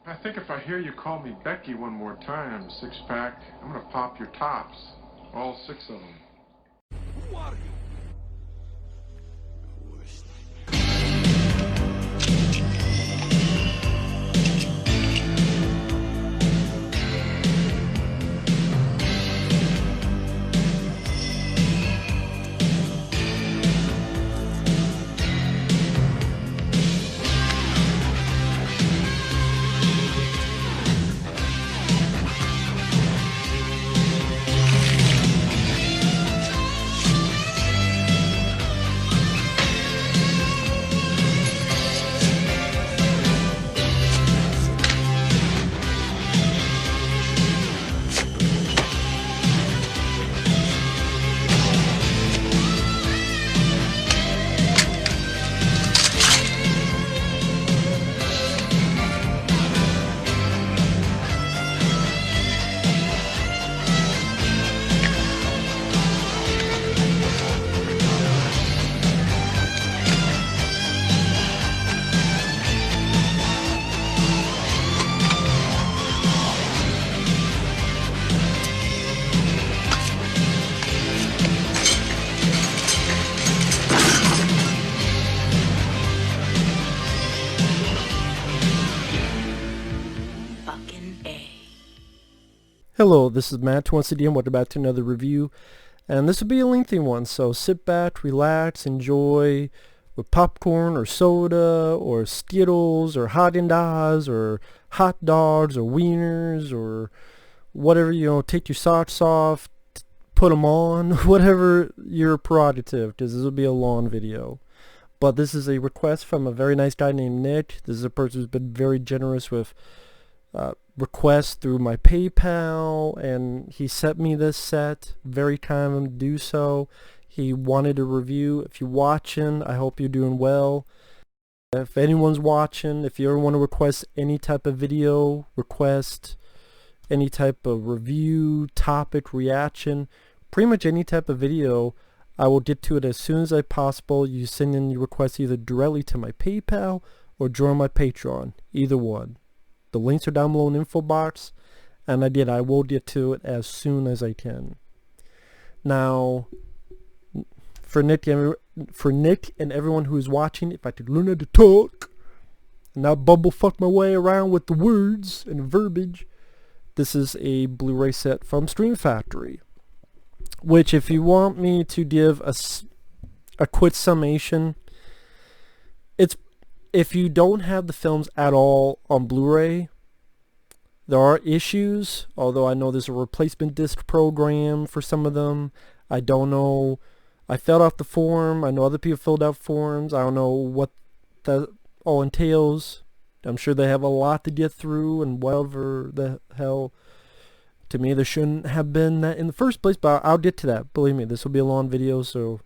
I think if I hear you call me Becky one more time, six-pack, I'm gonna pop your tops. All six of them. Who are you? Hello, this is Matt once again. Welcome back to another review, and this will be a lengthy one, so sit back, relax, enjoy with popcorn or soda or Skittles or Haagen-Dazs or hot dogs or wieners or whatever, take your socks off, put them on, whatever your prerogative, because this will be a long video. But this is a request from a very nice guy named Nick. This is a person who's been very generous with requests through my PayPal, and he sent me this set. Very kind of him to do so. He wanted a review. If you're watching, I hope you're doing well. If anyone's watching, if you ever want to request any type of video, request any type of review, topic, reaction, pretty much any type of video, I will get to it as soon as I possible. You send in your request either directly to my PayPal or join my Patreon, either one. The links are down below in the info box, and I will get to it as soon as I can. Now, for Nick and everyone who is watching, if I could learn how to talk and not bumblefuck my way around with the words and verbiage, this is a Blu-ray set from Scream Factory. Which, if you want me to give a quick summation, if you don't have the films at all on Blu-ray, there are issues, although I know there's a replacement disc program for some of them. I don't know. I filled out the form. I know other people filled out forms. I don't know what that all entails. I'm sure they have a lot to get through, and whatever the hell. To me, there shouldn't have been that in the first place, but I'll get to that. Believe me, this will be a long video, so...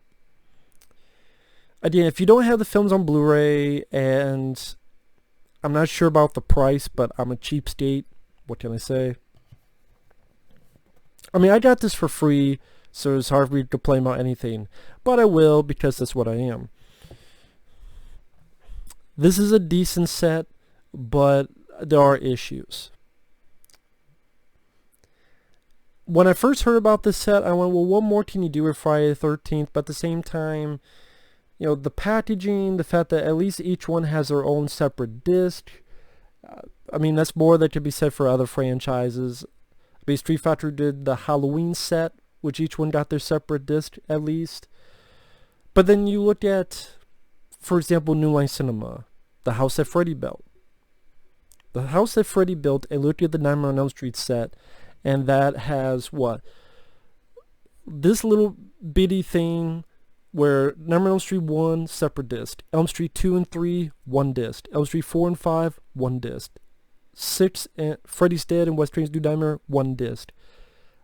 Again, if you don't have the films on Blu-ray, and I'm not sure about the price, but I'm a cheapskate, what can I say? I mean, I got this for free, so it's hard for me to complain about anything. But I will, because that's what I am. This is a decent set, but there are issues. When I first heard about this set, I went, well, what more can you do with Friday the 13th? But at the same time, the packaging, the fact that at least each one has their own separate disc. I mean, that's more that could be said for other franchises. I mean, Scream Factory did the Halloween set, which each one got their separate disc at least. But then you look at, for example, New Line Cinema, the house that Freddy built. The house that Freddy built, and look at the Nightmare on Elm Street set, and that has what? This little bitty thing where Nightmare on Elm Street 1, separate disc. Elm Street 2 and 3, one disc. Elm Street 4 and 5, one disc. 6, and Freddy's Dead and Wes Craven's New Nightmare, one disc.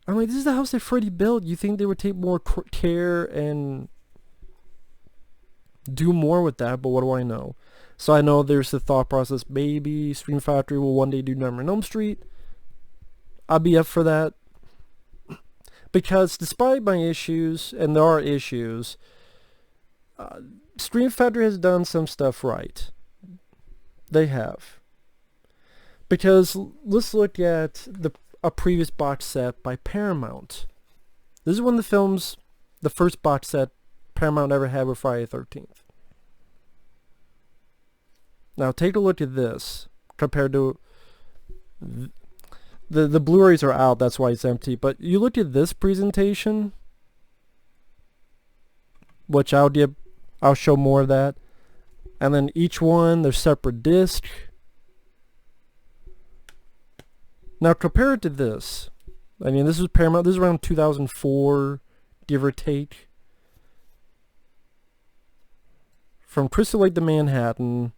I'm like, this is the house that Freddy built. You think they would take more care and do more with that, but what do I know? So I know there's the thought process, maybe Scream Factory will one day do Nightmare on Elm Street. I'll be up for that. Because despite my issues, and there are issues, Scream Factory has done some stuff right. They have. Because let's look at a previous box set by Paramount. This is one of the films, the first box set Paramount ever had with Friday the 13th. Now take a look at this compared to the Blu-rays are out, that's why it's empty. But you look at this presentation, which I'll show more of that. And then each one, they're separate disc. Now compare it to this. I mean, this is Paramount. This is around 2004, give or take. From Crystal Lake to Manhattan.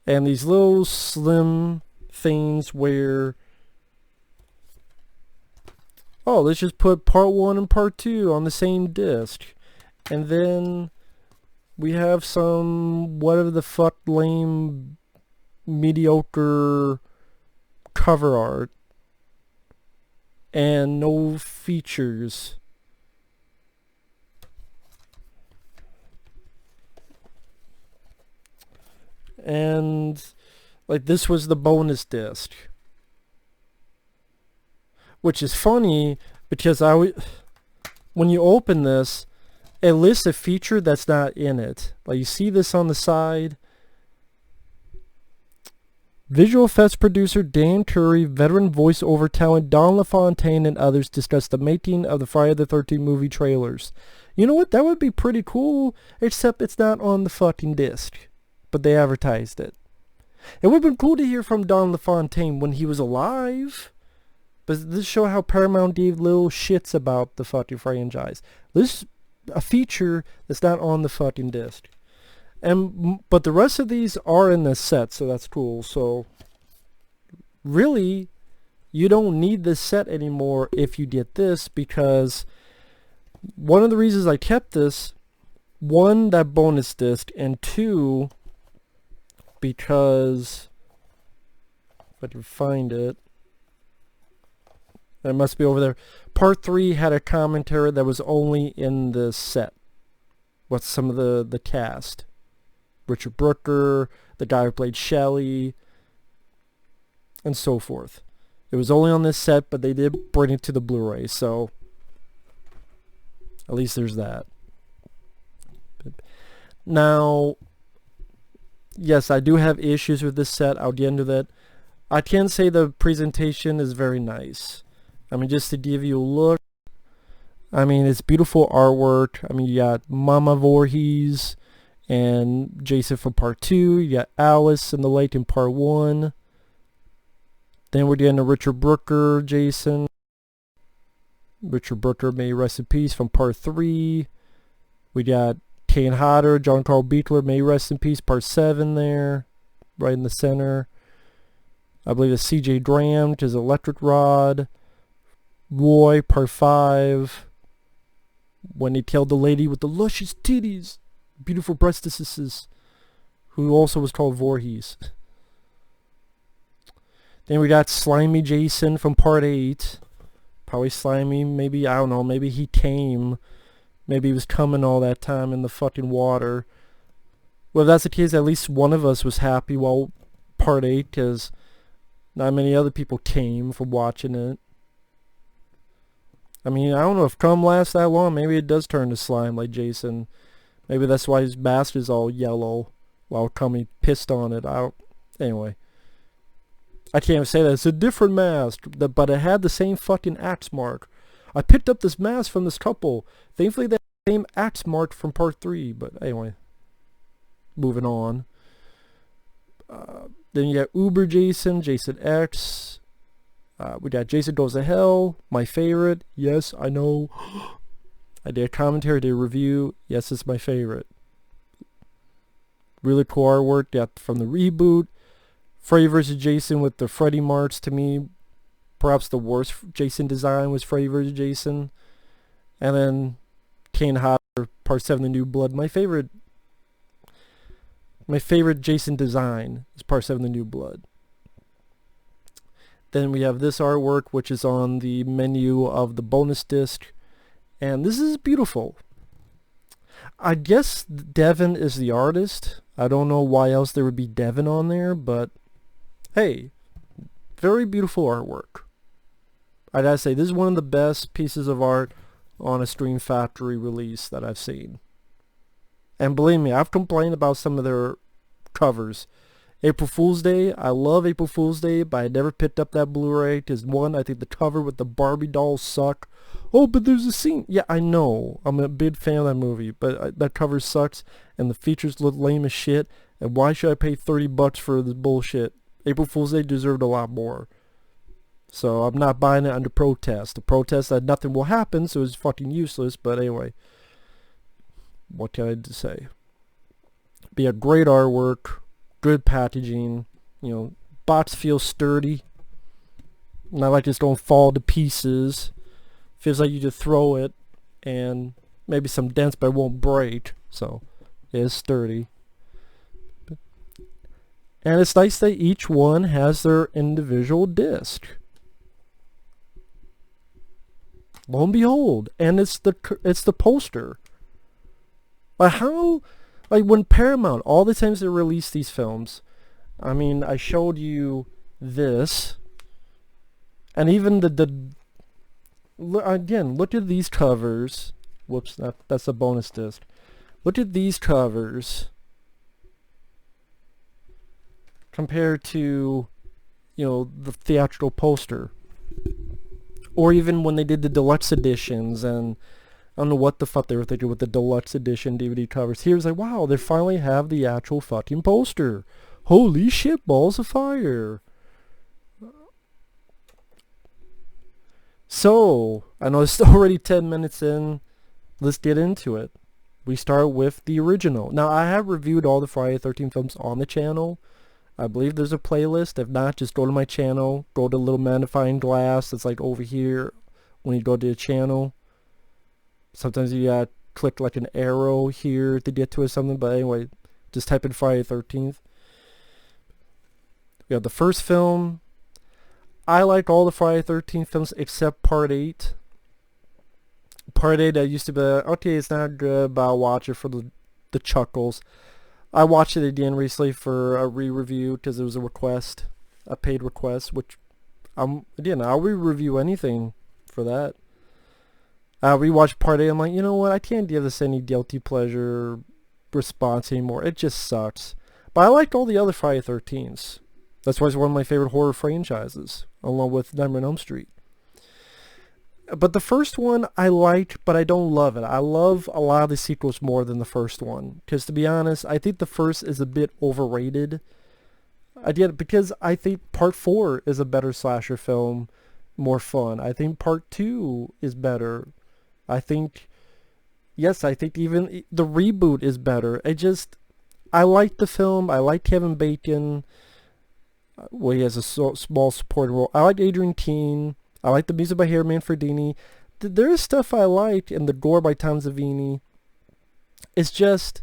And these little slim things where, oh, let's just put part 1 and part 2 on the same disc. And then we have some whatever the fuck lame mediocre cover art and no features. And like this was the bonus disc, which is funny because when you open this, it lists a feature that's not in it. Like you see this on the side. Visual effects producer Dan Curry, veteran voiceover talent Don LaFontaine, and others discuss the making of the Friday the 13th movie trailers. You know what? That would be pretty cool, except it's not on the fucking disc. But they advertised it. It would have been cool to hear from Don LaFontaine when he was alive. But this shows how Paramount gave little shits about the fucking franchise. This is a feature that's not on the fucking disc. But the rest of these are in this set, so that's cool. So really, you don't need this set anymore if you get this, because one of the reasons I kept this, one, that bonus disc, and two, because if I can find it, it must be over there. Part 3 had a commentary that was only in the set with some of the cast. Richard Brooker, the guy who played Shelley, and so forth. It was only on this set, but they did bring it to the Blu-ray, so at least there's that. Now, yes, I do have issues with this set. I'll get into that. I can say the presentation is very nice. I mean, just to give you a look, I mean, it's beautiful artwork. I mean, you got Mama Voorhees and Jason from part 2. You got Alice in the Lake in part 1. Then we're getting a Richard Brooker Jason. Richard Brooker, may he rest in peace, from part 3. We got Kane Hodder, John Carl Beekler, may he rest in peace, part 7 there, right in the center. I believe it's C.J. Graham, which is Electric Rod. Roy, part 5. When he killed the lady with the luscious titties, beautiful breastises, who also was called Voorhees. Then we got Slimy Jason from part 8. Probably slimy, maybe, I don't know, maybe he came. Maybe he was coming all that time in the fucking water. Well, if that's the case, at least one of us was happy while part 8, because not many other people came from watching it. I mean, I don't know if cum lasts that long. Maybe it does turn to slime like Jason. Maybe that's why his mask is all yellow while cum pissed on it. Anyway. I can't even say that. It's a different mask, but it had the same fucking axe mark. I picked up this mask from this couple. Thankfully, they had the same axe mark from part 3. But anyway. Moving on. Then you got Uber Jason, Jason X. We got Jason Goes to Hell, my favorite. Yes, I know. I did a commentary, did a review. Yes, it's my favorite. Really cool artwork. Got from the reboot. Freddy vs. Jason with the Freddy marks. To me, perhaps the worst Jason design was Freddy vs. Jason. And then Kane Hodder, part 7, The New Blood. My favorite Jason design is part 7, The New Blood. Then we have this artwork, which is on the menu of the bonus disc. And this is beautiful. I guess Devin is the artist. I don't know why else there would be Devin on there, but hey, very beautiful artwork. I gotta say, this is one of the best pieces of art on a Stream Factory release that I've seen. And believe me, I've complained about some of their covers. April Fool's Day, I love April Fool's Day, but I never picked up that Blu-ray because one, I think the cover with the Barbie dolls suck. Oh, but there's a scene. Yeah, I know. I'm a big fan of that movie, but that cover sucks and the features look lame as shit. And why should I pay $30 for this bullshit? April Fool's Day deserved a lot more. So I'm not buying it under protest. The protest that nothing will happen, so it's fucking useless. But anyway, what can I say? Be a great artwork, good packaging. You know, box feels sturdy. Not like it's gonna fall to pieces. Feels like you just throw it, and maybe some dents, but it won't break. So it is sturdy. And it's nice that each one has their individual disc. Lo and behold, and it's the poster. Like how, like when Paramount, all the times they release these films, I mean, I showed you this, and even again, look at these covers. Whoops, that's a bonus disc. Look at these covers compared to, you know, the theatrical poster. Or even when they did the deluxe editions, and I don't know what the fuck they were thinking with the deluxe edition DVD covers. Here's like, wow, they finally have the actual fucking poster. Holy shit, balls of fire. So, I know it's already 10 minutes in. Let's get into it. We start with the original. Now, I have reviewed all the Friday the 13th films on the channel. I believe there's a playlist. If not, just go to my channel. Go to the little magnifying glass that's like over here when you go to the channel. Sometimes you gotta click like an arrow here to get to it or something. But anyway, just type in Friday the 13th. We have the first film. I like all the Friday the 13th films except Part 8. Part 8 I used to be like, okay, it's not good, but I'll watch it for the chuckles. I watched it again recently for a re-review because it was a request, a paid request, which again, I'll re-review anything for that. I rewatched Part 8, I'm like, you know what, I can't give this any guilty pleasure response anymore. It just sucks. But I liked all the other Friday the 13ths. That's why it's one of my favorite horror franchises, along with Nightmare on Elm Street. But the first one I liked, but I don't love it. I love a lot of the sequels more than the first one. Because to be honest, I think the first is a bit overrated. Because I think Part 4 is a better slasher film, more fun. I think Part 2 is better. I think even the reboot is better. I like the film. I like Kevin Bacon. Well, he has a small supporting role. I like Adrian Keane. I like the music by Harry Manfredini. There is stuff I like, and the gore by Tom Savini. It's just,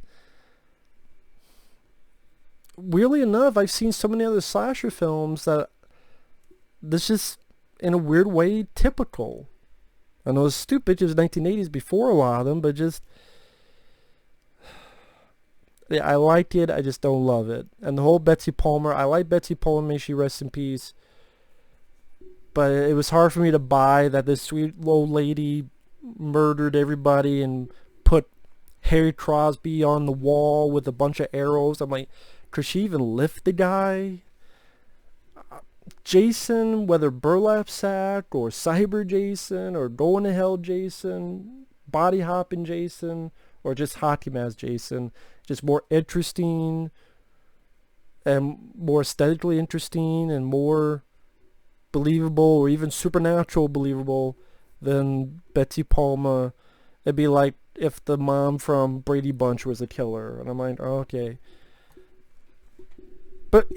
weirdly enough, I've seen so many other slasher films that this is, in a weird way, typical. I know it's stupid, it was 1980s before a lot of them, but just, yeah, I like it, I just don't love it. And the whole Betsy Palmer, I like Betsy Palmer, may she rest in peace. But it was hard for me to buy that this sweet old lady murdered everybody and put Harry Crosby on the wall with a bunch of arrows. I'm like, could she even lift the guy? Jason, whether Burlap Sack or Cyber Jason or Going to Hell Jason, Body Hopping Jason, or just Hockey Mask Jason, just more interesting and more aesthetically interesting and more believable or even supernatural believable than Betsy Palmer. It'd be like if the mom from Brady Bunch was a killer, and I'm like, oh, okay. But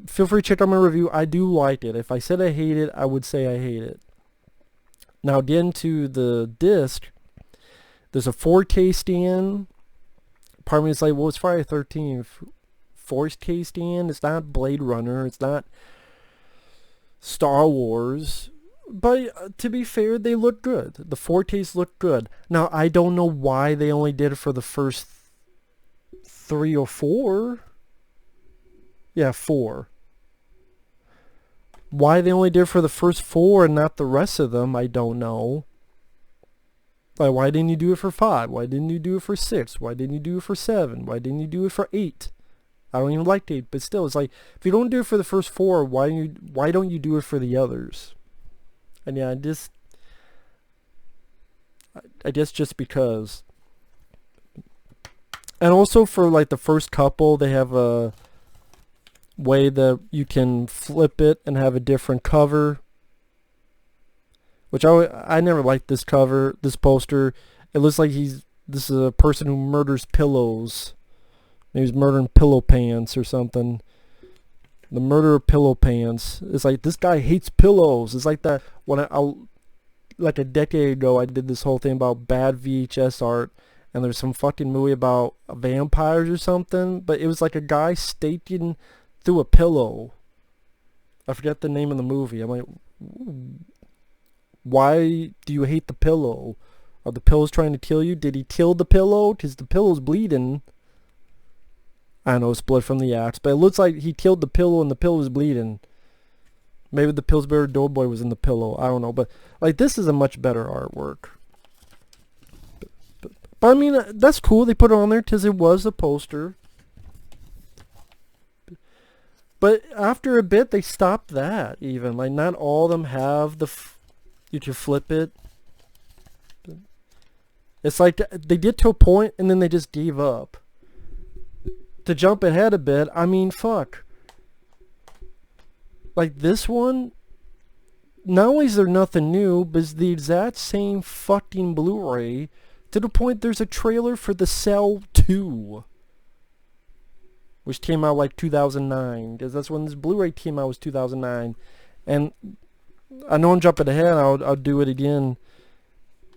feel free to check out my review. I do like it. If I said I hate it, I would say I hate it. Now getting to the disc, there's a 4K stand. Part of me is like, well, it's Friday the 13th. 4K stand. It's not Blade Runner. It's not Star Wars, but to be fair, they look good. The 4Ks look good. Now, I don't know why they only did it for the first 3 or 4. Yeah, 4. Why they only did for the first 4 and not the rest of them, I don't know. Like, why didn't you do it for 5? Why didn't you do it for 6? Why didn't you do it for 7? Why didn't you do it for 8? I don't even like 8, but still, it's like, if you don't do it for the first 4, why don't you do it for the others? And yeah, I guess just because. And also for like the first couple, they have a way that you can flip it and have a different cover. Which I never liked this cover, this poster. It looks like this is a person who murders pillows. Maybe he's murdering pillow pants or something. The murder of pillow pants. It's like, this guy hates pillows. It's like that when like a decade ago, I did this whole thing about bad VHS art, and there's some fucking movie about vampires or something, but it was like a guy staking through a pillow. I forget the name of the movie. I'm like, why do you hate the pillow? Are the pillows trying to kill you? Did he kill the pillow? Because the pillow's bleeding. I know it's blood from the axe, but it looks like he killed the pillow and the pillow was bleeding. Maybe the Pillsbury Doughboy was in the pillow. I don't know, but like, this is a much better artwork. But I mean, that's cool. They put it on there because it was a poster. But after a bit, they stopped that even. Like, not all of them have you can flip it. It's like they get to a point and then they just gave up. To jump ahead a bit, I mean, fuck. Like, this one, not only is there nothing new, but it's the exact same fucking Blu-ray, to the point there's a trailer for The Cell 2, which came out like 2009, because that's when this Blu-ray came out, was 2009. And I know I'm jumping ahead, I'll do it again.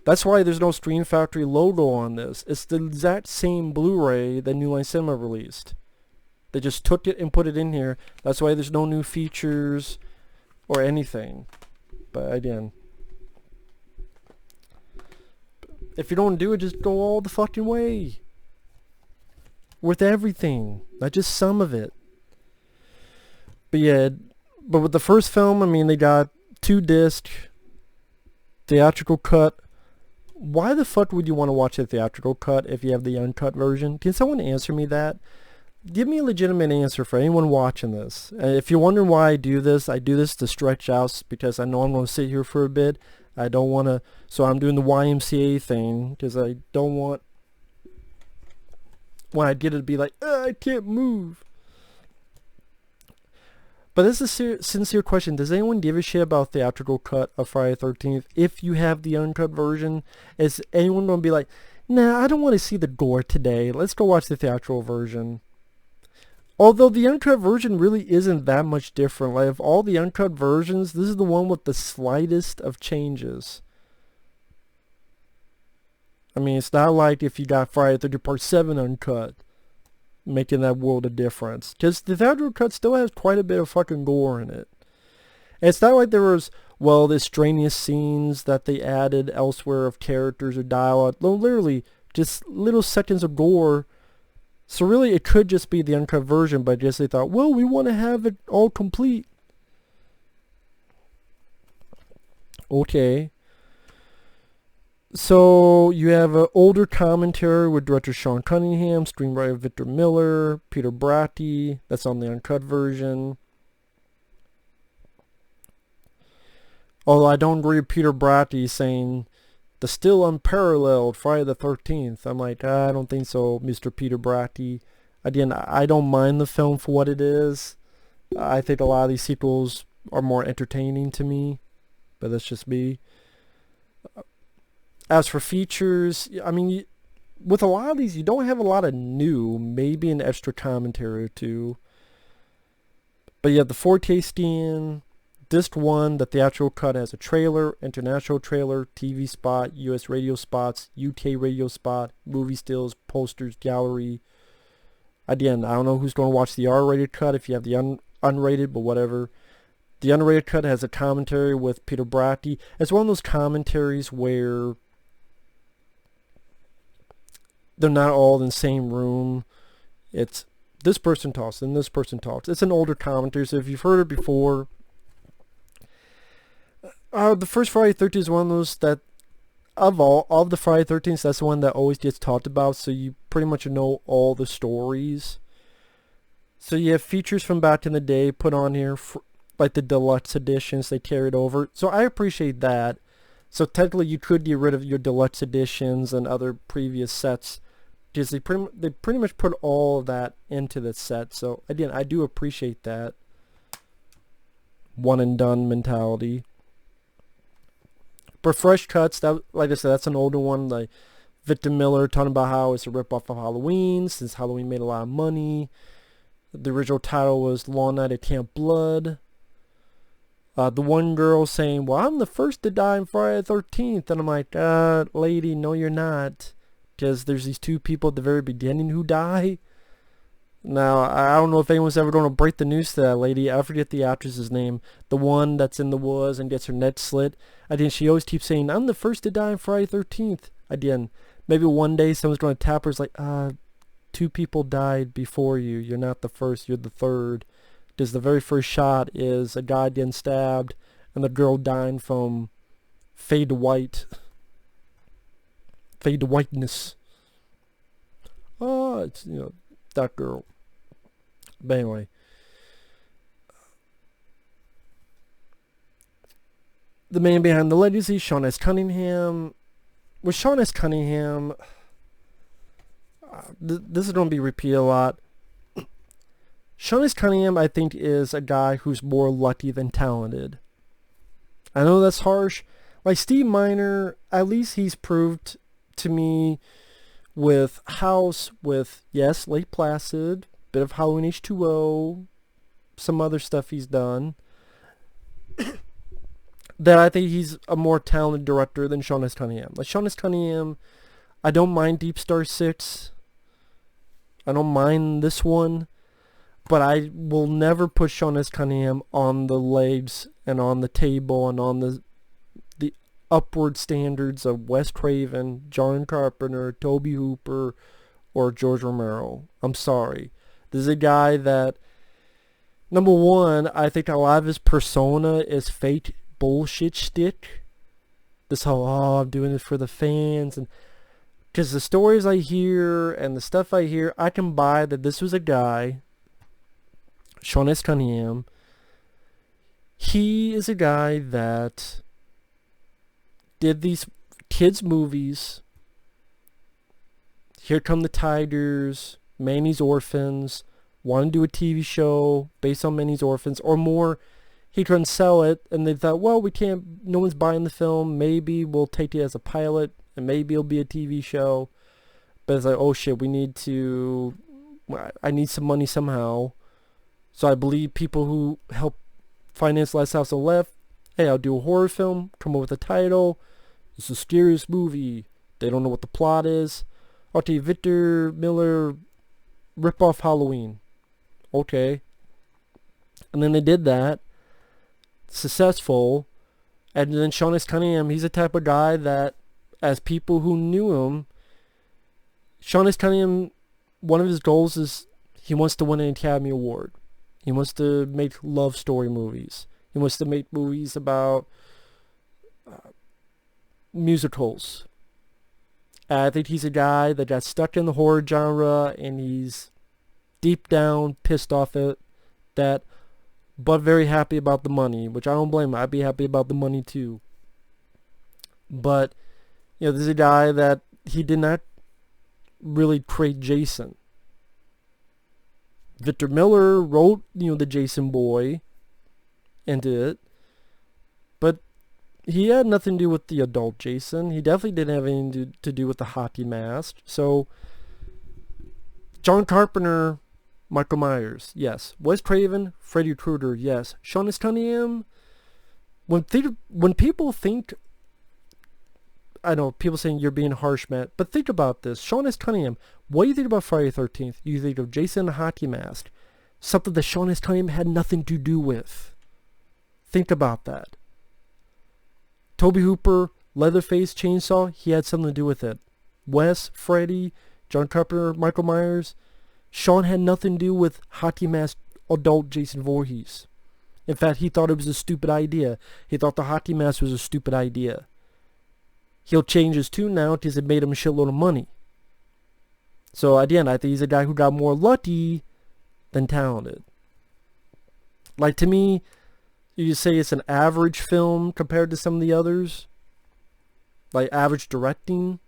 That's why there's no Screen Factory logo on this. It's the exact same Blu-ray that New Line Cinema released. They just took it and put it in here. That's why there's no new features or anything. But again, if you don't do it, just go all the fucking way. With everything, not just some of it. But yeah, but with the first film, I mean, they got 2-disc theatrical cut. Why the fuck would you want to watch a theatrical cut if you have the uncut version? Can someone answer me that? Give me a legitimate answer for anyone watching this. If you're wondering why I do this to stretch out, because I know I'm going to sit here for a bit. I don't want to, so I'm doing the YMCA thing, because I don't want, when I get it, to be like, I can't move. But this is a sincere question. Does anyone give a shit about theatrical cut of Friday the 13th? If you have the uncut version, is anyone going to be like, nah, I don't want to see the gore today. Let's go watch the theatrical version. Although the uncut version really isn't that much different. Like, of all the uncut versions, this is the one with the slightest of changes. I mean, it's not like if you got Friday the 13th Part 7 uncut, making that world of difference. Because the theatrical cut still has quite a bit of fucking gore in it. And it's not like there was, well, the extraneous scenes that they added elsewhere of characters or dialogue. No, literally, just little seconds of gore. So really, it could just be the uncut version, but just they thought, well, we want to have it all complete. Okay. So you have an older commentary with director Sean Cunningham, screenwriter Victor Miller, Peter Bratti. That's on the uncut version. Although I don't agree with Peter Bratti saying the still unparalleled Friday the 13th. I'm like, I don't think so, Mr. Peter Bratti. Again, I don't mind the film for what it is. I think a lot of these sequels are more entertaining to me, but that's just me. As for features, I mean, with a lot of these, you don't have a lot of new, maybe an extra commentary or two. But you have the 4K scan, disc 1, the theatrical cut has a trailer, international trailer, TV spot, US radio spots, UK radio spot, movie stills, posters, gallery. Again, I don't know who's going to watch the R-rated cut if you have the unrated, but whatever. The unrated cut has a commentary with Peter Bratti. It's one of those commentaries where they're not all in the same room. It's this person talks and this person talks. It's an older commentary, so if you've heard it before, the first Friday the 13th is one of those that, of all of the Friday the 13th, that's the one that always gets talked about, so you pretty much know all the stories. So you have features from back in the day put on here, like the deluxe editions they carried over. So I appreciate that. So technically you could get rid of your deluxe editions and other previous sets, because they pretty much put all of that into the set. So again, I do appreciate that one and done mentality. But fresh cuts, that, like I said, that's an older one. Like Victor Miller talking about how it's a ripoff of Halloween, since Halloween made a lot of money. The original title was Long Night at Camp Blood. The one girl saying, well, I'm the first to die on Friday the 13th. And I'm like, lady, no you're not. Because there's these two people at the very beginning who die. Now, I don't know if anyone's ever going to break the news to that lady. I forget the actress's name. The one that's in the woods and gets her neck slit. Again, she always keeps saying, I'm the first to die on Friday the 13th. Again, maybe one day someone's going to tap her. It's like, two people died before you. You're not the first, you're the third. Because the very first shot is a guy getting stabbed and the girl dying from fade to white. Fade to whiteness. Oh, it's, you know, that girl. But anyway. The man behind the legacy, Sean S. Cunningham. With Sean S. Cunningham, this is going to be repeated a lot. Sean S. Cunningham, I think, is a guy who's more lucky than talented. I know that's harsh. Like Steve Miner, at least he's proved to me with House, with, yes, Lake Placid, bit of Halloween H2O, some other stuff he's done, that I think he's a more talented director than Sean S. Cunningham. Like Sean S. Cunningham, I don't mind Deep Star 6. I don't mind this one. But I will never put Sean S. Cunningham on the legs and on the table and on the upward standards of Wes Craven, John Carpenter, Tobe Hooper, or George Romero. I'm sorry. This is a guy that, number one, I think a lot of his persona is fake bullshit shtick. This whole, oh, I'm doing this for the fans. And because the stories I hear and the stuff I hear, I can buy that this was a guy, Sean S. Cunningham. He is a guy that did these kids movies, Here Come the Tigers, Manny's Orphans, wanted to do a TV show based on Manny's Orphans, or more, he couldn't sell it, and they thought, well, we can't, no one's buying the film, maybe we'll take it as a pilot, and maybe it'll be a TV show. But it's like, oh shit, I need some money somehow. So I believe people who help finance Last House on the Left, hey, I'll do a horror film, come up with a title, it's a scariest movie, they don't know what the plot is. Okay, Victor Miller, rip off Halloween. Okay. And then they did that, successful, and then Sean S. Cunningham, he's the type of guy that, as people who knew him, Sean S. Cunningham, one of his goals is he wants to win an Academy Award. He wants to make love story movies. He wants to make movies about musicals. And I think he's a guy that got stuck in the horror genre, and he's deep down pissed off at that, but very happy about the money, which I don't blame him. I'd be happy about the money too. But, you know, this is a guy that he did not really create Jason. Victor Miller wrote, you know, the Jason Boy and did it, but he had nothing to do with the adult Jason. He definitely didn't have anything to do with the hockey mask. So, John Carpenter, Michael Myers, yes. Wes Craven, Freddy Krueger, yes. Sean S. Cunningham, when people think, I know, people saying you're being harsh, Matt, but think about this. Sean S. Cunningham, what do you think about Friday the 13th? You think of Jason and the hockey mask, something that Sean S. Cunningham had nothing to do with. Think about that. Tobe Hooper, Leatherface, Chainsaw, he had something to do with it. Wes, Freddy, John Carpenter, Michael Myers, Sean had nothing to do with hockey mask adult Jason Voorhees. In fact, he thought it was a stupid idea. He thought the hockey mask was a stupid idea. He'll change his tune now because it made him a shitload of money. So again, I think he's a guy who got more lucky than talented. Like, to me, you could say it's an average film compared to some of the others. Like, average directing.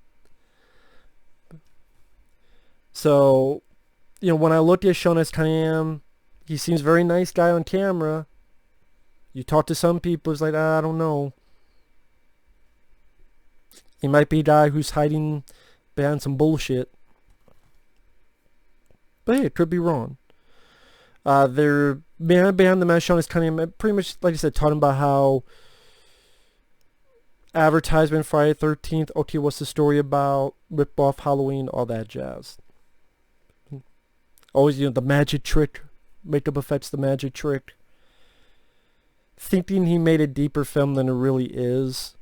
So, you know, when I look at Sean S. Cunningham, he seems a very nice guy on camera. You talk to some people, it's like, I don't know. He might be a guy who's hiding behind some bullshit. But hey, it could be wrong. They're behind the mask. Sean S. Cunningham, pretty much, like I said, talking about how advertisement, Friday 13th, okay, what's the story about, rip off Halloween, all that jazz. Always, you know, the magic trick, makeup effects, the magic trick. Thinking he made a deeper film than it really is.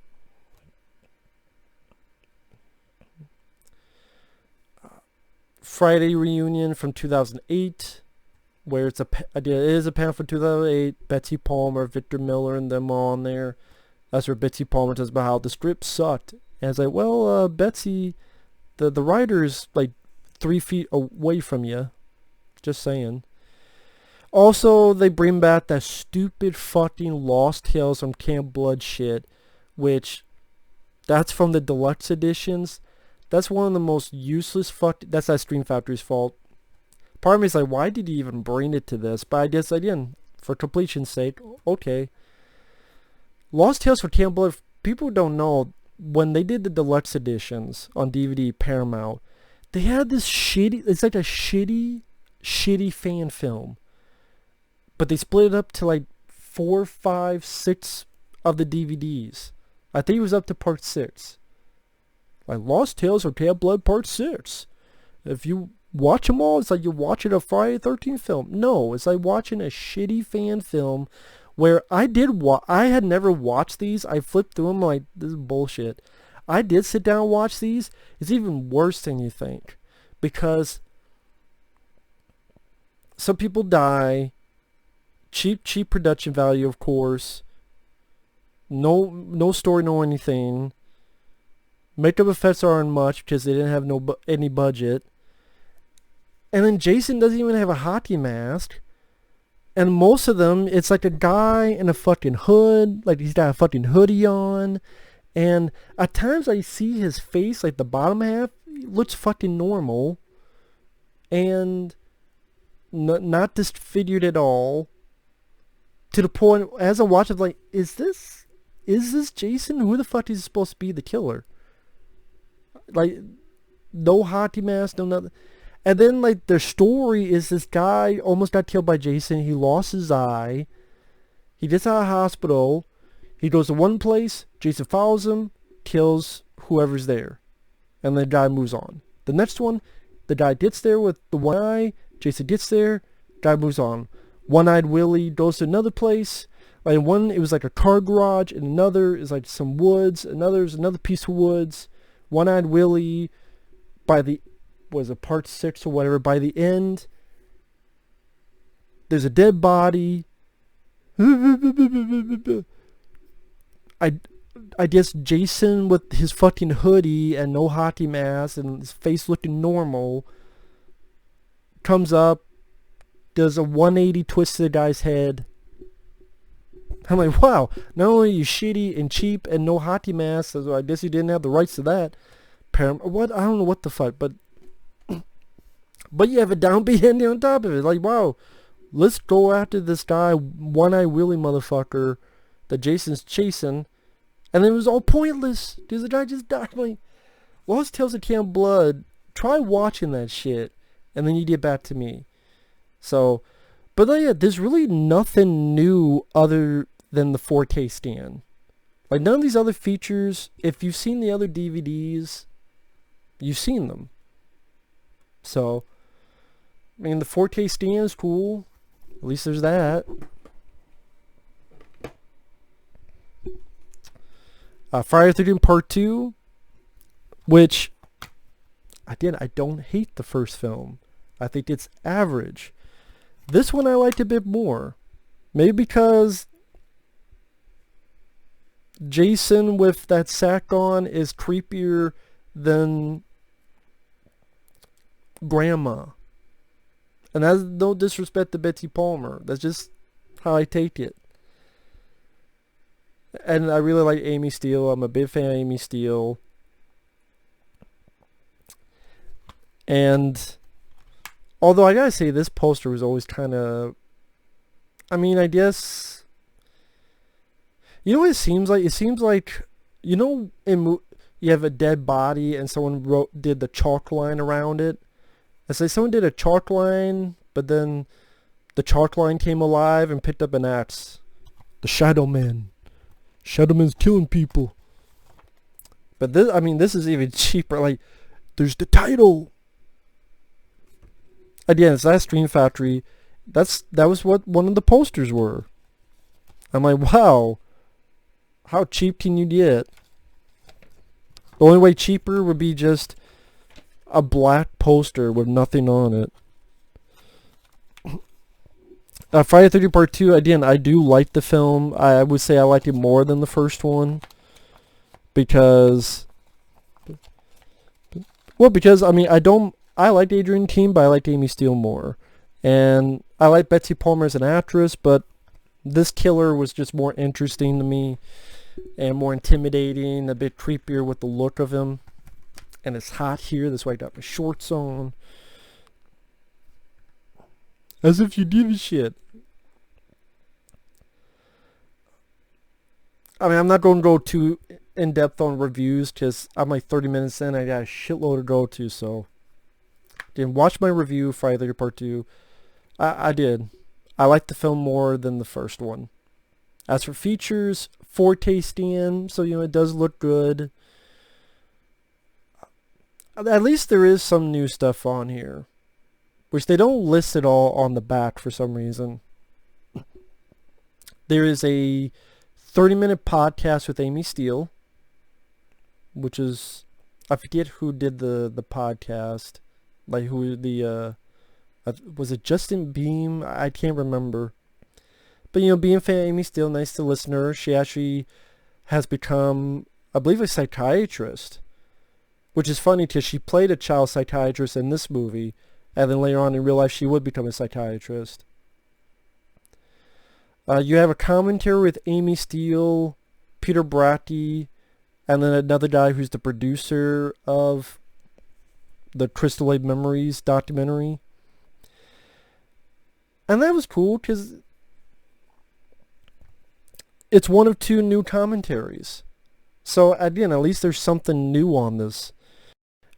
Friday Reunion from 2008, where it is a panel from 2008. Betsy Palmer, Victor Miller, and them all on there. That's where Betsy Palmer talks about how the script sucked. And it's like, well, Betsy, the writer's like 3 feet away from you. Just saying. Also, they bring back that stupid fucking Lost Tales from Camp Blood shit, which, that's from the deluxe editions. That's one of the most useless that's not Stream Factory's fault. Part of me is like, why did he even bring it to this? But I guess, again, for completion's sake, okay. Lost Tales from Camp Blood, people don't know, when they did the deluxe editions on DVD, Paramount, they had this shitty, it's like a shitty fan film. But they split it up to like 4, 5, 6 of the DVDs. I think it was up to part 6. Like Lost Tales of Camp Blood Part 6. If you watch them all, it's like you're watching a Friday 13th film. No, it's like watching a shitty fan film where I had never watched these. I flipped through them like, this is bullshit. I did sit down and watch these. It's even worse than you think. Because some people die. Cheap production value, of course. No story, no anything. Makeup effects aren't much because they didn't have any budget. And then Jason doesn't even have a hockey mask. And most of them, it's like a guy in a fucking hood. Like he's got a fucking hoodie on. And at times I see his face, like the bottom half, looks fucking normal. And not disfigured at all. To the point, as I watch it, like, is this Jason? Who the fuck is he supposed to be the killer? Like, no hockey mask, no nothing. And then, like, their story is this guy almost got killed by Jason. He lost his eye. He gets out of hospital. He goes to one place. Jason follows him, kills whoever's there. And the guy moves on. The next one, the guy gets there with the one eye. Jason gets there. Guy moves on. One-Eyed Willie goes to another place. Like one, it was like a car garage, and another is like some woods. Another is another piece of woods. One-Eyed Willie, by the, was it part 6 or whatever, by the end, there's a dead body. I guess Jason with his fucking hoodie and no hockey mask and his face looking normal comes up, does a 180 twist to the guy's head. I'm like, wow, not only are you shitty and cheap and no hockey mask, so I guess you didn't have the rights to that. What? I don't know what the fuck, but you have a downbeat ending on top of it. Like, wow, let's go after this guy, One-Eye Willie motherfucker that Jason's chasing. And then it was all pointless because the guy just died. Like, Lost Tales of Camp Blood, try watching that shit and then you get back to me. So, but yeah, there's really nothing new other than the 4K stand. Like none of these other features, if you've seen the other DVDs, you've seen them. So, I mean, the 4K stand is cool. At least there's that. Friday the 13th Part 2, which, again, I don't hate the first film. I think it's average. This one I liked a bit more. Maybe because Jason with that sack on is creepier than Grandma. And that's no disrespect to Betsy Palmer. That's just how I take it. And I really like Amy Steele. I'm a big fan of Amy Steele. And although I gotta say, this poster was always kind of... I mean, I guess... You know what it seems like? It seems like... You know, you have a dead body and someone did the chalk line around it. It's like someone did a chalk line, but then the chalk line came alive and picked up an axe. The Shadow Man. Shadow Man's killing people. But this, I mean, this is even cheaper. Like, there's the title. Again, it's that Stream Factory. That was what one of the posters were. I'm like, wow. How cheap can you get? The only way cheaper would be just a black poster with nothing on it. Friday the 13th Part 2, again, I do like the film. I would say I liked it more than the first one. Because... Well, because, I mean, I liked Adrian Keene, but I liked Amy Steele more. And I like Betsy Palmer as an actress, but this killer was just more interesting to me. And more intimidating, a bit creepier with the look of him. And it's hot here, that's why I got my shorts on. As if you give a shit. I mean, I'm not going to go too in-depth on reviews, because I'm like 30 minutes in, I got a shitload to go to, so. Didn't watch my review, Friday the 13th Part 2. I did. I liked the film more than the first one. As for features, 4K scan, so, you know, it does look good. At least there is some new stuff on here, which they don't list it all on the back for some reason. There is a 30-minute podcast with Amy Steele, which is, I forget who did the podcast, like who the, was it Justin Beam? I can't remember. But, you know, being a fan of Amy Steele, nice to listen to her. She actually has become, I believe, a psychiatrist. Which is funny because she played a child psychiatrist in this movie. And then later on in real life she would become a psychiatrist. You have a commentary with Amy Steele, Peter Bratty, and then another guy who's the producer of the Crystal Lake Memories documentary. And that was cool because it's one of two new commentaries. So again, at least there's something new on this.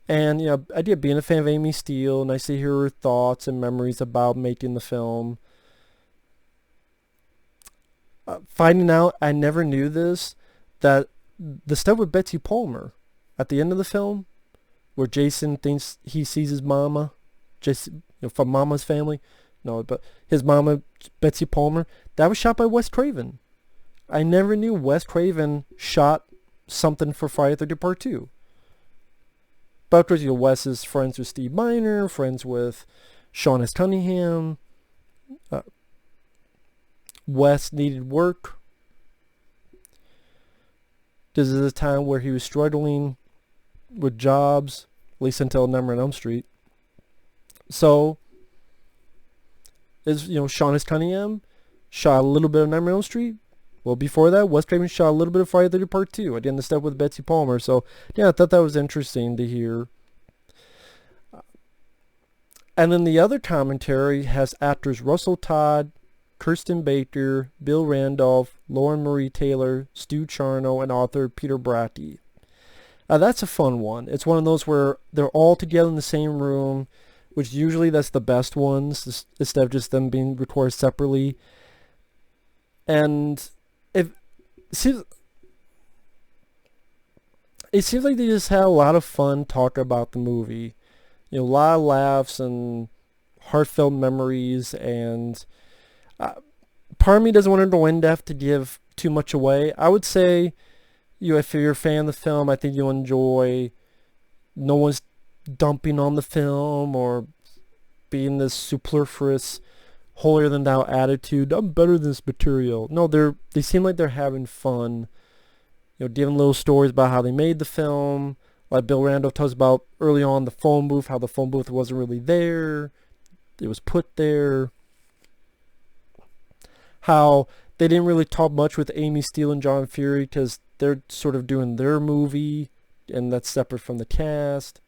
And, you know, I did being a fan of Amy Steele, nice to hear her thoughts and memories about making the film. Finding out, I never knew this, that the stuff with Betsy Palmer at the end of the film, where Jason thinks he sees his mama, Jason, you know, from Mama's family, no, but his mama, Betsy Palmer, that was shot by Wes Craven. I never knew Wes Craven shot something for Friday the 13th Part 2. But of course, you know, Wes is friends with Steve Miner, friends with Sean S. Cunningham. Wes needed work. This is a time where he was struggling with jobs, at least until Nightmare on Elm Street. So, you know, Sean S. Cunningham shot a little bit of Nightmare on Elm Street. Well, before that, Wes Craven shot a little bit of Friday the 13th Part 2. Again, the stuff with Betsy Palmer. So, yeah, I thought that was interesting to hear. And then the other commentary has actors Russell Todd, Kirsten Baker, Bill Randolph, Lauren Marie Taylor, Stu Charno, and author Peter Bratty. That's a fun one. It's one of those where they're all together in the same room, which usually that's the best ones, instead of just them being recorded separately. And it seems like they just had a lot of fun talking about the movie. You know, a lot of laughs and heartfelt memories, and part of me doesn't want to go in depth to give too much away. I would say, you know, if you're a fan of the film, I think you'll enjoy. No one's dumping on the film or being this superfluous, holier than thou attitude. I'm better than this material. No, they seem like they're having fun. Giving little stories about how they made the film. Like Bill Randolph tells about early on the phone booth, how the phone booth wasn't really there. It was put there. How they didn't really talk much with Amy Steele and John Fury because they're sort of doing their movie, and that's separate from the cast.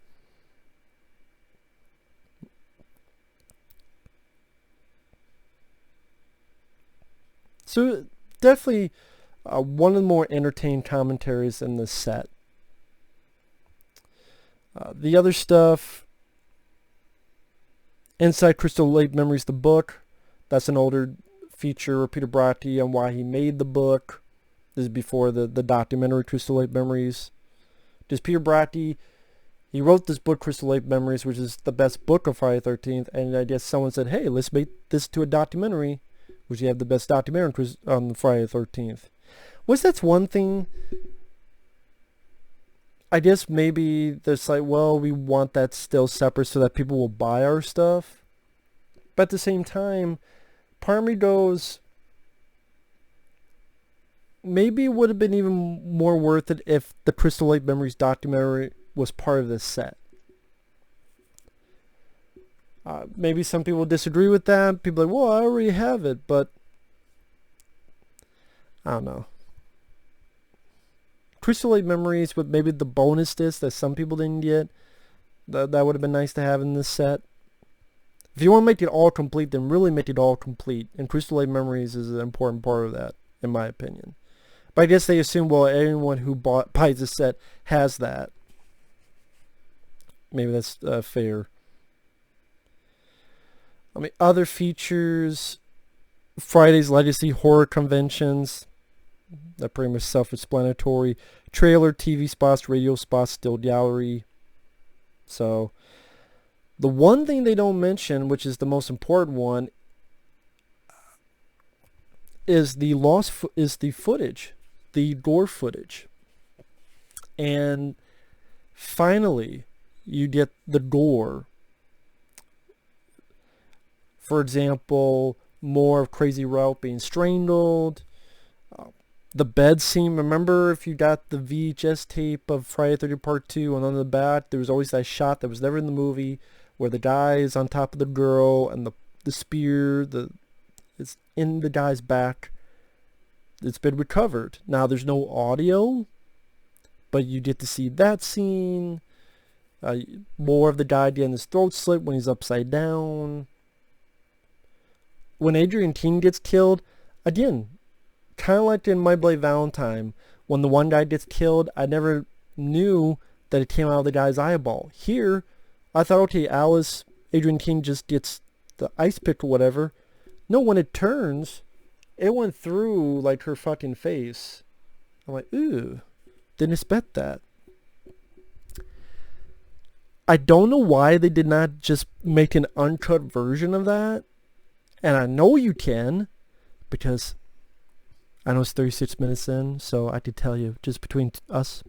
So definitely one of the more entertaining commentaries in this set. The other stuff, Inside Crystal Lake Memories, the book. That's an older feature of Peter Bratti on why he made the book. This is before the documentary Crystal Lake Memories. Just Peter Bratti, he wrote this book Crystal Lake Memories, which is the best book of Friday the 13th, and I guess someone said, hey, let's make this to a documentary, which you have the best documentary on Friday the 13th. That's one thing. I guess maybe there's like, well, we want that still separate so that people will buy our stuff. But at the same time, part of me goes, maybe it would have been even more worth it if the Crystal Lake Memories documentary was part of this set. Maybe some people disagree with that. People are like, well, I already have it, but I don't know. Crystal Lake Memories with maybe the bonus disc that some people didn't get. That would have been nice to have in this set. If you want to make it all complete, then really make it all complete. And Crystal Lake Memories is an important part of that, in my opinion. But I guess they assume, well, anyone who buys this set has that. Maybe that's fair. I mean, other features, Friday's Legacy Horror Conventions. That pretty much self-explanatory. Trailer, TV spots, radio spots, still gallery. So, the one thing they don't mention, which is the most important one, is the footage, the gore footage. And finally, you get the gore. For example, more of Crazy Ralph being strangled. The bed scene, remember if you got the VHS tape of Friday the 13th Part 2, and on the back there was always that shot that was never in the movie where the guy is on top of the girl and the spear it's in the guy's back. It's been recovered. Now there's no audio, but you get to see that scene. More of the guy getting his throat slit when he's upside down. When Adrian King gets killed, again, kind of like in My Bloody Valentine, when the one guy gets killed, I never knew that it came out of the guy's eyeball. Here, I thought, okay, Adrian King just gets the ice pick or whatever. No, when it turns, it went through like her fucking face. I'm like, ooh, didn't expect that. I don't know why they did not just make an uncut version of that. And I know you can, because I know it's 36 minutes in, so I could tell you, just between us,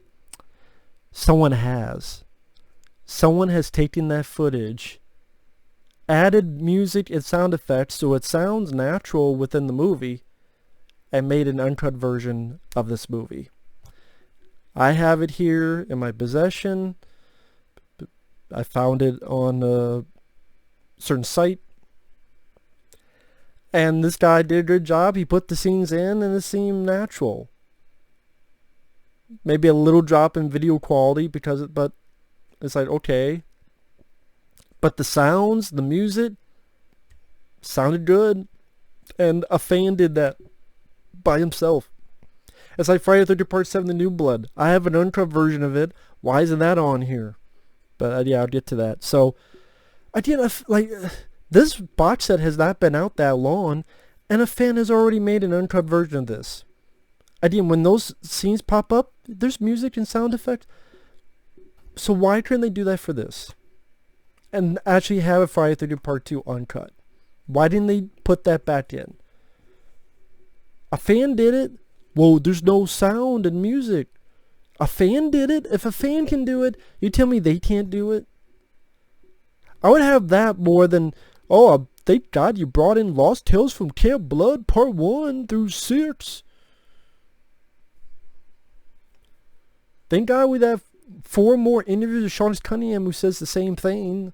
someone has taken that footage, added music and sound effects so it sounds natural within the movie, and made an uncut version of this movie. I have it here in my possession. I found it on a certain site. And this guy did a good job. He put the scenes in and it seemed natural. Maybe a little drop in video quality but it's like, okay. But the sounds, the music, sounded good. And a fan did that by himself. It's like Friday the 13th Part 7, The New Blood. I have an uncut version of it. Why isn't that on here? But yeah, I'll get to that. So, again, this box set has not been out that long, and a fan has already made an uncut version of this. Again, when those scenes pop up, there's music and sound effects. So why couldn't they do that for this? And actually have a Friday the 13th Part 2 uncut. Why didn't they put that back in? A fan did it. Well, there's no sound and music. A fan did it. If a fan can do it, you tell me they can't do it? I would have that more than, oh, thank God you brought in Lost Tales from Camp Blood Part 1 through 6. Thank God we have 4 more interviews with Sean Cunningham who says the same thing.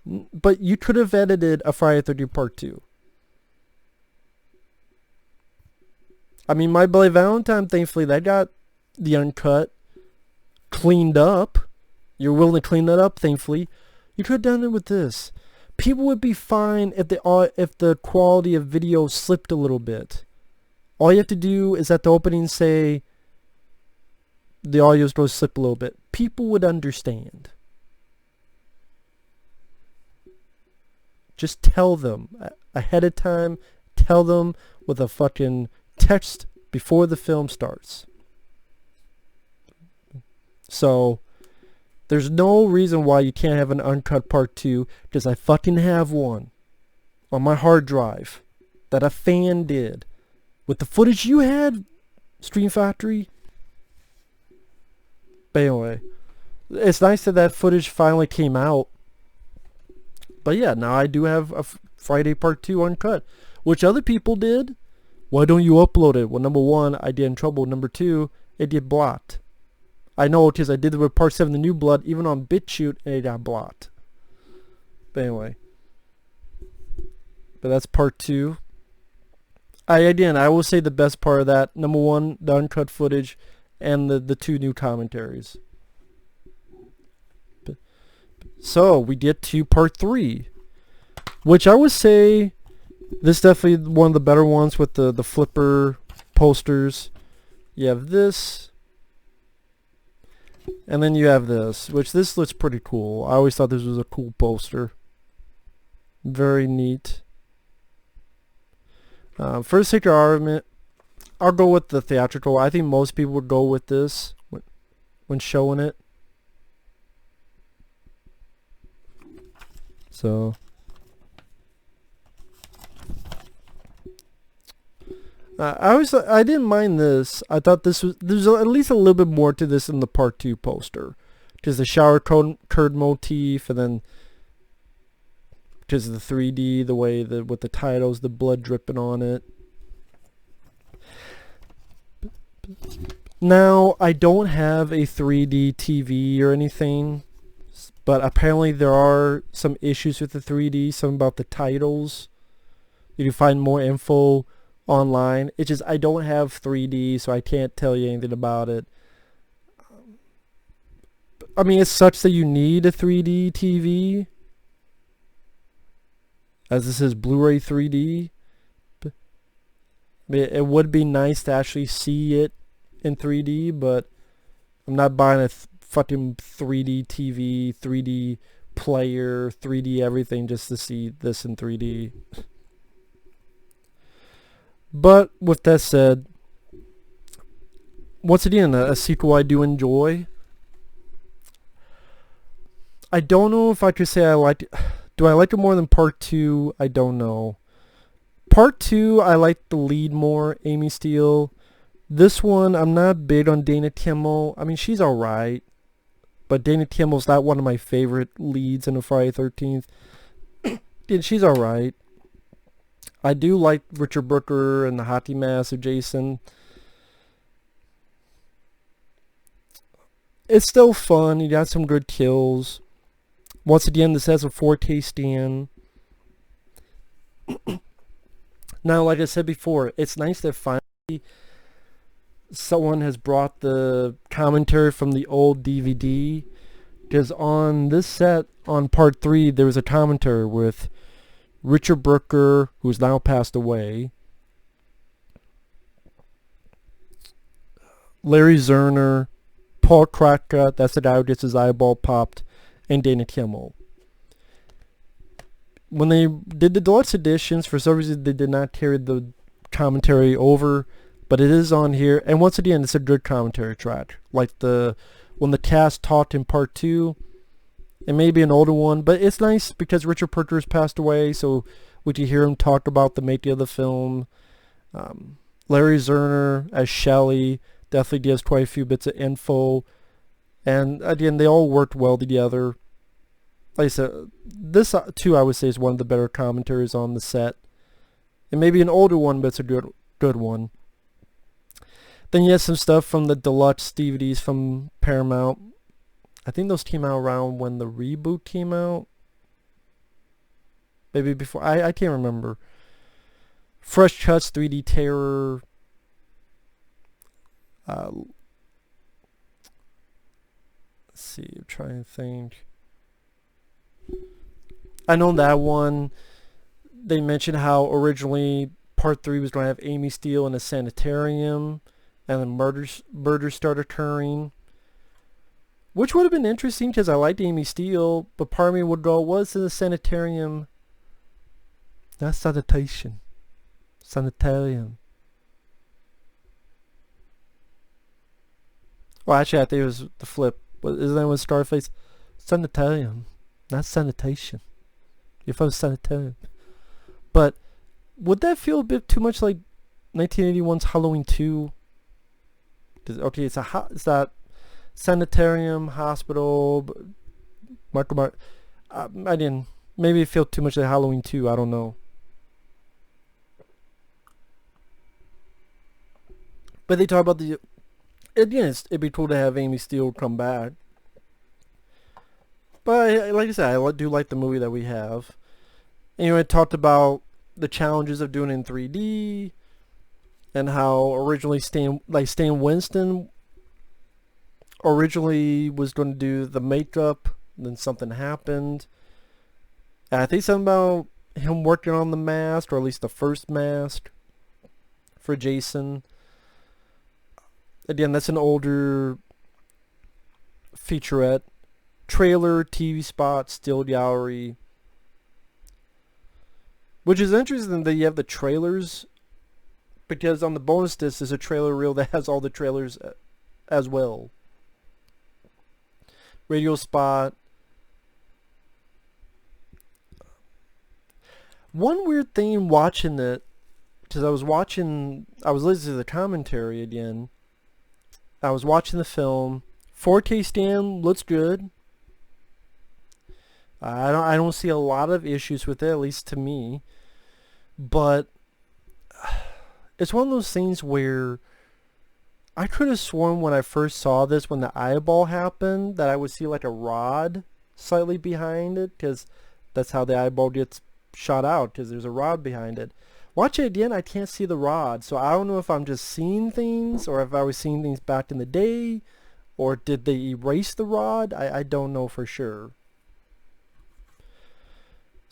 But you could have edited a Friday the 13th Part 2. I mean, My Bloody Valentine, thankfully, that got the uncut cleaned up. You're willing to clean that up, thankfully. You could have done it with this. People would be fine if the quality of video slipped a little bit. All you have to do is at the opening say the audio is supposed to slip a little bit. People would understand. Just tell them ahead of time. Tell them with a fucking text before the film starts. So there's no reason why you can't have an uncut part 2, because I fucking have one on my hard drive that a fan did with the footage you had, Stream Factory. But anyway, it's nice that that footage finally came out. But yeah, now I do have a Friday Part 2 uncut, which other people did. Why don't you upload it? Well, number 1, I did in trouble. Number 2, it get blocked. I know because I did it with Part 7, The New Blood, even on BitChute, and it got blocked. But anyway. But that's Part 2. I will say the best part of that, number 1, the uncut footage, and the 2 new commentaries. So, we get to Part 3. Which I would say, this is definitely one of the better ones with the flipper posters. You have this. And then you have this, which this looks pretty cool. I always thought this was a cool poster. Very neat. For the sake of argument, I'll go with the theatrical. I think most people would go with this when showing it. So I didn't mind this. I thought there's at least a little bit more to this in the Part 2 poster. Just the shower curtain motif, and then just the 3D, the way with the titles, the blood dripping on it. Now, I don't have a 3D TV or anything, but apparently there are some issues with the 3D, some about the titles. You can find more info online. It's just I don't have 3D, so I can't tell you anything about it. I mean, it's such that you need a 3D TV, as this is Blu-ray 3D. I mean, it would be nice to actually see it in 3D, but I'm not buying a fucking 3D TV, 3D player, 3D everything just to see this in 3D. But with that said, once again, a sequel I do enjoy. I don't know if I could say I liked it. Do I like it more than Part 2? I don't know. Part 2, I like the lead more, Amy Steele. This one, I'm not big on Dana Kimmel. I mean, she's alright. But Dana Kimmel's not one of my favorite leads in the Friday 13th. She's alright. I do like Richard Brooker and the hockey mask of Jason. It's still fun. You got some good kills. Once again, this has a 4K stand. Now, like I said before, it's nice that finally someone has brought the commentary from the old DVD. Because on this set, on Part 3, there was a commentary with Richard Brooker, who's now passed away, Larry Zerner, Paul Kratka, that's the guy who gets his eyeball popped, and Dana Kimmel. When they did the deluxe editions, for some reason they did not carry the commentary over, but it is on here. And once again, it's a good commentary track. Like when the cast talked in Part 2, it may be an older one, but it's nice because Richard Brooker has passed away, so we can hear him talk about the making of the film. Larry Zerner as Shelley definitely gives quite a few bits of info. And again, they all worked well together. like I said, this too I would say is one of the better commentaries on the set. It may be an older one, but it's a good one. Then you have some stuff from the Deluxe Dvds from Paramount. I think those came out around when the reboot came out. Maybe before. I can't remember. Fresh Cuts, 3D Terror. Let's see. I'm trying to think. I know that one. They mentioned how originally Part 3 was going to have Amy Steele in a sanitarium. And then murders start occurring. Which would have been interesting because I liked Amy Steele. But part of me would go, what's in the sanitarium? Not sanitation. Sanitarium. Well, actually, I think it was the flip. Isn't that with Scarface? Sanitarium. Not sanitation. If I was sanitarium. But would that feel a bit too much like 1981's Halloween 2? Okay, it's that sanitarium, hospital, I didn't, maybe it felt too much like Halloween 2, I don't know. But they talk about again, it'd be cool to have Amy Steele come back. But like I said, I do like the movie that we have. Anyway, it talked about the challenges of doing it in 3D. And how originally Stan Winston originally was going to do the makeup, then something happened. And I think something about him working on the mask, or at least the first mask for Jason. Again, that's an older featurette. Trailer, TV spot, still gallery. Which is interesting that you have the trailers, because on the bonus disc there's a trailer reel that has all the trailers as well. Radio spot. One weird thing watching it, because I was listening to the commentary again. I was watching the film. 4K stand looks good. I don't see a lot of issues with it, at least to me. But it's one of those things where I could have sworn when I first saw this, when the eyeball happened, that I would see like a rod slightly behind it, because that's how the eyeball gets shot out, because there's a rod behind it. Watch it again, I can't see the rod, so I don't know if I'm just seeing things, or if I was seeing things back in the day, or did they erase the rod? I don't know for sure.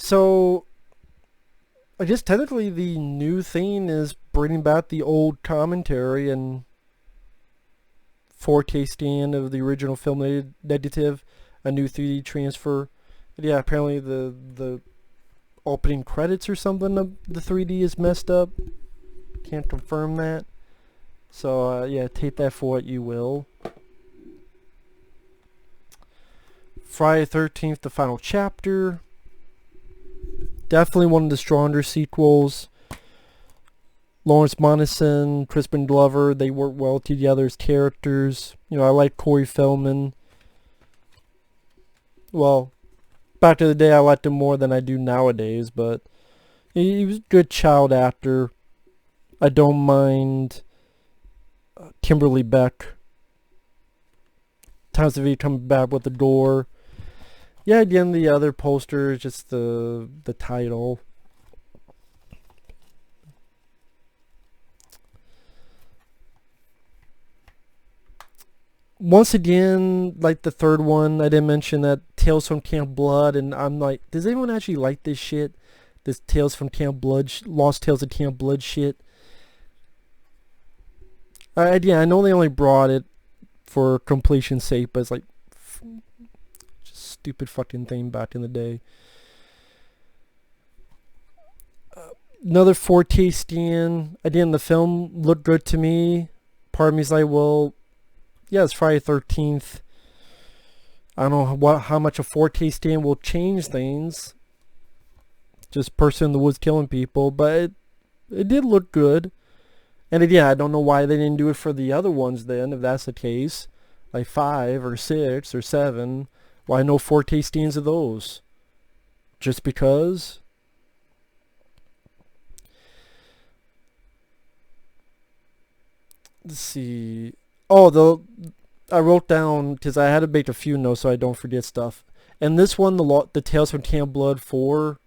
So I guess technically the new thing is bringing back the old commentary and 4K scan of the original film negative, a new 3D transfer. And yeah, apparently the opening credits or something of the 3D is messed up. Can't confirm that. So yeah, take that for what you will. Friday 13th, the final chapter. Definitely one of the stronger sequels. Lawrence Monason, Crispin Glover, they work well together as characters. You know, I like Corey Feldman. Well, back in the day I liked him more than I do nowadays, but he was a good child actor. I don't mind Kimberly Beck. Times of he coming back with the door. Yeah, again, the other poster is just the title. Once again, like the third one, I didn't mention that Tales from Camp Blood, and I'm like, does anyone actually like this shit? This Tales from Camp Blood, Lost Tales of Camp Blood shit? Yeah, I know they only brought it for completion's sake, but it's like stupid fucking thing back in the day. Another 4K scan. Again, the film looked good to me. Part of me's like, well, yeah, it's Friday 13th. I don't know how much a 4K scan will change things. Just person in the woods killing people, but it did look good. And again, I don't know why they didn't do it for the other ones then, if that's the case. Like 5 or 6 or 7. Why no 4K stands of those? Just because? Let's see. Oh, I wrote down, because I had to make a few notes so I don't forget stuff. And this one, the Tales from Camp Blood 4,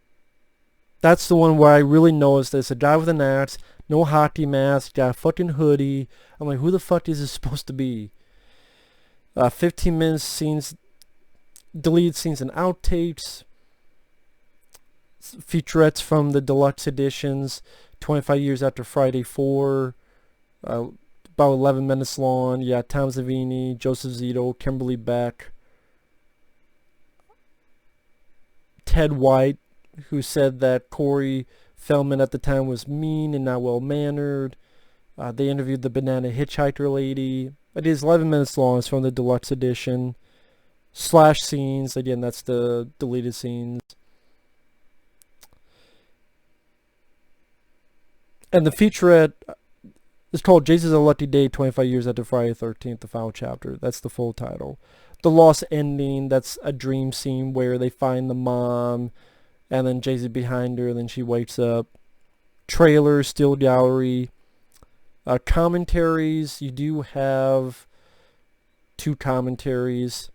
that's the one where I really noticed this. A guy with an axe, no hockey mask, got a fucking hoodie. I'm like, who the fuck is this supposed to be? 15 minutes scenes, deleted scenes and outtakes. Featurettes from the deluxe editions, 25 years after Friday 4. About 11 minutes long. Yeah, Tom Savini, Joseph Zito, Kimberly Beck, Ted White, who said that Corey Feldman at the time was mean and not well-mannered. They interviewed the banana hitchhiker lady. It is 11 minutes long. It's from the deluxe edition. Slash scenes. Again, that's the deleted scenes. And the featurette is called Jason's Unlucky Day, 25 Years After Friday the 13th, the final chapter. That's the full title. The Lost Ending, that's a dream scene where they find the mom, and then Jason's behind her, and then she wakes up. Trailer, still gallery. Commentaries, you do have 2 commentaries.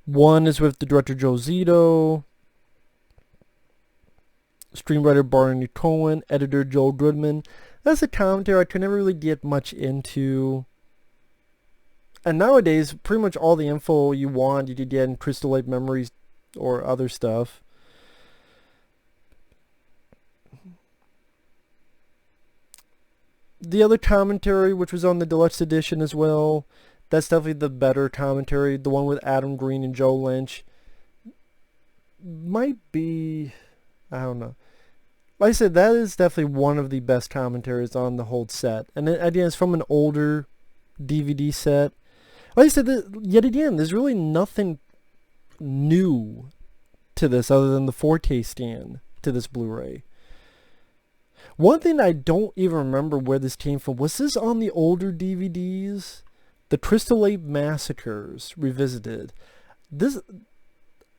One is with the director Joe Zito, screenwriter Barney Cohen, editor Joel Goodman. That's a commentary I could never really get much into. And nowadays, pretty much all the info you want, you could get in Crystal Lake Memories or other stuff. The other commentary, which was on the deluxe edition as well, that's definitely the better commentary. The one with Adam Green and Joe Lynch might be, I don't know. Like I said, that is definitely one of the best commentaries on the whole set. And again, it's from an older DVD set. Like I said, yet again, there's really nothing new to this other than the 4K stand to this Blu-ray. One thing I don't even remember where this came from. Was this on the older DVDs? The Crystal Lake Massacres Revisited. This,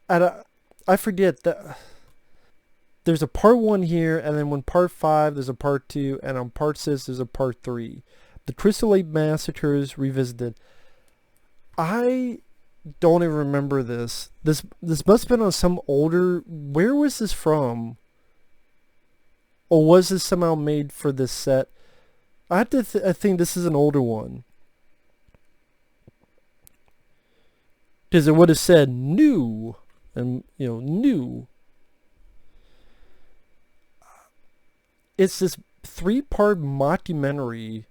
I forget that. There's a part 1 here, and then when part 5, there's a part 2, and on part 6, there's a part 3. The Crystal Lake Massacres Revisited. I don't even remember this. This must have been on some older... Where was this from? Or was this somehow made for this set? I have to I think this is an older one. Because it would have said new. And, you know, new. It's this 3-part mockumentary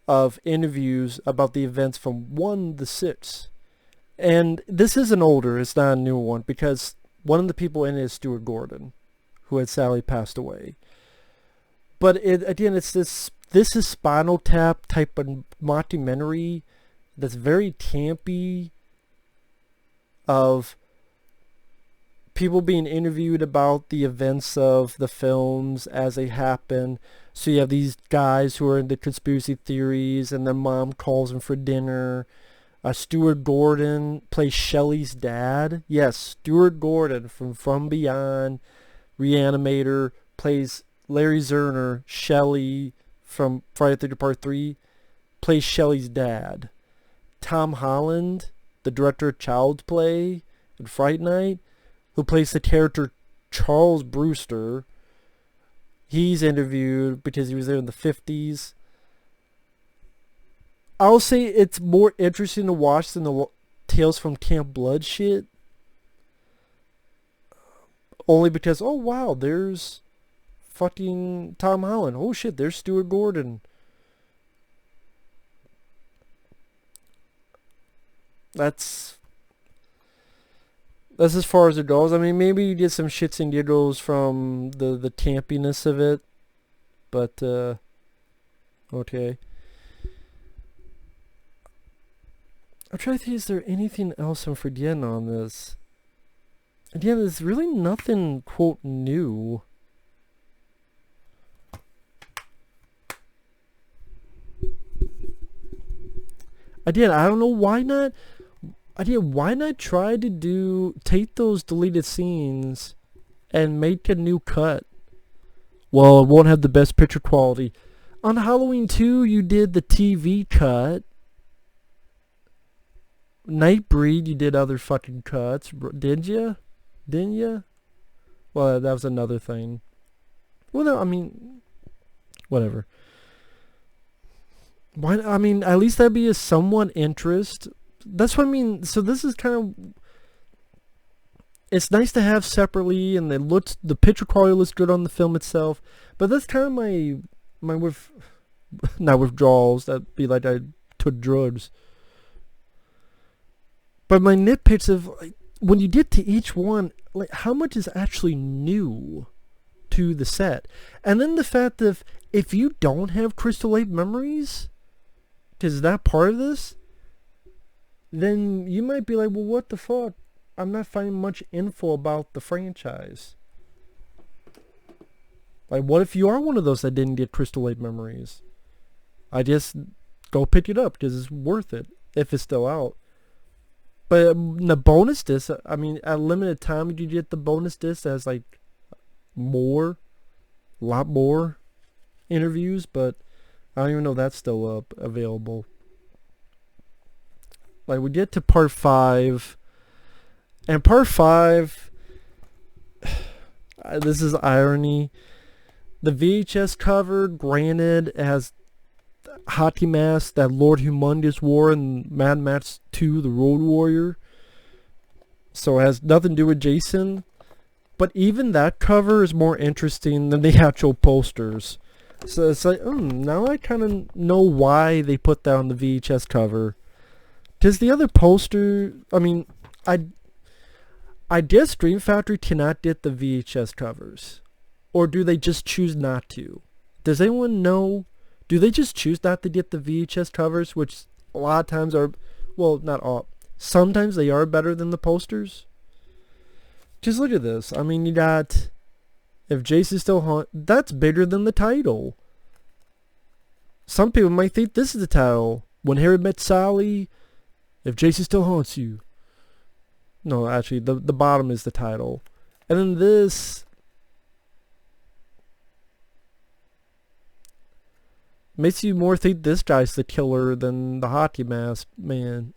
of interviews about the events from 1 to 6. And this is an older, it's not a new one, because one of the people in it is Stuart Gordon, who had sadly passed away. But again, it's this is Spinal Tap type of mockumentary that's very campy, of people being interviewed about the events of the films as they happen. So you have these guys who are into conspiracy theories, and their mom calls them for dinner. Stuart Gordon plays Shelley's dad. Yes, Stuart Gordon from Beyond, Reanimator, plays Larry Zerner. Shelley from Friday the 13th Part 3 plays Shelley's dad. Tom Holland, the director of Child's Play and Fright Night, who plays the character Charles Brewster. He's interviewed because he was there in the 50s. I'll say it's more interesting to watch than the Tales from Camp Blood shit. Only because, oh wow, there's fucking Tom Holland. Oh shit, there's Stuart Gordon. That's as far as it goes. I mean, maybe you get some shits and giggles from the campiness of it, but okay. I'm trying to think, is there anything else I'm forgetting on this? Again, there's really nothing, quote, new. Again, I don't know why not. idea, why not try to take those deleted scenes and make a new cut? Well, it won't have the best picture quality. On Halloween 2, you did the TV cut. Nightbreed, you did other fucking cuts. Did ya? Didn't ya? Well, that was another thing. Well, no, I mean, whatever. Why? I mean, at least that'd be a somewhat interest. That's what I mean. So this is kind of... It's nice to have separately, and the picture quality looks good on the film itself. But that's kind of my not withdrawals. That'd be like I took drugs. But my nitpicks of, like, when you get to each one, like, how much is actually new to the set? And then the fact that if you don't have Crystal Lake memories, because that part of this, then you might be like, well, what the fuck? I'm not finding much info about the franchise. Like, what if you are one of those that didn't get Crystal Lake memories? I just go pick it up because it's worth it if it's still out. But the bonus disc, I mean, at limited time, you get the bonus disc that has like a lot more interviews, but I don't even know if that's still available. Like, we get to part 5, and part 5, this is irony. The VHS cover, granted, it has hockey mask that Lord Humongous wore in Mad Max 2, The Road Warrior. So it has nothing to do with Jason. But even that cover is more interesting than the actual posters. So it's like, now I kind of know why they put that on the VHS cover. Because the other poster, I mean, I guess Dream Factory cannot get the VHS covers. Or do they just choose not to? Does anyone know? Do they just choose not to get the VHS covers, which a lot of times are, well, not all, sometimes they are better than the posters? Just look at this. I mean, you got, if Jason still haunts, that's bigger than the title. Some people might think this is the title. When Harry Met Sally, if Jason still haunts you. No, actually, the bottom is the title. And then this makes you more think this guy's the killer than the hockey mask man.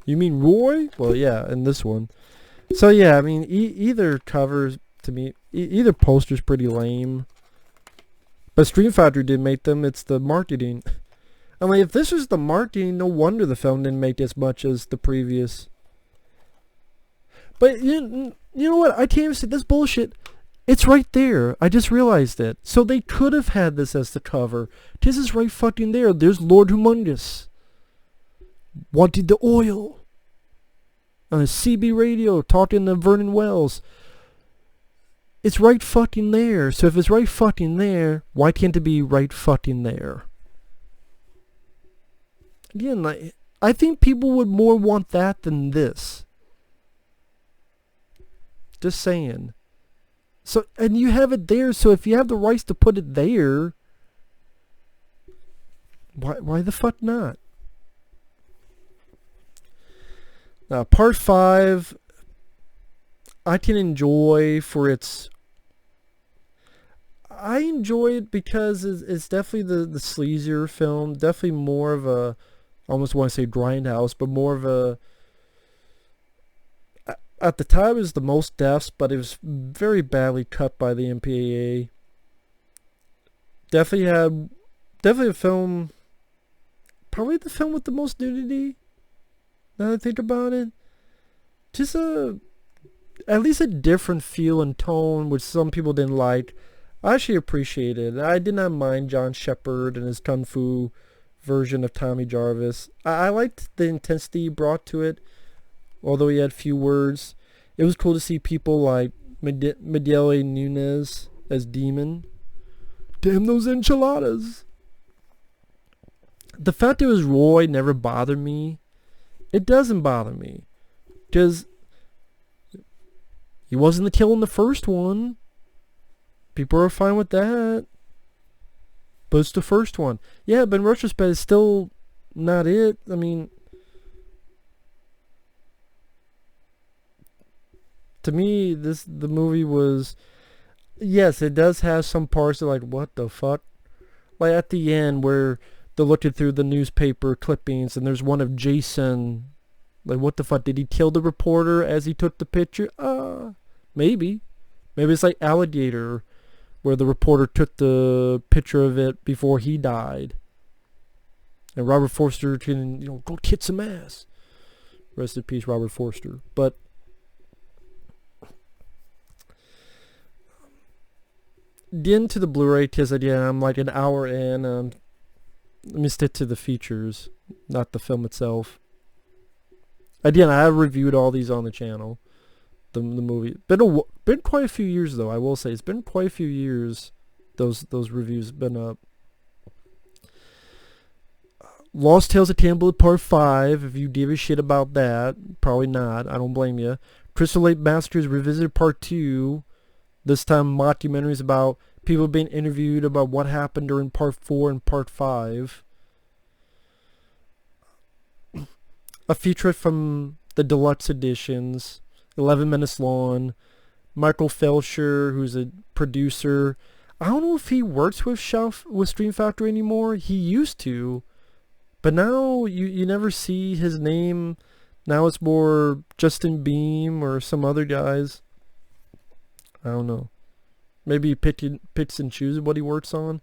You mean Roy? Well, yeah, in this one. So yeah, I mean, either covers to me, either poster's pretty lame. But Stream Factory did make them. It's the marketing. I mean, if this was the marketing, no wonder the film didn't make as much as the previous. But you know what? I can't even say this bullshit. It's right there. I just realized it. So they could have had this as the cover. This is right fucking there. There's Lord Humongous. Wanted the oil. On a CB radio talking to Vernon Wells. It's right fucking there. So if it's right fucking there, why can't it be right fucking there? Again, I think people would more want that than this. Just saying. So, and you have it there, so if you have the rights to put it there, why the fuck not? Now, part 5, I can enjoy for its... I enjoy it because it's definitely the sleazier film, definitely more of a, I almost want to say grindhouse, but more of a... At the time, it was the most deaths, but it was very badly cut by the MPAA. Definitely a film, probably the film with the most nudity, now that I think about it. Just at least a different feel and tone, which some people didn't like. I actually appreciated it. I did not mind John Shepard and his kung fu version of Tommy Jarvis. I liked the intensity he brought to it. Although he had few words, it was cool to see people like Miguel Nunez as Demon. Damn those enchiladas! The fact it was Roy never bothered me. It doesn't bother me. Because he wasn't the kill in the first one. People are fine with that. But it's the first one. Yeah, but in retrospect, it's still not it. I mean... to me, the movie was, yes, it does have some parts that like, what the fuck? Like at the end where they're looking through the newspaper clippings and there's one of Jason. Like, what the fuck? Did he kill the reporter as he took the picture? Maybe. Maybe it's like Alligator, where the reporter took the picture of it before he died. And Robert Forster can, go kick some ass. Rest in peace, Robert Forster. But getting to the Blu-ray, because again, I'm like an hour in. Let me stick to the features, not the film itself. Again, I have reviewed all these on the channel. The movie. Been quite a few years though, I will say. It's been quite a few years those reviews have been up. Lost Tales of Campbell Part 5, if you give a shit about that. Probably not. I don't blame you. Crystal Lake Massacres Revisited Part 2. This time mockumentaries about people being interviewed about what happened during Part 4 and Part 5. A feature from the deluxe editions, 11 minutes long. Michael Felsher, who's a producer. I don't know if he works with Stream Factory anymore. He used to, but now you never see his name. Now it's more Justin Beam or some other guys. I don't know. Maybe he picks and chooses what he works on.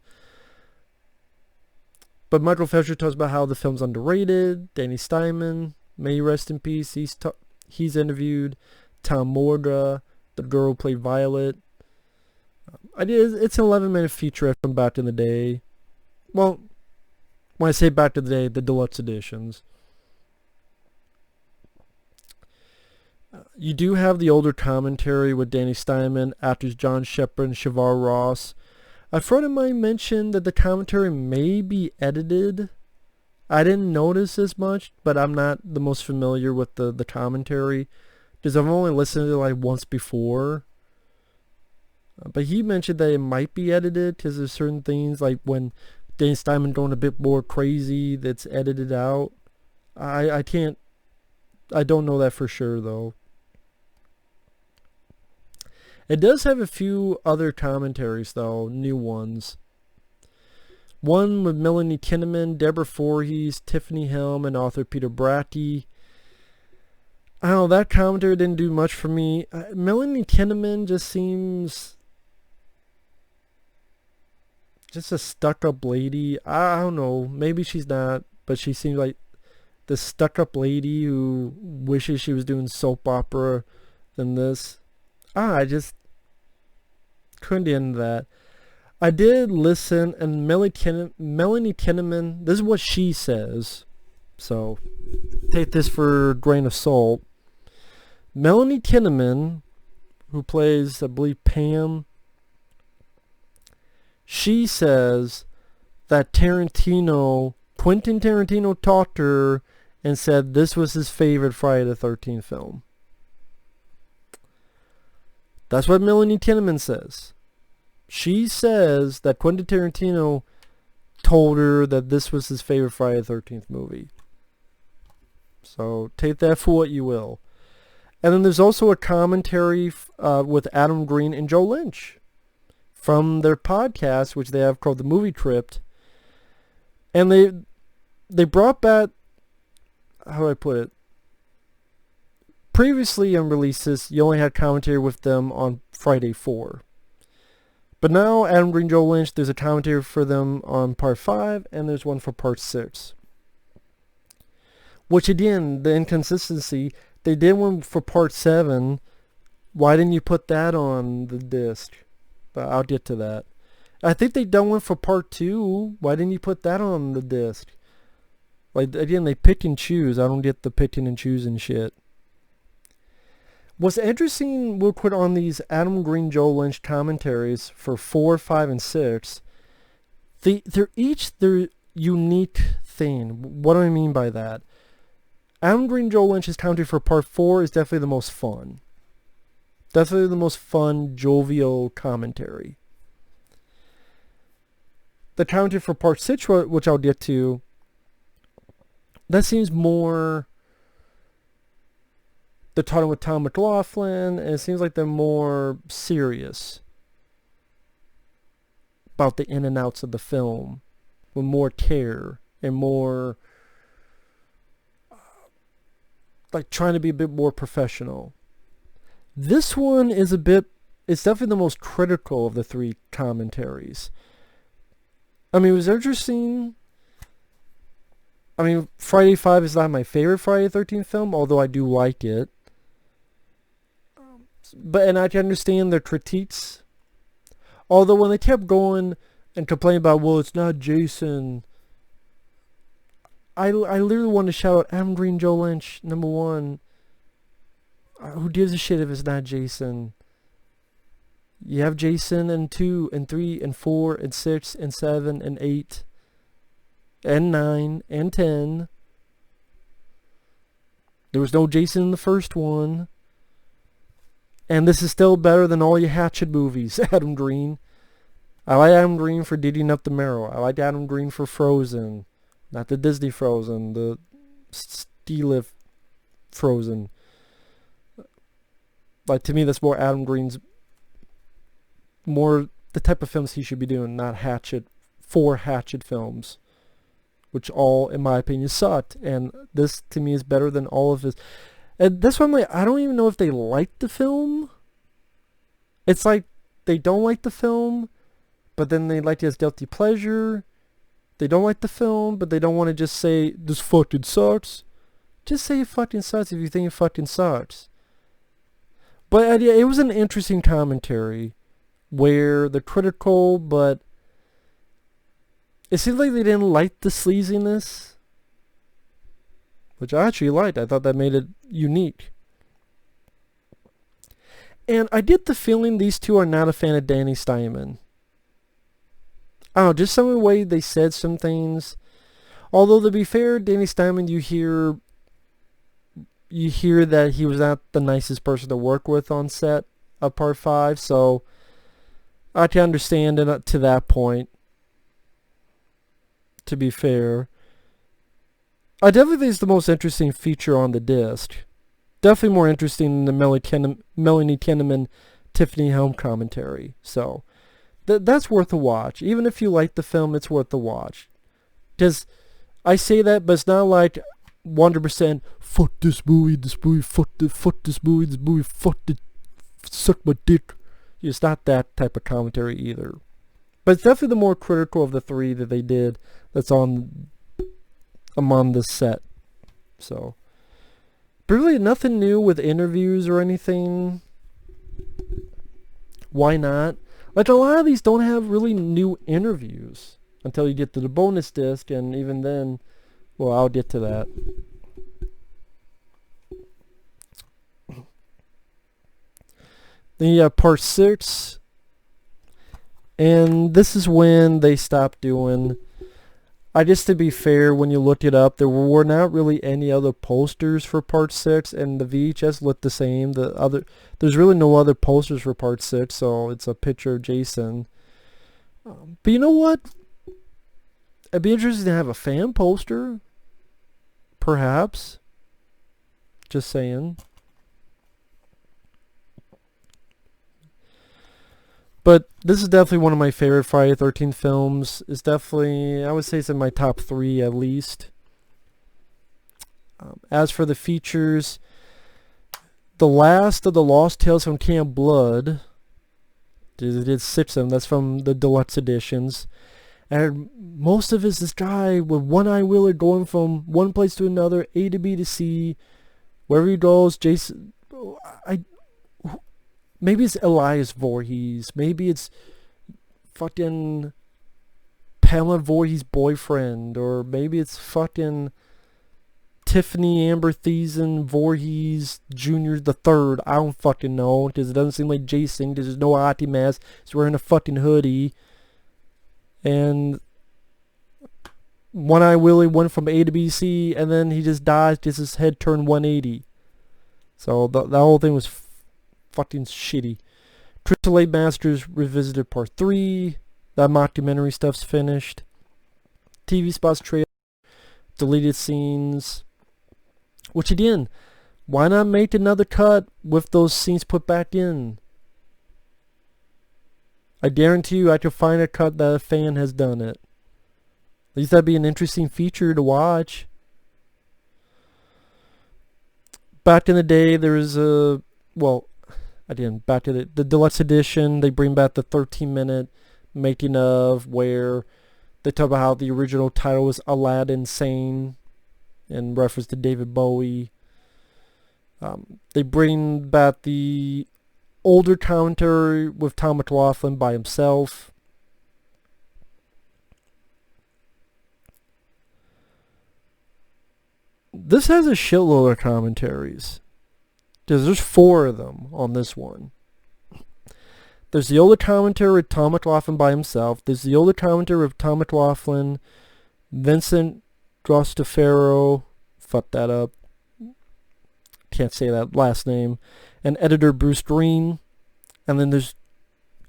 But Michael Felsher talks about how the film's underrated. Danny Steinman, may he rest in peace. He's interviewed. Tom Morga, the girl who played Violet. It's an 11-minute featurette from back in the day. Well, when I say back in the day, the deluxe editions. You do have the older commentary with Danny Steinman, actors John Shepard and Shavar Ross. A friend of mine mentioned that the commentary may be edited. I didn't notice as much, but I'm not the most familiar with the commentary, because I've only listened to it like once before. But he mentioned that it might be edited, because there's certain things like when Danny Steinman going a bit more crazy that's edited out. I don't know that for sure though. It does have a few other commentaries though, new ones. One with Melanie Kinnaman, Deborah Voorhees, Tiffany Helm, and author Peter Bracke. I don't know, that commentary didn't do much for me. Melanie Kinnaman just seems just a stuck-up lady. I don't know, maybe she's not, but she seems like the stuck-up lady who wishes she was doing soap opera than this. I just couldn't get into that. I did listen, and Melanie Kinnaman, this is what she says, so take this for a grain of salt. Melanie Kinnaman, who plays, I believe, Pam, she says that Quentin Tarantino talked to her and said this was his favorite Friday the 13th film. That's what Melanie Kinnaman says. She says that Quentin Tarantino told her that this was his favorite Friday the 13th movie. So take that for what you will. And then there's also a commentary with Adam Green and Joe Lynch from their podcast, which they have called The Movie Crypt. And they brought back, how do I put it? Previously on releases, you only had commentary with them on Friday 4. But now, Adam Green, Joe Lynch, there's a commentary for them on Part 5, and there's one for Part 6. Which again, the inconsistency, they did one for Part 7. Why didn't you put that on the disc? But I'll get to that. I think they done one for Part 2. Why didn't you put that on the disc? Like, again, they pick and choose. I don't get the picking and choosing shit. What's interesting, we'll put on these Adam Green, Joe Lynch commentaries for 4, 5, and 6. They're each their unique thing. What do I mean by that? Adam Green, Joe Lynch's commentary for Part 4 is definitely the most fun. Definitely the most fun, jovial commentary. The commentary for Part 6, which I'll get to, that seems more... they're talking with Tom McLaughlin, and it seems like they're more serious about the in and outs of the film, with more care and more like trying to be a bit more professional. This one is it's definitely the most critical of the three commentaries. I mean, it was interesting. I mean, Friday 5 is not my favorite Friday the 13th film, although I do like it. And I can understand their critiques. Although when they kept going and complaining about, well, it's not Jason, I literally want to shout out Adam Green, Joe Lynch, number one. Who gives a shit if it's not Jason? You have Jason in 2 and 3 and 4 and 6 and 7 and 8 and 9 and 10. There was no Jason in the first one. And this is still better than all your Hatchet movies, Adam Green. I like Adam Green for digging up the marrow. I like Adam Green for Frozen. Not the Disney Frozen, the Steel Frozen. Like, to me, that's more Adam Green's, more the type of films he should be doing, not Hatchet, 4 Hatchet films, which all, in my opinion, sucked. And this, to me, is better than all of his. And that's why I'm like, I don't even know if they like the film. It's like they don't like the film, but then they like it as guilty pleasure. They don't like the film, but they don't want to just say, this fucking sucks. Just say it fucking sucks if you think it fucking sucks. But yeah, it was an interesting commentary where they're critical, but it seems like they didn't like the sleaziness, which I actually liked. I thought that made it unique. And I get the feeling these two are not a fan of Danny Steinman. I don't know, just some of the way they said some things. Although, to be fair, Danny Steinman, you hear that he was not the nicest person to work with on set of Part 5, so I can understand it to that point, to be fair. I definitely think it's the most interesting feature on the disc. Definitely more interesting than the Melanie Kinnaman, Tiffany Helm commentary. So, that's worth a watch. Even if you like the film, it's worth a watch. Because I say that, but it's not like 100% fuck this movie, fuck this movie, suck my dick. It's not that type of commentary either. But it's definitely the more critical of the three that they did that's on this set. So, but really nothing new with interviews or anything. Why not? Like, a lot of these don't have really new interviews until you get to the bonus disc, and even then, well, I'll get to that. Then you have Part 6, and this is when they stopped doing, I guess to be fair, when you look it up, there were not really any other posters for Part 6, and the VHS looked the same. There's really no other posters for Part 6, so it's a picture of Jason. But you know what? It'd be interesting to have a fan poster, perhaps. Just saying. But this is definitely one of my favorite Friday the 13th films. It's definitely, I would say it's in my top 3 at least. As for the features, the last of the Lost Tales from Camp Blood, they did 6 of them, that's from the deluxe editions. And most of it is this guy with one eye wheeler going from one place to another, A to B to C. Wherever he goes, Jason, maybe it's Elias Voorhees. Maybe it's fucking Pamela Voorhees' boyfriend. Or maybe it's fucking Tiffany Amber Thiessen Voorhees Jr. the Third. I don't fucking know. Because it doesn't seem like Jason. Because there's no hockey mask. He's wearing a fucking hoodie. And one eye Willie went from A to B to C. And then he just dies because his head turned 180. So the whole thing was fucking shitty. Crystal Lake Masters Revisited Part 3. That mockumentary stuff's finished. TV spots trailer. Deleted scenes. Which again, Why not make another cut with those scenes put back in? I guarantee you I could find a cut that a fan has done it. At least that'd be an interesting feature to watch. Back in the day, there was a... Well, again, back to the deluxe edition, they bring back the 13-minute making of where they talk about how the original title was Aladdin Sane in reference to David Bowie. They bring back the older commentary with Tom McLaughlin by himself. This has a shitload of commentaries. There's 4 of them on this one. There's the older commentary with Tom McLaughlin by himself. There's the older commentary with Tom McLaughlin, Vincent D'Onofrio, fuck that up, can't say that last name, and editor Bruce Green. And then there's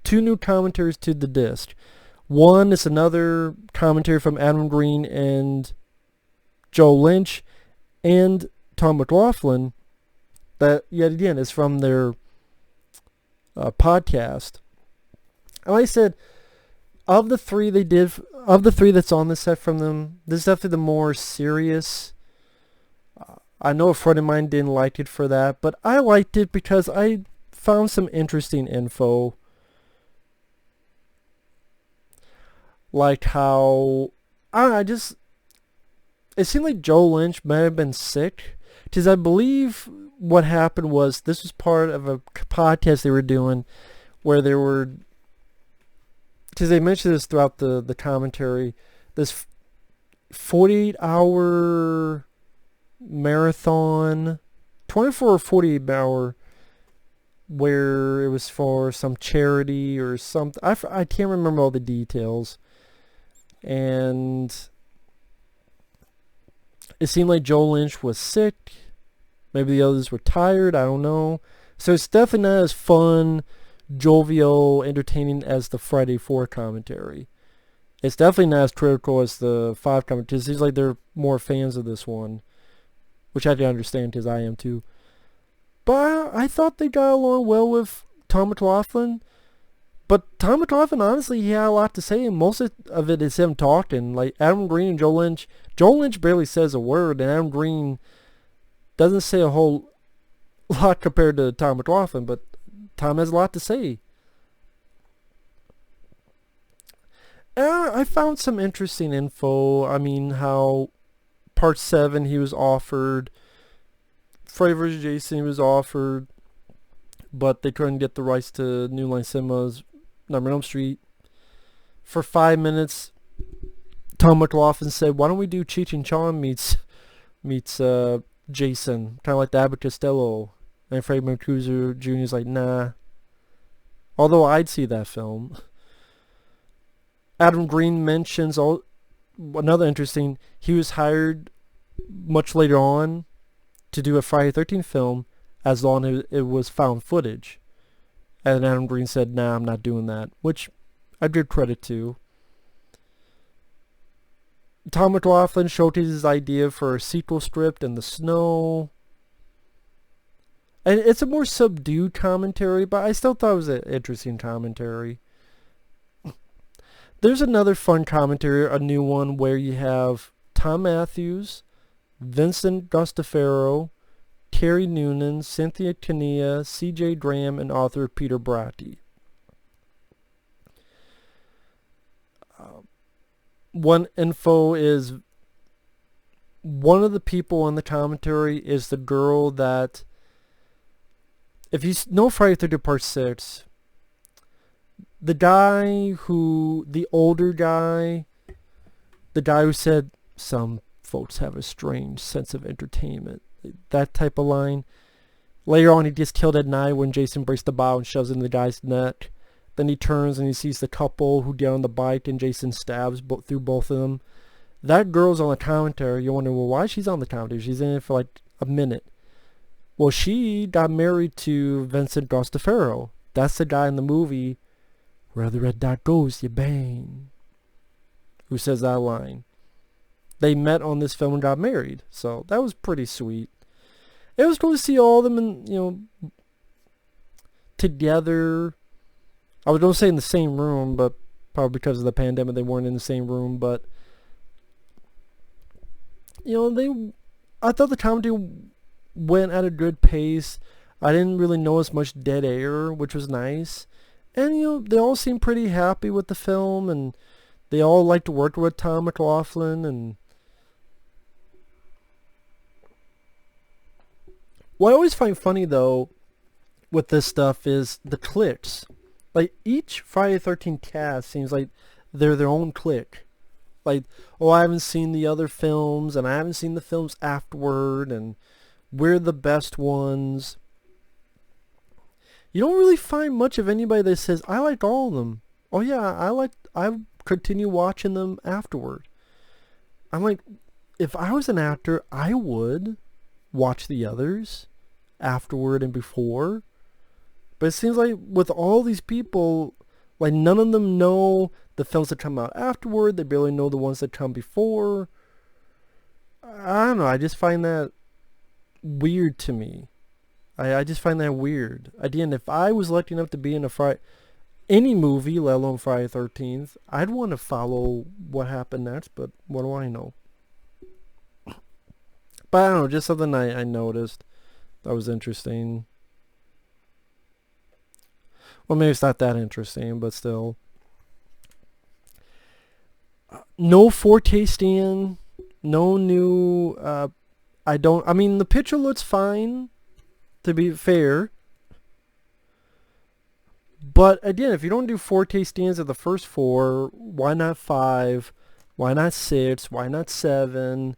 2 new commentaries to the disc. One is another commentary from Adam Green and Joe Lynch and Tom McLaughlin that yet again is from their podcast. And like I said, of the 3 that's on this set from them, this is definitely the more serious. I know a friend of mine didn't like it for that, but I liked it because I found some interesting info. Like how, it seemed like Joe Lynch might have been sick. Because I believe what happened was this was part of a podcast they were doing where they were, because they mentioned this throughout the commentary, this 48-hour marathon, 24 or 48 hour, where it was for some charity or something. I can't remember all the details. And it seemed like Joe Lynch was sick. Maybe the others were tired. I don't know. So it's definitely not as fun, jovial, entertaining as the Friday 4 commentary. It's definitely not as critical as the 5 commentary. It seems like they're more fans of this one, which I can understand because I am too. But I thought they got along well with Tom McLaughlin. But Tom McLaughlin, honestly, he had a lot to say, and most of it is him talking. Like Adam Green and Joe Lynch barely says a word, and Adam Green doesn't say a whole lot compared to Tom McLaughlin, but Tom has a lot to say. I found some interesting info. I mean, how Part 7 he was offered, Freddy vs. Jason he was offered, but they couldn't get the rights to New Line Cinema's Nightmare on Elm Street. For 5 minutes, Tom McLaughlin said, "Why don't we do Cheech and Chong meets Jason, kind of like the Abbott Costello?" And Freddie Mercury Jr. is like, "Nah." Although I'd see that film. Adam Green mentions another interesting. He was hired much later on to do a Friday 13th film as long as it was found footage. And Adam Green said, "Nah, I'm not doing that," which I give credit to. Tom McLaughlin showed his idea for a sequel script in the snow. And it's a more subdued commentary, but I still thought it was an interesting commentary. There's another fun commentary, a new one, where you have Tom Matthews, Vincent D'Onofrio, Terry Noonan, Cynthia Kania, C.J. Graham, and author Peter Bratti. One info is one of the people in the commentary is the girl that, if you know Friday the 13th Part 6, the older guy, the guy who said, "Some folks have a strange sense of entertainment," that type of line. Later on, he gets killed at night when Jason breaks the bow and shoves it in the guy's neck. Then he turns and he sees the couple who get on the bike and Jason stabs through both of them. That girl's on the commentary. You're wondering, well, why she's on the commentary? She's in it for like a minute. Well, she got married to Vincent D'Onofrio. That's the guy in the movie, "Where the red dot goes, you bang," who says that line. They met on this film and got married, so that was pretty sweet. it was cool to see all of them in, together. I was going to say in the same room, but probably because of the pandemic they weren't in the same room. But I thought the comedy went at a good pace. I didn't really notice much dead air, which was nice. And they all seemed pretty happy with the film, and they all liked to work with Tom McLaughlin. And what I always find funny though with this stuff is the cliques. Like each Friday the 13th cast seems like they're their own clique. Like, oh, I haven't seen the other films, and I haven't seen the films afterward, and we're the best ones. You don't really find much of anybody that says, I like all of them. Oh yeah, I continue watching them afterward. I'm like, if I was an actor, I would watch the others afterward and before. But it seems like with all these people, like none of them know the films that come out afterward. They barely know the ones that come before. I don't know. I just find that weird to me. I just find that weird. Again, if I was lucky enough to be in any movie, let alone Friday the 13th, I'd want to follow what happened next, but what do I know? But I don't know, just something I noticed that was interesting. Well, maybe it's not that interesting, but still. No 4K stand, no new, I mean, the picture looks fine, to be fair. But again, if you don't do 4K stands at the first 4, why not 5? Why not 6? Why not 7?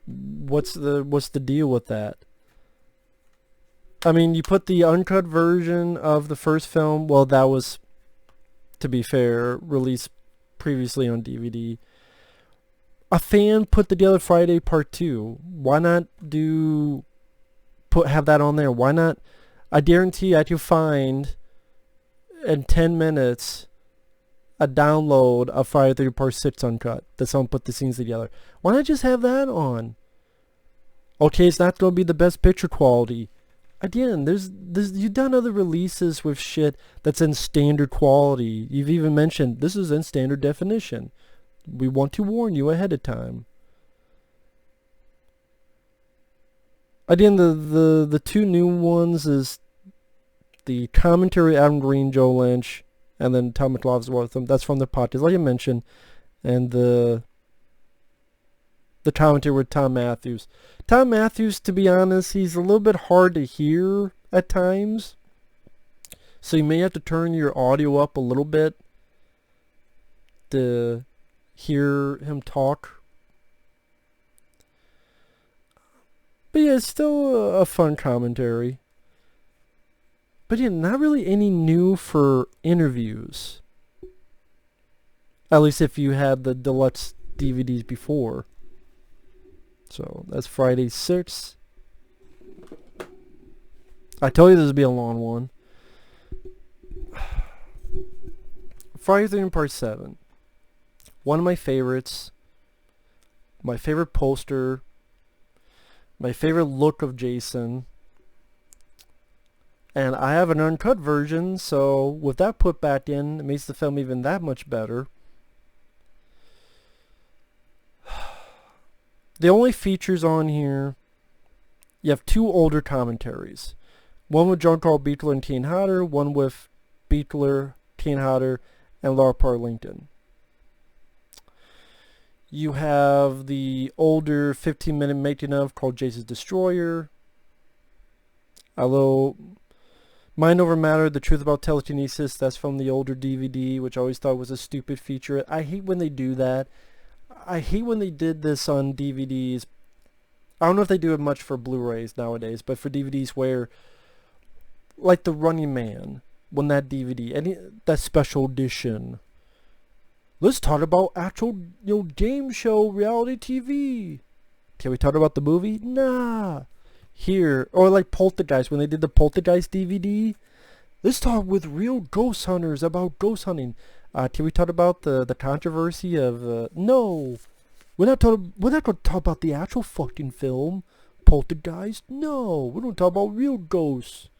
What's the deal with that? I mean, you put the uncut version of the first film, well, that was, to be fair, released previously on DVD. A fan put together Friday Part 2. Why not have that on there? Why not? I guarantee I can find in 10 minutes a download of Friday 30 Part 6 Uncut that someone put the scenes together. Why not just have that on? Okay, it's not going to be the best picture quality. Again, you've done other releases with shit that's in standard quality. You've even mentioned this is in standard definition. We want to warn you ahead of time. Again, the two new ones is the Commentary, Adam Green, Joe Lynch, and then Tom McLaughlin's one of them. That's from the podcast, like I mentioned, and the Commentary with Tom Matthews. Tom Matthews, to be honest, he's a little bit hard to hear at times, so you may have to turn your audio up a little bit to hear him talk. But yeah, it's still a fun commentary. But yeah, not really any new for interviews. At least if you had the Deluxe DVDs before. So that's Friday 6. I told you this would be a long one. Friday 13 Part 7. One of my favorites. My favorite poster. My favorite look of Jason. And I have an uncut version, so with that put back in, it makes the film even that much better. The only features on here, you have 2 older commentaries. One with John Carl Buechler and Kane Hodder, one with Buechler, Kane Hodder, and Laura Parlington. You have the older 15-minute making of called Jason's Destroyer. Although, Mind Over Matter, The Truth About Telekinesis, that's from the older DVD, which I always thought was a stupid feature. I hate when they do that. I hate when they did this on DVDs. I don't know if they do it much for Blu-rays nowadays, but for DVDs where, like The Running Man, when that DVD, that special edition, let's talk about actual, game show reality TV. Can we talk about the movie? Nah. Here, or like Poltergeist, when they did the Poltergeist DVD, let's talk with real ghost hunters about ghost hunting. Can we talk about the controversy of, no. We're not going to talk about the actual fucking film. poltergeist? No, we don't talk about real ghosts.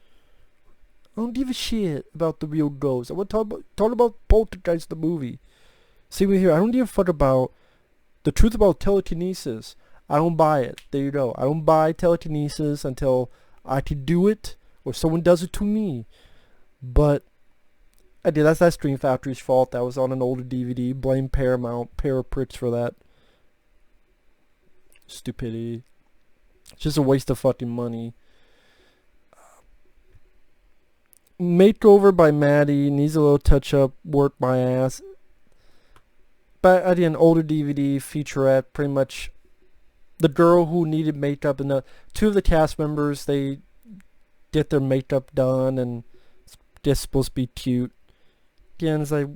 I don't give a shit about the real ghosts. I want to talk about Poltergeist the movie. See me here. I don't give a fuck about the truth about telekinesis. I don't buy it. There you go. I don't buy telekinesis until I can do it or someone does it to me. But I did. That's Stream Factory's fault. That was on an older DVD. Blame Paramount, pair of pricks for that. Stupidity. It's just a waste of fucking money. Makeover by Maddie. Needs a little touch up. Work my ass. But again, older DVD featurette. Pretty much the girl who needed makeup and the two of the cast members, they get their makeup done and it's just supposed to be cute. Again, it's like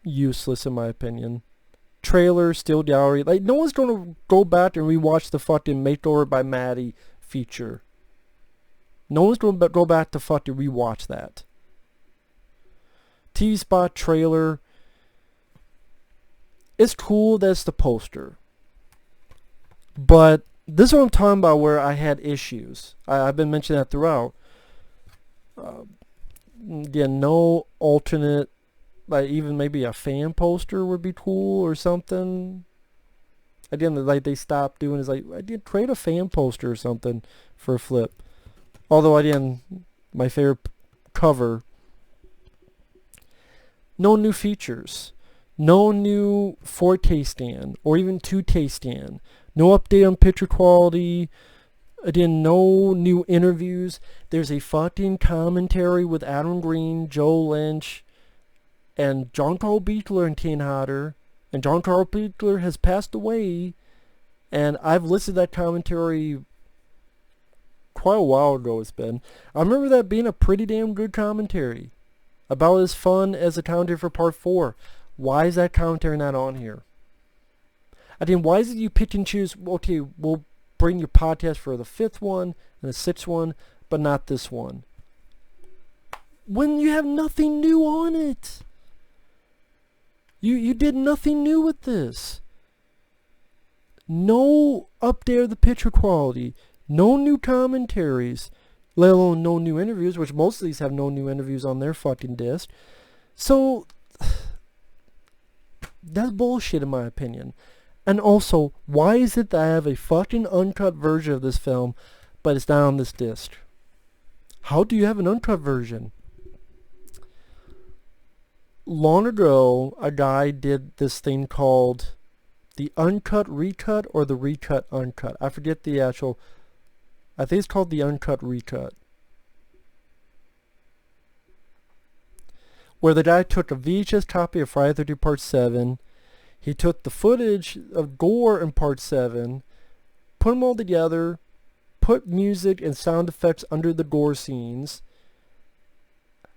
useless in my opinion. Trailer, still gallery. Like no one's gonna go back and rewatch the fucking Makeover by Maddie feature. No one's gonna go back to fucking rewatch that. TV spot trailer. It's cool that it's the poster. But this is what I'm talking about where I had issues. I've been mentioning that throughout. Again, no alternate, like even maybe a fan poster would be cool or something. Again, like they stopped doing is like, I did create a fan poster or something for a flip. Although again, my favorite cover. No new features. No new 4K stand or even 2K stand. No update on picture quality. Again, no new interviews. There's a fucking commentary with Adam Green, Joe Lynch, and John Carl Buechler and Kane Hodder. And John Carl Buechler has passed away. And I've listened to that commentary quite a while ago it's been. I remember that being a pretty damn good commentary. About as fun as the commentary for part 4. Why is that commentary not on here? I mean, why is it you pick and choose, okay, we'll bring your podcast for the 5th one and the 6th one, but not this one? When you have nothing new on it. You did nothing new with this. No update of the picture quality. No new commentaries. Let alone no new interviews, which most of these have no new interviews on their fucking disc. So that's bullshit in my opinion. And also, why is it that I have a fucking uncut version of this film, but it's not on this disc? How do you have an uncut version? Long ago, a guy did this thing called the Uncut Recut or the Recut Uncut. I forget the actual, I think it's called the Uncut Recut. Where the guy took a VHS copy of Friday the 13th Part 7, he took the footage of gore in Part 7, put them all together, put music and sound effects under the gore scenes.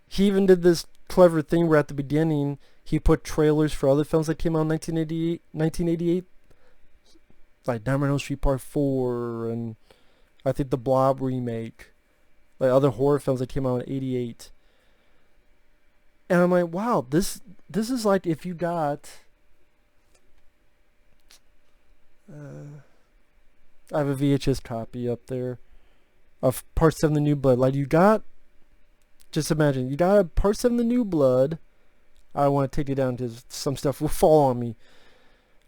He even did this clever thing where at the beginning he put trailers for other films that came out in 1988, like Nightmare on Elm Street Part 4 and I think the Blob remake, like other horror films that came out in 88. And I'm like, wow, this is like if you got I have a VHS copy up there of Part 7 The New Blood. Like you got, just imagine, you got Part 7 The New Blood. I don't want to take it down because some stuff will fall on me.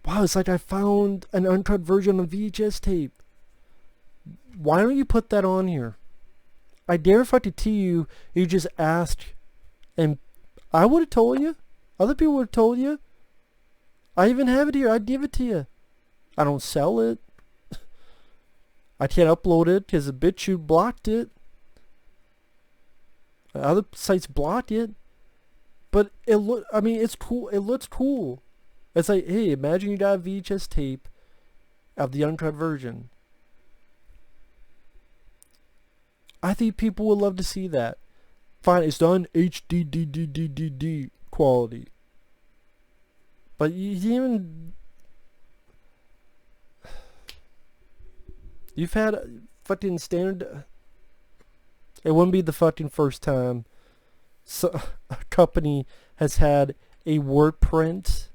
Wow, it's like I found an uncut version of VHS tape. Why don't you put that on here? I dare if I could tell you, you just asked and I would have told you. Other people would have told you. I even have it here. I'd give it to you. I don't sell it. I can't upload it because the BitChute blocked it. Other sites blocked it. But I mean, it's cool. It looks cool. It's like, hey, imagine you got a VHS tape of the uncut version. I think people would love to see that. Fine, it's done HD quality. But you've had fucking standard. It wouldn't be the fucking first time a company has had a word print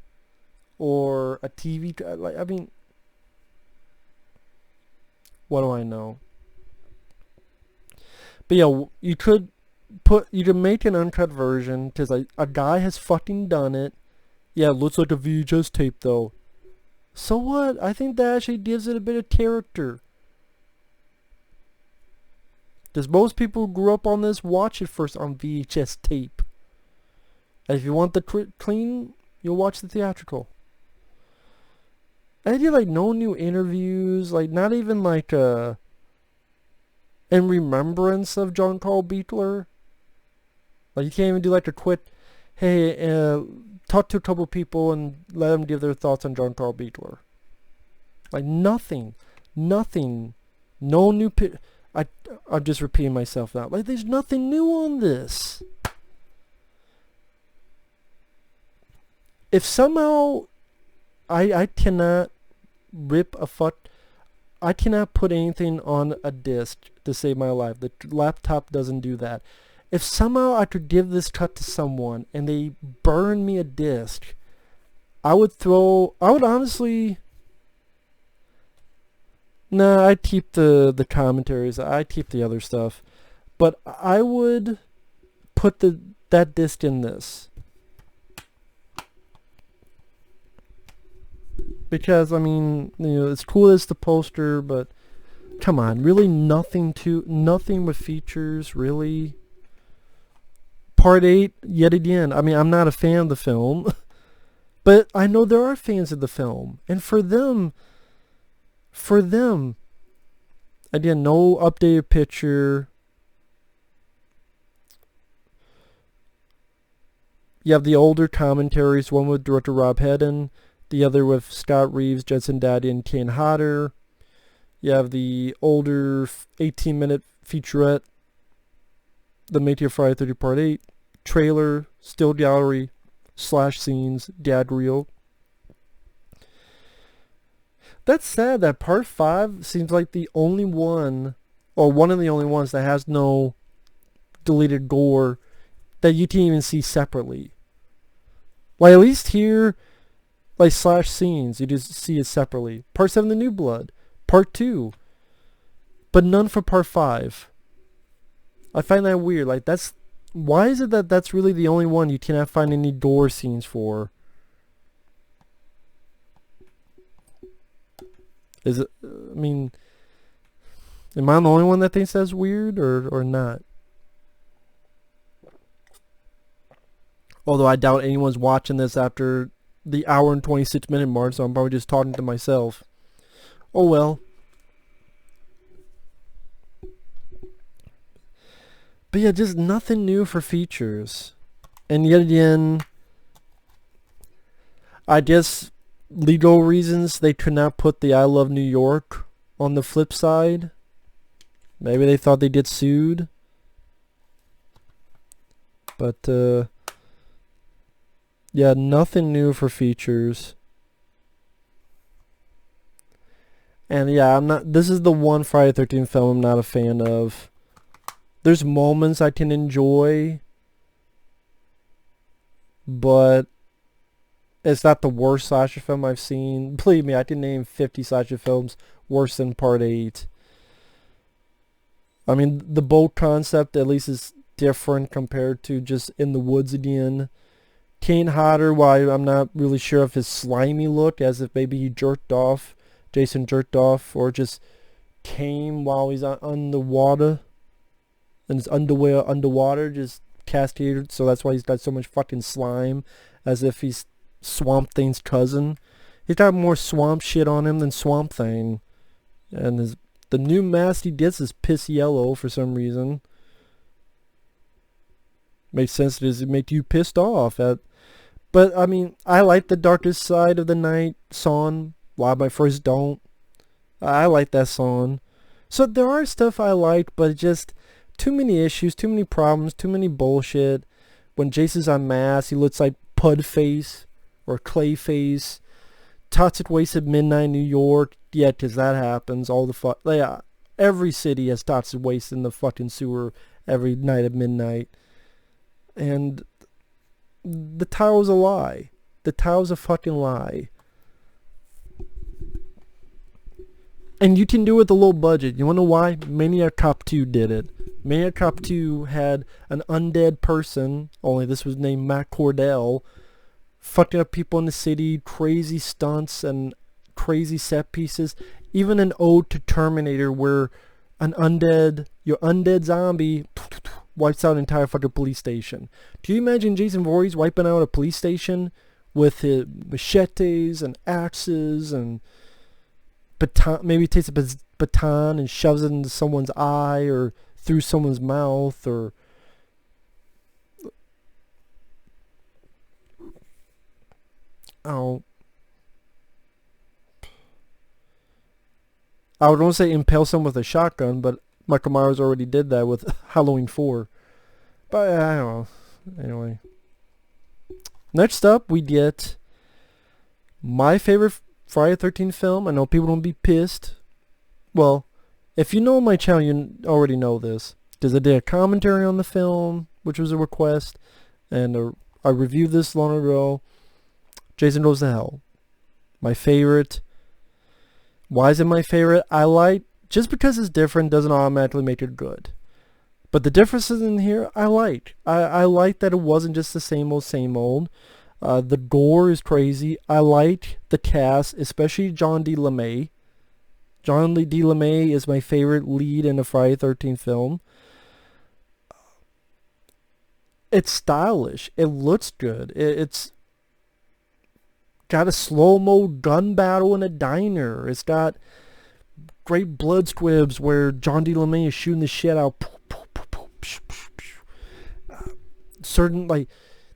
or a TV. Like, I mean, what do I know? But yeah, you could make an uncut version because a guy has fucking done it. Yeah, it looks like a VHS tape though. So what? I think that actually gives it a bit of character. Because most people who grew up on this watch it first on VHS tape. And if you want the clean, you'll watch the theatrical. And I did like no new interviews, like not even like in remembrance of John Carl Beetler. Like you can't even do like a quick, hey, talk to a couple people and let them give their thoughts on John Carl Beetler. Like nothing, no new. I'm just repeating myself now. Like there's nothing new on this. If somehow I cannot rip a I cannot put anything on a disc to save my life. The laptop doesn't do that. If somehow I could give this cut to someone and they burn me a disc, I would honestly... Nah, I'd keep the commentaries. I'd keep the other stuff. But I would put that disc in this. Because, I mean, you know, it's cool as the poster, but come on, really nothing with features, really. Part 8, yet again, I mean, I'm not a fan of the film, but I know there are fans of the film, and for them, again, no updated picture. You have the older commentaries, one with director Rob Hedden, the other with Scott Reeves, Jensen Daddy, and Kane Hodder. You have the older 18-minute featurette, The Making of Friday 30 Part 8, trailer, still gallery, slash scenes, gag reel. That's sad that Part 5 seems like the only one, or one of the only ones that has no deleted gore that you can even see separately. Like at least here, like slash scenes, you just see it separately. Part 7, The New Blood. Part 2. But none for Part 5. I find that weird. Like why is it that that's really the only one you cannot find any gore scenes for? Is it, I mean, am I the only one that thinks that's weird or not? Although I doubt anyone's watching this after the hour and 26-minute mark, so I'm probably just talking to myself. Oh well. But yeah, just nothing new for features. And yet again, I guess legal reasons they could not put the I Love New York on the flip side. Maybe they thought they'd get sued. But yeah, nothing new for features. And yeah, this is the one Friday the 13th film I'm not a fan of. There's moments I can enjoy, but it's not the worst slasher film I've seen. Believe me, I can name 50 slasher films worse than Part 8. I mean, the boat concept at least is different compared to just In the Woods again. Kane Hodder, while I'm not really sure of his slimy look, as if maybe he jerked off, Jason jerked off, or just came while he's on the water, and his underwear underwater just cascaded, so that's why he's got so much fucking slime, as if he's Swamp Thing's cousin. He's got more swamp shit on him than Swamp Thing. And the new mask he gets is piss yellow for some reason. Makes sense. Does it make you pissed off at? But I mean, I like The Darkest Side of the Night song. A lot of my friends don't. I like that song. So there are stuff I like, but just too many issues, too many problems, too many bullshit. When Jason's unmasked, he looks like Pudface or Clayface. Toxic Waste at Midnight, New York. Yeah, 'cause that happens. All the yeah, every city has toxic waste in the fucking sewer every night at midnight. And the title's a lie. The title's a fucking lie. And you can do it with a low budget. You wanna know why? Maniac Cop 2 did it. Maniac Cop 2 had an undead person, only this was named Matt Cordell, fucking up people in the city, crazy stunts and crazy set pieces. Even an ode to Terminator where your undead zombie wipes out an entire fucking police station. Do you imagine Jason Voorhees wiping out a police station with his machetes and axes and baton? Maybe he takes a baton and shoves it into someone's eye or through someone's mouth, or oh, I would want to say impale someone with a shotgun, but Michael Myers already did that with Halloween 4. But I don't know. Anyway, next up we get my favorite Friday the 13th film. I know people don't be pissed. Well, if you know my channel, you already know this, because I did a commentary on the film, which was a request, and I reviewed this long ago. Jason Goes to Hell. My favorite. Why is it my favorite? Just because it's different doesn't automatically make it good. But the differences in here, I like. I like that it wasn't just the same old. The gore is crazy. I like the cast, especially John D. LeMay. John D. LeMay is my favorite lead in a Friday the 13th film. It's stylish. It looks good. It's got a slow-mo gun battle in a diner. It's got great blood squibs where John D. LeMay is shooting the shit out. Certain, like,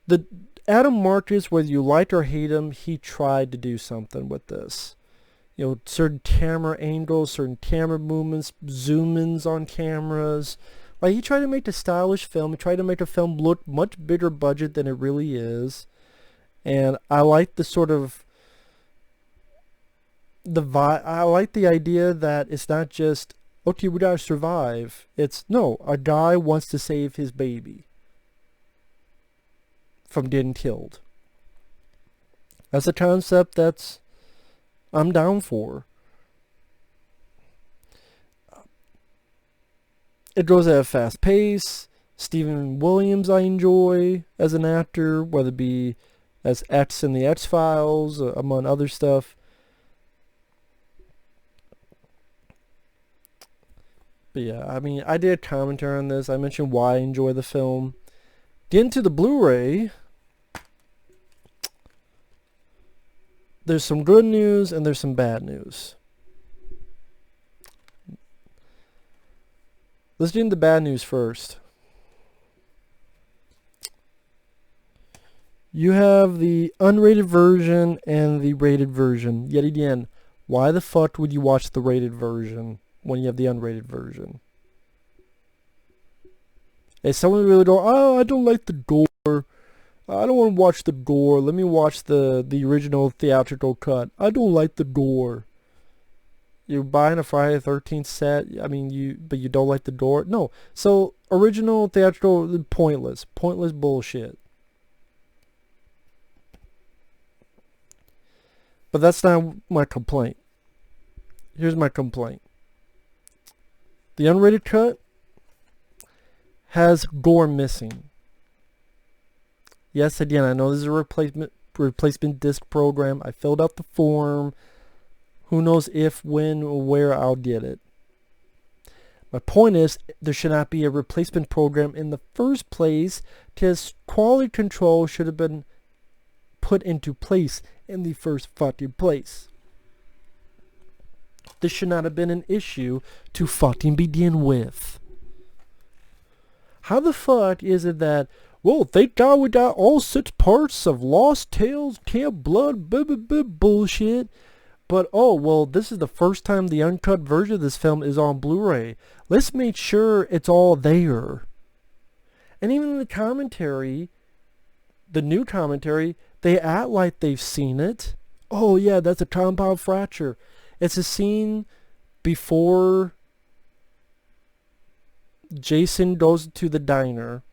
the Adam Marcus, whether you like or hate him, he tried to do something with this. You know, certain camera angles, certain camera movements, zoom-ins on cameras. Like, he tried to make a stylish film. He tried to make a film look much bigger budget than it really is. And I like the sort of the vibe. I like the idea that it's not just, okay, we gotta survive. It's, no, a guy wants to save his baby from getting killed. That's a concept I'm down for. It goes at a fast pace. Stephen Williams I enjoy as an actor, whether it be as X in the X-Files, among other stuff. But yeah, I mean, I did a commentary on this. I mentioned why I enjoy the film. Get into the Blu-ray. There's some good news and there's some bad news. Let's get into the bad news first. You have the unrated version and the rated version. Yet again, why the fuck would you watch the rated version when you have the unrated version? If someone really go, oh, I don't like the gore. I don't want to watch the gore. Let me watch the original theatrical cut. I don't like the gore. You're buying a Friday the 13th set. I mean, but you don't like the gore. No. So original theatrical, pointless bullshit. But that's not my complaint. Here's my complaint. The unrated cut has gore missing. Yes, again, I know this is a replacement disc program. I filled out the form. Who knows if, when, or where I'll get it. My point is, there should not be a replacement program in the first place, because quality control should have been put into place in the first fucking place. This should not have been an issue to fucking begin with. How the fuck is it that, well, thank God we got all 6 parts of Lost Tales, Camp Blood, bullshit. But, oh, well, this is the first time the uncut version of this film is on Blu-ray. Let's make sure it's all there. And even in the commentary, the new commentary, they act like they've seen it. Oh, yeah, that's a compound fracture. It's a scene before Jason goes to the diner.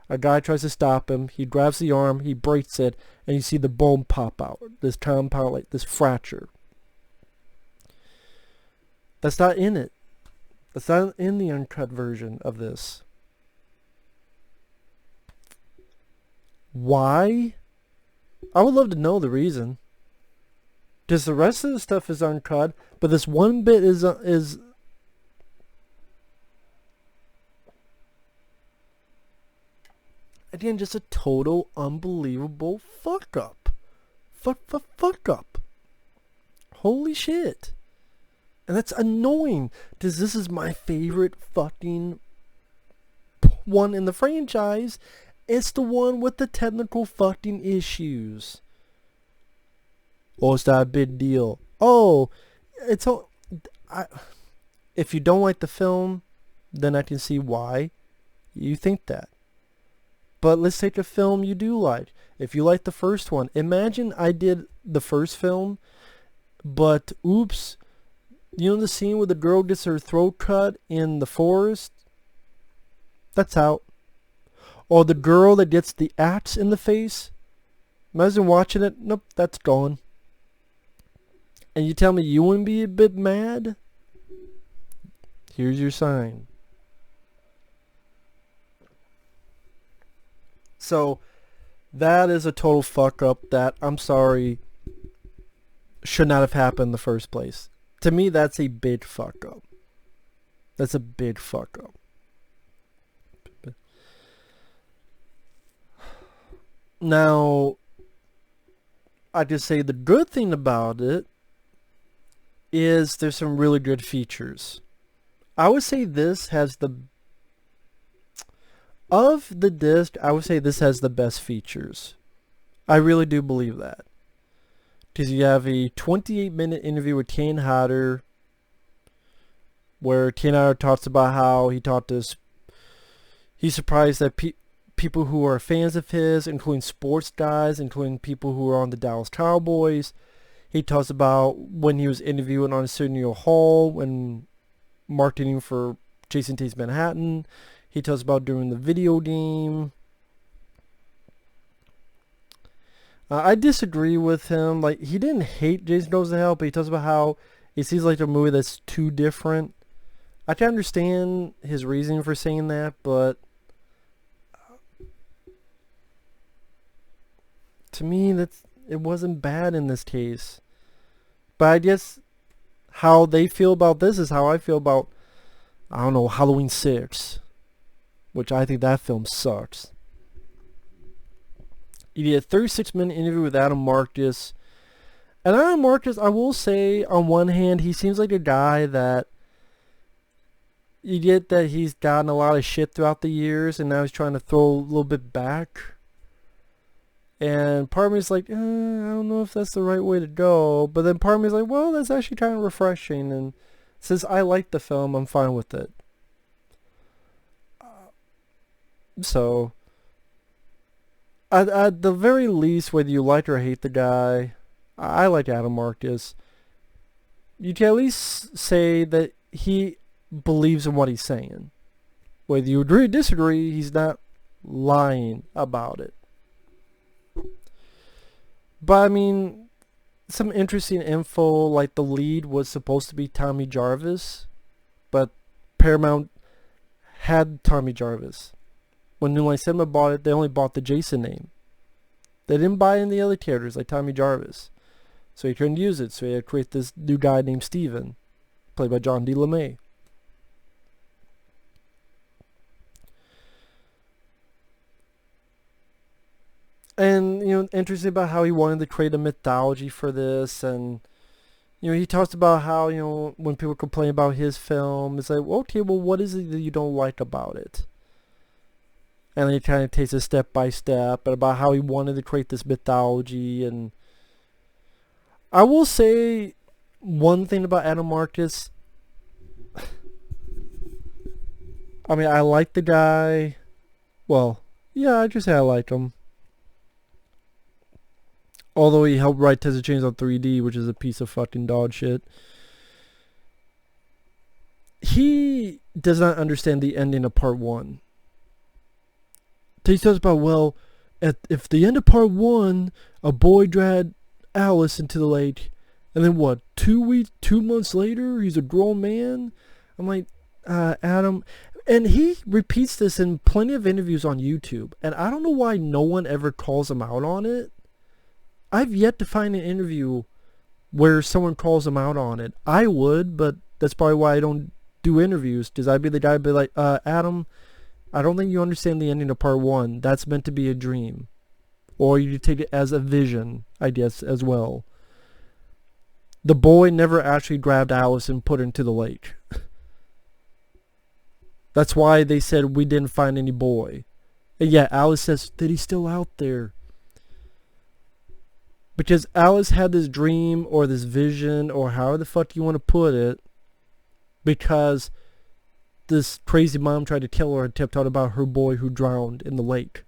A guy tries to stop him. He grabs the arm, he breaks it, and you see the bone pop out. This compound, like this fracture. That's not in it. That's not in the uncut version of this. Why? I would love to know the reason. Because the rest of the stuff is uncut, but this one bit is again just a total unbelievable fuck up. Fuck up. Holy shit. And that's annoying, because this is my favorite fucking one in the franchise. It's the one with the technical fucking issues. Oh, it's not a big deal. Oh, it's all... if you don't like the film, then I can see why you think that. But let's take a film you do like. If you like the first one, imagine I did the first film, but oops, you know the scene where the girl gets her throat cut in the forest? That's out. Or the girl that gets the axe in the face? Imagine watching it. Nope, that's gone. And you tell me you wouldn't be a bit mad? Here's your sign. So, that is a total fuck up that, I'm sorry, should not have happened in the first place. To me, that's a big fuck up. That's a big fuck up. Now, I just say the good thing about it is there's some really good features. I would say this has the... Of the disc, I would say this has the best features. I really do believe that. Because you have a 28-minute interview with Kane Hodder, where Kane Hodder talks about how he's surprised that people who are fans of his, including sports guys, including people who are on the Dallas Cowboys. He talks about when he was interviewing on Arsenio Hall when marketing for Jason Takes Manhattan. He talks about doing the video game. I disagree with him. Like, he didn't hate Jason Goes to Hell, but he talks about how it seems like a movie that's too different. I can understand his reasoning for saying that, but to me, it wasn't bad in this case. But I guess how they feel about this is how I feel about, I don't know, Halloween 6. Which I think that film sucks. You get a 36-minute interview with Adam Marcus. And Adam Marcus, I will say, on one hand, he seems like a guy that you get that he's gotten a lot of shit throughout the years, and now he's trying to throw a little bit back. And part of me is like, I don't know if that's the right way to go. But then part of me is like, well, that's actually kind of refreshing. And since I like the film, I'm fine with it. So, at the very least, whether you like or hate the guy, I like Adam Marcus. You can at least say that he believes in what he's saying. Whether you agree or disagree, he's not lying about it. But I mean, some interesting info, like the lead was supposed to be Tommy Jarvis, but Paramount had Tommy Jarvis. When New Line Cinema bought it, they only bought the Jason name. They didn't buy any other characters like Tommy Jarvis. So he couldn't use it, so he had to create this new guy named Steven, played by John D. LeMay. And, you know, interesting about how he wanted to create a mythology for this, and, you know, he talks about how, you know, when people complain about his film, it's like, well, okay, well, what is it that you don't like about it? And then he kind of takes it step by step, and about how he wanted to create this mythology. And I will say one thing about Adam Marcus. I mean, I like the guy. Well, yeah, I just say I like him. Although he helped write Texas Chainsaw 3D, which is a piece of fucking dog shit. He does not understand the ending of part 1. He talks about, well, if the end of part 1, a boy dragged Alice into the lake, and then what, 2 months later, he's a grown man? I'm like, Adam, And he repeats this in plenty of interviews on YouTube. And I don't know why no one ever calls him out on it. I've yet to find an interview where someone calls him out on it. I would, but that's probably why I don't do interviews. Because I'd be the guy who'd be like, Adam, I don't think you understand the ending of part 1. That's meant to be a dream. Or you take it as a vision, I guess, as well. The boy never actually grabbed Alice and put her into the lake. That's why they said we didn't find any boy. And yeah, Alice says that he's still out there. Because Alice had this dream or this vision or however the fuck you want to put it. Because this crazy mom tried to kill her and tiptoed about her boy who drowned in the lake.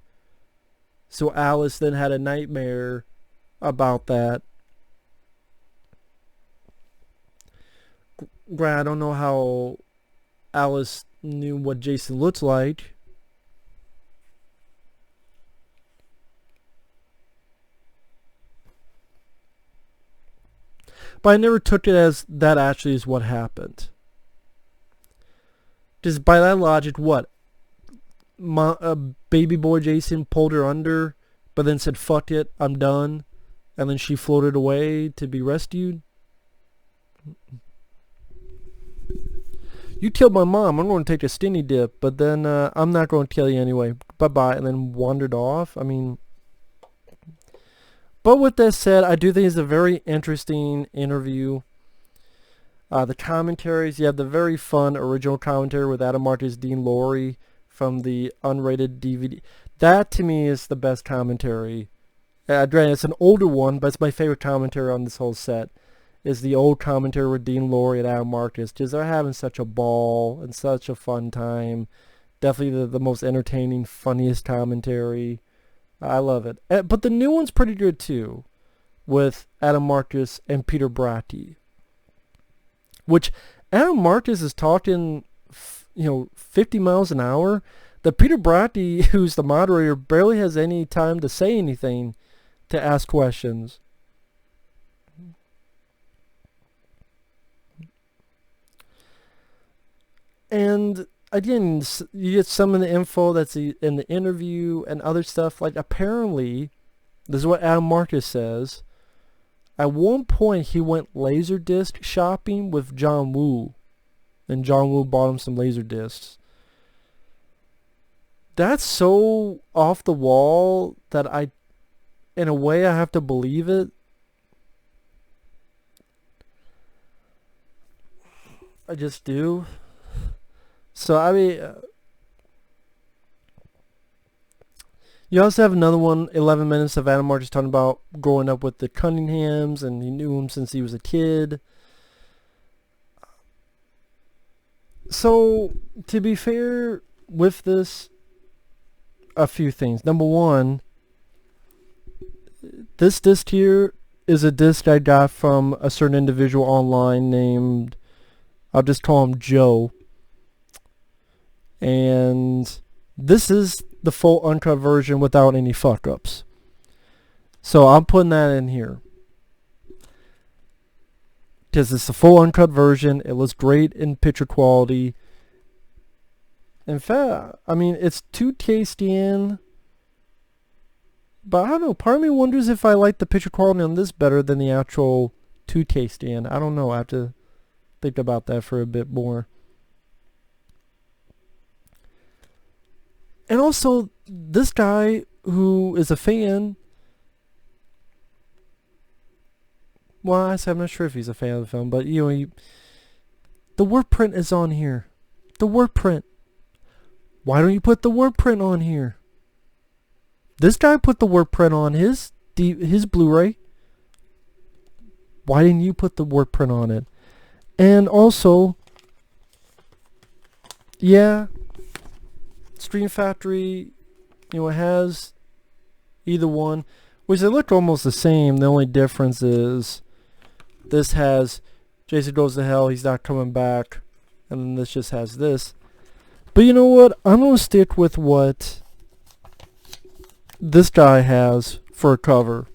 So Alice then had a nightmare about that. Granted, I don't know how Alice knew what Jason looks like. But I never took it as that actually is what happened. Just by that logic, what? Baby boy Jason pulled her under, but then said, fuck it, I'm done. And then she floated away to be rescued. You killed my mom, I'm going to take a skinny dip, but then I'm not going to kill you anyway. Bye-bye. And then wandered off. I mean... But with that said, I do think it's a very interesting interview. The commentaries, you have the very fun original commentary with Adam Marcus, Dean Lorey from the unrated DVD. That to me is the best commentary. Granted, it's an older one, but it's my favorite commentary on this whole set. Is the old commentary with Dean Lorey and Adam Marcus. Because they're having such a ball and such a fun time. Definitely the most entertaining, funniest commentary. I love it. But the new one's pretty good too. With Adam Marcus and Peter Bratti. Which Adam Marcus is talking, 50 miles an hour. The Peter Bratti, who's the moderator, barely has any time to say anything, to ask questions. And again, you get some of the info that's in the interview and other stuff. Like apparently, this is what Adam Marcus says. At one point, he went Laserdisc shopping with John Woo. And John Woo bought him some Laserdiscs. That's so off the wall that in a way, I have to believe it. I just do. So, I mean... You also have another one, 11 minutes of Adam Marcus talking about growing up with the Cunninghams, and he knew him since he was a kid. So, to be fair with this, a few things. Number one, this disc here is a disc I got from a certain individual online named, I'll just call him Joe. And this is the full uncut version without any fuck-ups. So I'm putting that in here. Because it's the full uncut version. It looks great in picture quality. In fact, I mean, it's 2K scan. But I don't know. Part of me wonders if I like the picture quality on this better than the actual 2K scan. I don't know. I have to think about that for a bit more. And also, this guy who is a fan, well, I'm not sure if he's a fan of the film, but the word print is on here. The word print. Why don't you put the word print on here? This guy put the word print on his Blu-ray. Why didn't you put the word print on it? And also, yeah, Screen Factory, it has either one, which they look almost the same. The only difference is this has Jason Goes to Hell, he's not coming back, and then this just has this. But you know what? I'm going to stick with what this guy has for a cover.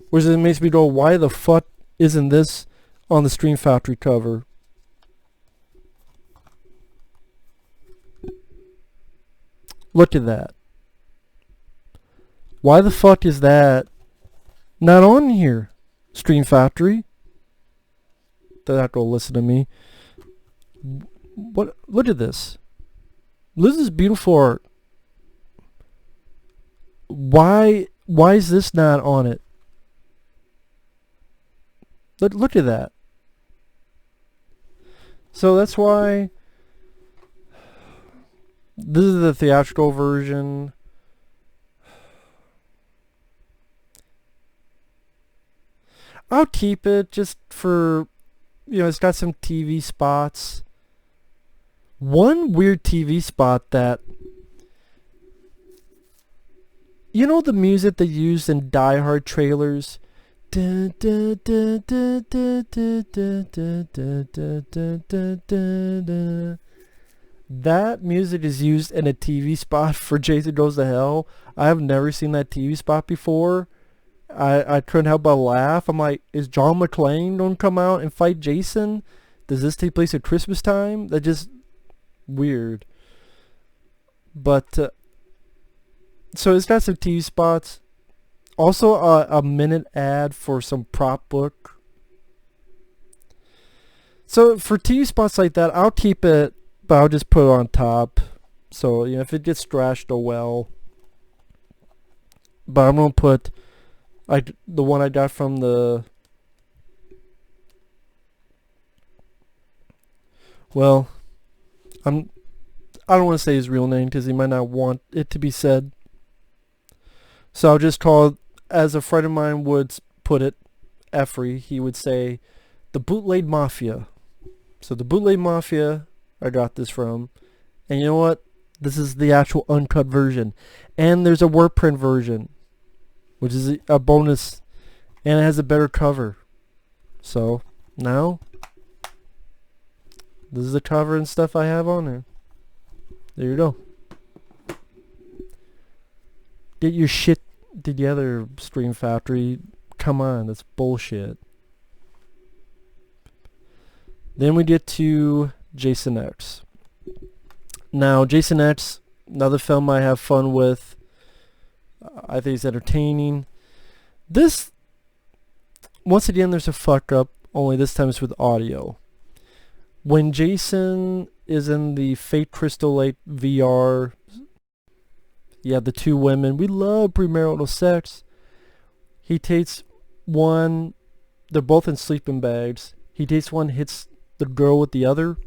Which it makes me go, why the fuck isn't this on the Screen Factory cover? Look at that. Why the fuck is that not on here? Stream Factory. They're not gonna listen to me. What? Look at this. This is beautiful art. Why is this not on it? Look at that. So that's why this is the theatrical version. I'll keep it just for, it's got some TV spots. One weird TV spot that, the music they used in Die Hard trailers? That music is used in a TV spot for Jason Goes to Hell. I have never seen that TV spot before. I couldn't help but laugh. I'm like, is John McClane going to come out and fight Jason? Does this take place at Christmas time? That just weird. But so it's got some TV spots. Also a minute ad for some prop book. So for TV spots like that, I'll keep it, but I'll just put it on top. So, if it gets trashed, oh well. But I'm going to put the one I got from the... Well, I don't want to say his real name because he might not want it to be said. So I'll just call it, as a friend of mine would put it, Effrey, he would say, the Bootleg Mafia. So the Bootleg Mafia, I got this from. And you know what? This is the actual uncut version. And there's a word print version, which is a bonus. And it has a better cover. So, now, this is the cover and stuff I have on there. There you go. Get your shit together, Stream Factory. Come on, that's bullshit. Then we get to Jason X. Now, Jason X, another film I have fun with. I think it's entertaining. This, once again, there's a fuck up, only this time it's with audio. When Jason is in the Fate Crystal Lake VR, the two women, we love premarital sex. He takes one, they're both in sleeping bags. He takes one, hits the girl with the other.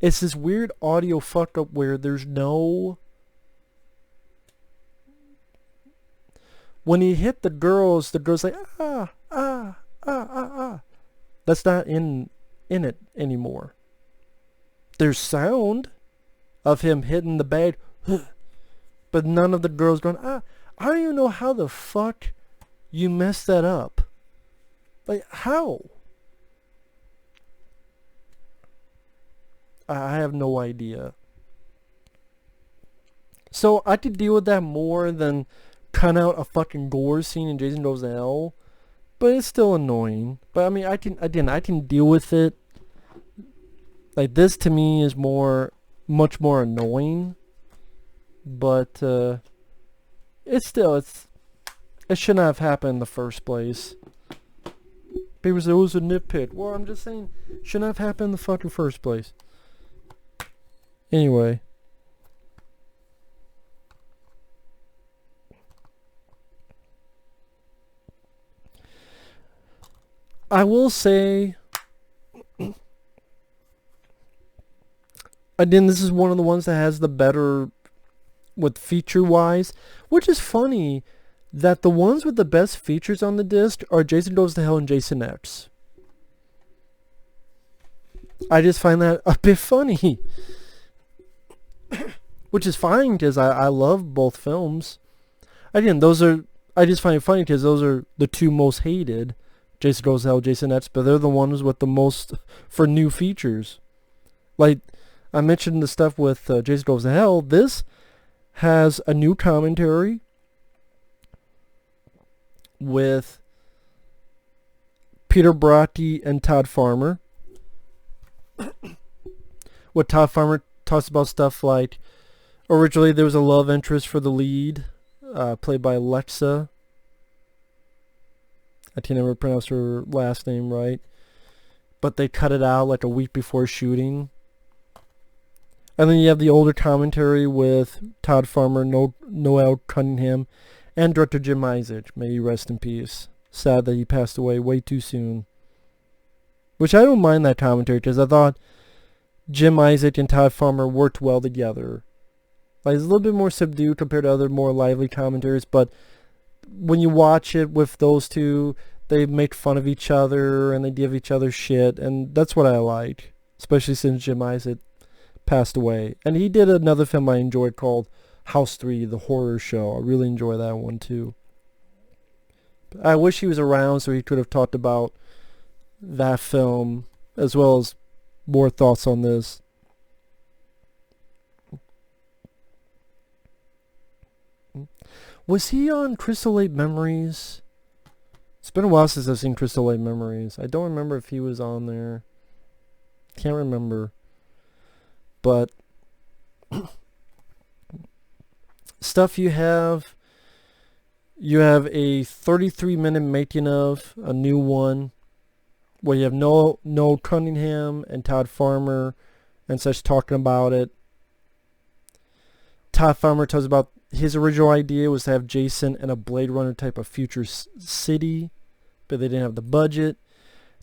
It's this weird audio fuck up where there's no... When he hit the girl's like, ah, ah, ah, ah, ah. That's not in it anymore. There's sound of him hitting the bag, but none of the girls going, ah. I don't even know how the fuck you messed that up. Like, how? I have no idea. So I could deal with that more than cut out a fucking gore scene in Jason Goes to Hell, but it's still annoying. But I mean, I can deal with it. Like, this to me is much more annoying. But it shouldn't have happened in the first place. People say, oh, it was a nitpick. Well, I'm just saying, shouldn't have happened in the fucking first place. Anyway. I will say, again, this is one of the ones that has the better, with feature-wise, which is funny that the ones with the best features on the disc are Jason Goes to Hell and Jason X. I just find that a bit funny. Which is fine, because I love both films. Again, I just find it funny because those are the two most hated. Jason Goes to Hell, Jason X, but they're the ones with the most for new features. Like, I mentioned the stuff with Jason Goes to Hell. This has a new commentary with Peter Brockie and Todd Farmer. What Todd Farmer talks about stuff like Originally, there was a love interest for the lead, played by Alexa. I can never pronounce her last name right. But they cut it out like a week before shooting. And then you have the older commentary with Todd Farmer, Noel Cunningham, and director Jim Isaac. May he rest in peace. Sad that he passed away way too soon. Which I don't mind that commentary, because I thought Jim Isaac and Todd Farmer worked well together. Like, it's a little bit more subdued compared to other more lively commentaries, but when you watch it with those two, they make fun of each other and they give each other shit, and that's what I like, especially since Jim Isaac passed away. And he did another film I enjoyed called House 3, the horror show. I really enjoy that one too. I wish he was around so he could have talked about that film as well as more thoughts on this. Was he on Crystal Lake Memories? It's been a while since I've seen Crystal Lake Memories. I don't remember if he was on there. Can't remember. But stuff you have a 33-minute making of, a new one, where you have Noel Cunningham and Todd Farmer and such talking about it. Todd Farmer tells about his original idea was to have Jason in a Blade Runner type of future city, but they didn't have the budget.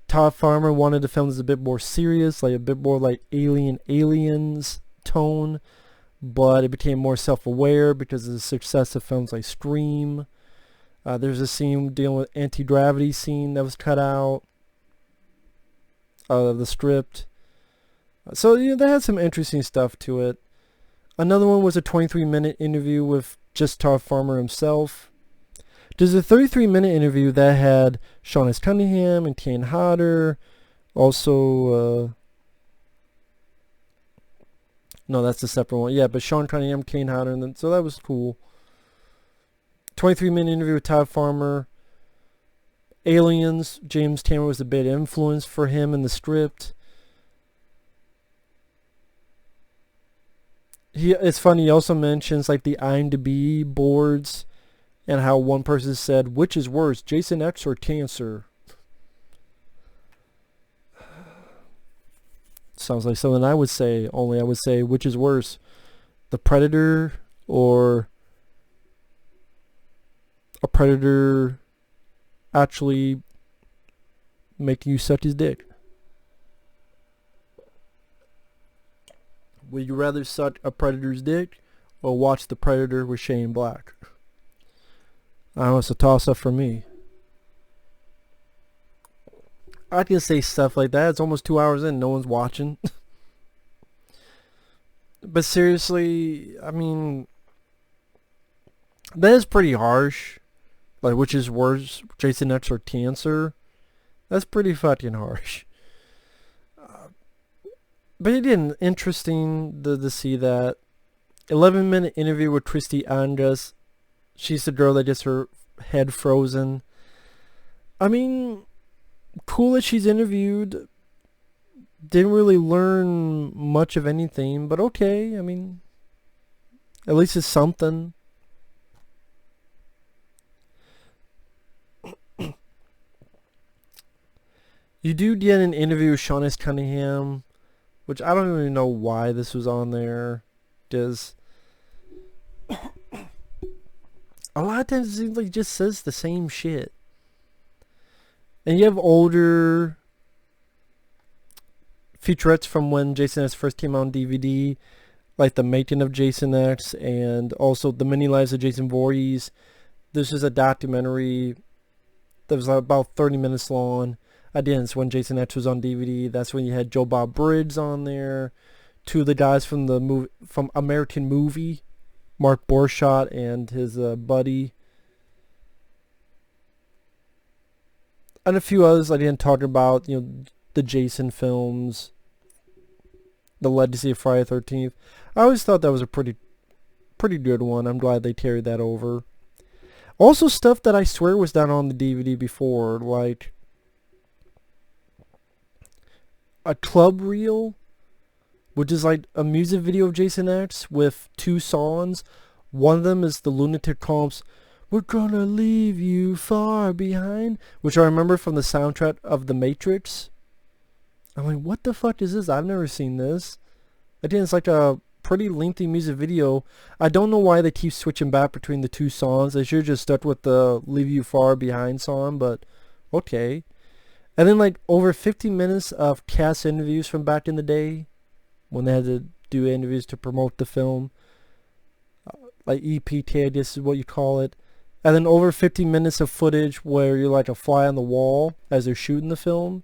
Todd Farmer wanted the film that's a bit more serious, like a bit more like Aliens tone, but it became more self-aware because of the success of films like Scream. There's a scene dealing with anti-gravity scene that was cut out of the script. So they had some interesting stuff to it. Another one was a 23-minute interview with just Todd Farmer himself. There's a 33-minute interview that had Sean S. Cunningham and Kane Hodder. Also, no, that's a separate one. Yeah, but Sean Cunningham, Kane Hodder, and then, so that was cool. 23-minute interview with Todd Farmer. Aliens, James Cameron was a bit influenced for him in the script. It's funny, he also mentions like the IMDb boards and how one person said, which is worse, Jason X or Cancer? Sounds like something I would say, only I would say, which is worse, the Predator or a Predator actually making you suck his dick? Would you rather suck a Predator's dick or watch The Predator with Shane Black? I know it's a toss-up for me. I can say stuff like that. It's almost 2 hours in. No one's watching. But seriously, I mean, that is pretty harsh. Like, which is worse, Jason X or Cancer? That's pretty fucking harsh. But it is interesting to see that 11-minute interview with Christy Andres. She's the girl that gets her head frozen. I mean, cool that she's interviewed. Didn't really learn much of anything, but okay. I mean, at least it's something. You do get an interview with Sean S. Cunningham, which I don't even know why this was on there. Does a lot of times it seems like he just says the same shit. And you have older featurettes from when Jason X first came out on DVD, like The Making of Jason X and also The Many Lives of Jason Voorhees. This is a documentary that was about 30 minutes long. Again, it's when Jason X was on DVD. That's when you had Joe Bob Briggs on there. Two of the guys from the movie, from American Movie, Mark Borchardt and his buddy. And a few others I didn't talk about, you know, the Jason films, The Legacy of Friday the 13th. I always thought that was a pretty good one. I'm glad they carried that over. Also stuff that I swear was done on the DVD before, like a club reel which is like a music video of Jason X with 2 songs. One of them is the Lunatic Calm's "We're Gonna Leave You Far Behind," which I remember from the soundtrack of The Matrix. I'm like, what the fuck is this? I've never seen this. Again, it's like a pretty lengthy music video. I don't know why they keep switching back between the 2 songs. They should have just stuck with the "Leave You Far Behind" song, but okay. And then like over 50 minutes of cast interviews from back in the day when they had to do interviews to promote the film. Like EPT, I guess is what you call it. And then over 50 minutes of footage where you're like a fly on the wall as they're shooting the film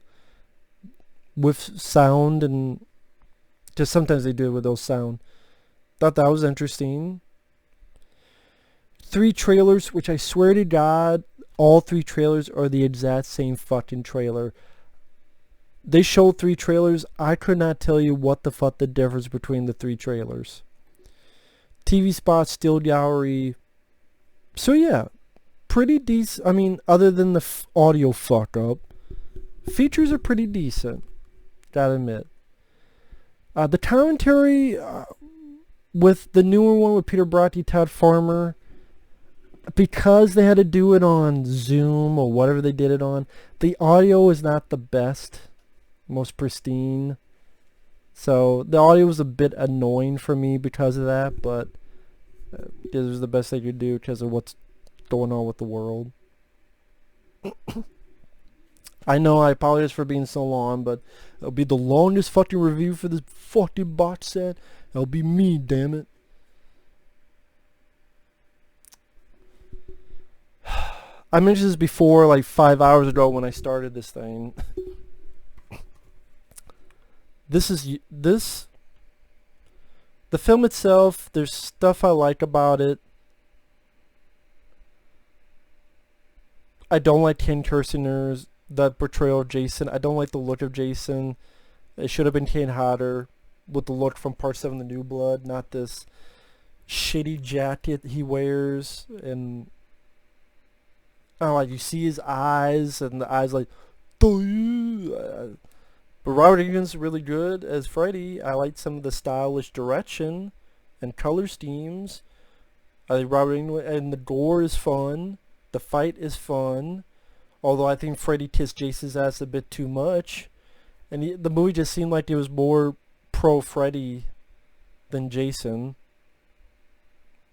with sound, and just sometimes they do it with those sound. Thought that was interesting. 3 trailers, which I swear to God, all 3 trailers are the exact same fucking trailer. They showed 3 trailers. I could not tell you what the fuck the difference between the 3 trailers. TV spots, still gallery. So yeah, pretty decent. I mean, other than the audio fuck up, features are pretty decent. Gotta admit. The commentary with the newer one with Peter Bratti, Todd Farmer, because they had to do it on Zoom or whatever they did it on, the audio is not the best, most pristine. So the audio was a bit annoying for me because of that, but it was the best they could do because of what's going on with the world. I know, I apologize for being so long, but it'll be the longest fucking review for this fucking box set. It'll be me, damn it. I mentioned this before, like 5 hours ago when I started this thing. The film itself, there's stuff I like about it. I don't like Ken Kirshner's that portrayal of Jason. I don't like the look of Jason. It should have been Kane Hodder with the look from Part 7 The New Blood, not this shitty jacket he wears. And I don't know, like, you see his eyes, and the eyes like, but Robert Englund's really good as Freddy. I like some of the stylish direction and color schemes. I think Robert Englund, and the gore is fun. The fight is fun. Although I think Freddy kissed Jason's ass a bit too much. And the movie just seemed like it was more pro Freddy than Jason.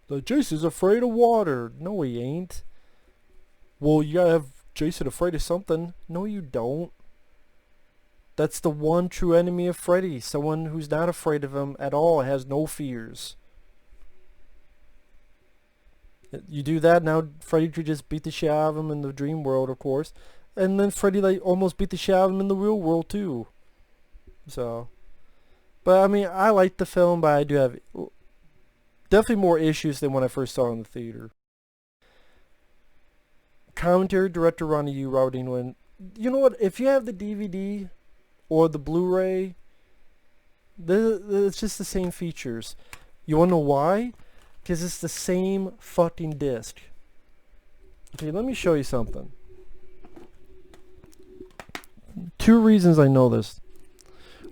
Like, Jason's afraid of water. No, he ain't. Well, you gotta have Jason afraid of something. No, you don't. That's the one true enemy of Freddy. Someone who's not afraid of him at all, has no fears. You do that, now Freddy could just beat the shit out of him in the dream world, of course. And then Freddy like almost beat the shit out of him in the real world too. So, but I mean, I like the film, but I do have definitely more issues than when I first saw it in the theater. Commentary, director Ronnie Yu, Robert Englund. You know what? If you have the DVD or the Blu-ray, it's just the same features. You wanna know why? Because it's the same fucking disc. Okay, let me show you something. 2 reasons I know this.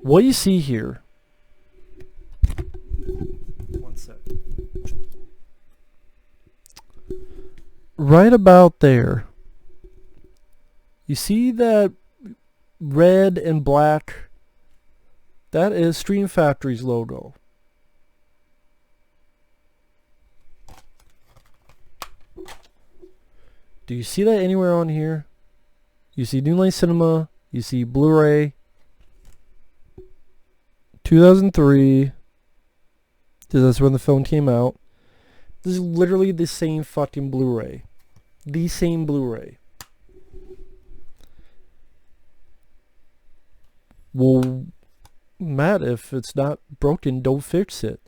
What you see here. One sec. Right about there. You see that red and black? That is Stream Factory's logo. Do you see that anywhere on here? You see New Line Cinema, you see Blu-ray, 2003, because that's when the film came out. This is literally the same fucking Blu-ray. The same Blu-ray. Well, Matt, if it's not broken, don't fix it.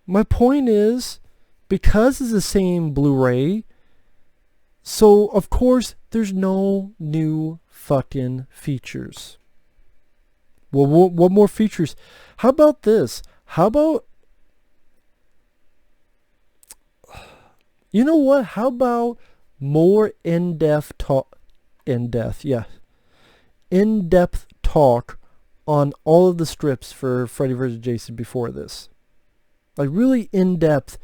My point is, because it's the same Blu-ray, so of course there's no new fucking features. Well, what more features? How about this? How about, you know what? How about more in-depth talk? In-depth talk on all of the strips for Freddy vs. Jason before this. Like, really in-depth.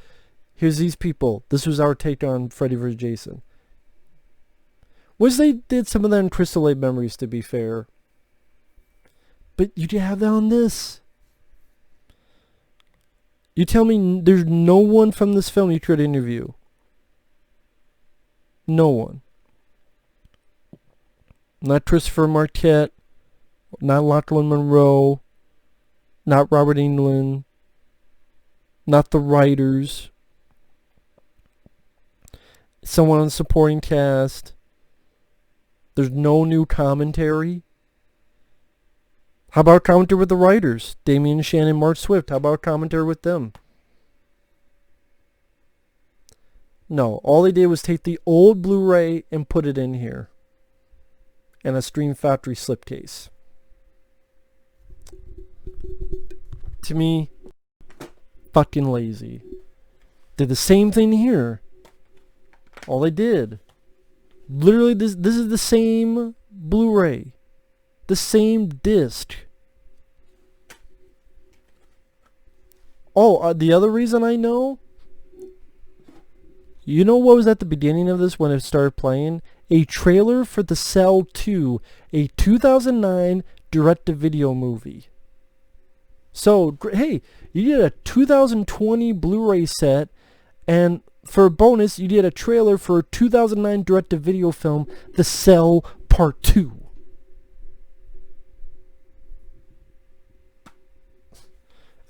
Here's these people. This was our take on Freddy vs. Jason. Which they did some of that in Crystal Lake Memories, to be fair. But you did have that on this. You tell me there's no one from this film you could interview. No one. Not Christopher Marquette. Not Lachlan Monroe. Not Robert Englund. Not the writers. Someone on the supporting cast. There's no new commentary. How about commentary with the writers? Damian Shannon, Mark Swift. How about commentary with them? No, all they did was take the old Blu-ray and put it in here. And a Stream Factory slipcase. To me, fucking lazy. Did the same thing here. All they did. Literally, this is the same Blu-ray. The same disc. Oh, the other reason I know? You know what was at the beginning of this when it started playing? A trailer for The Cell 2, a 2009 direct-to-video movie. So, hey, you did a 2020 Blu-ray set, and for a bonus, you did a trailer for a 2009 direct-to-video film, The Cell Part 2.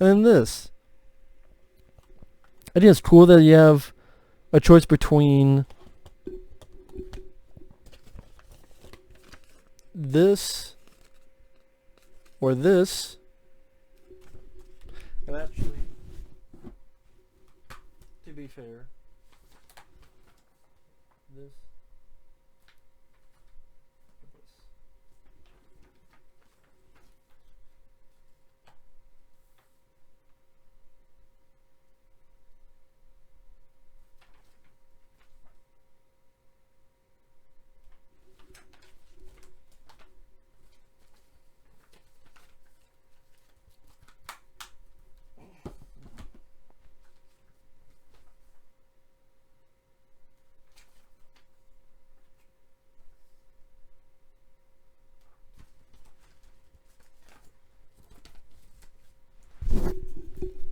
And then this. I think it's cool that you have a choice between this or this. And actually, to be fair, this.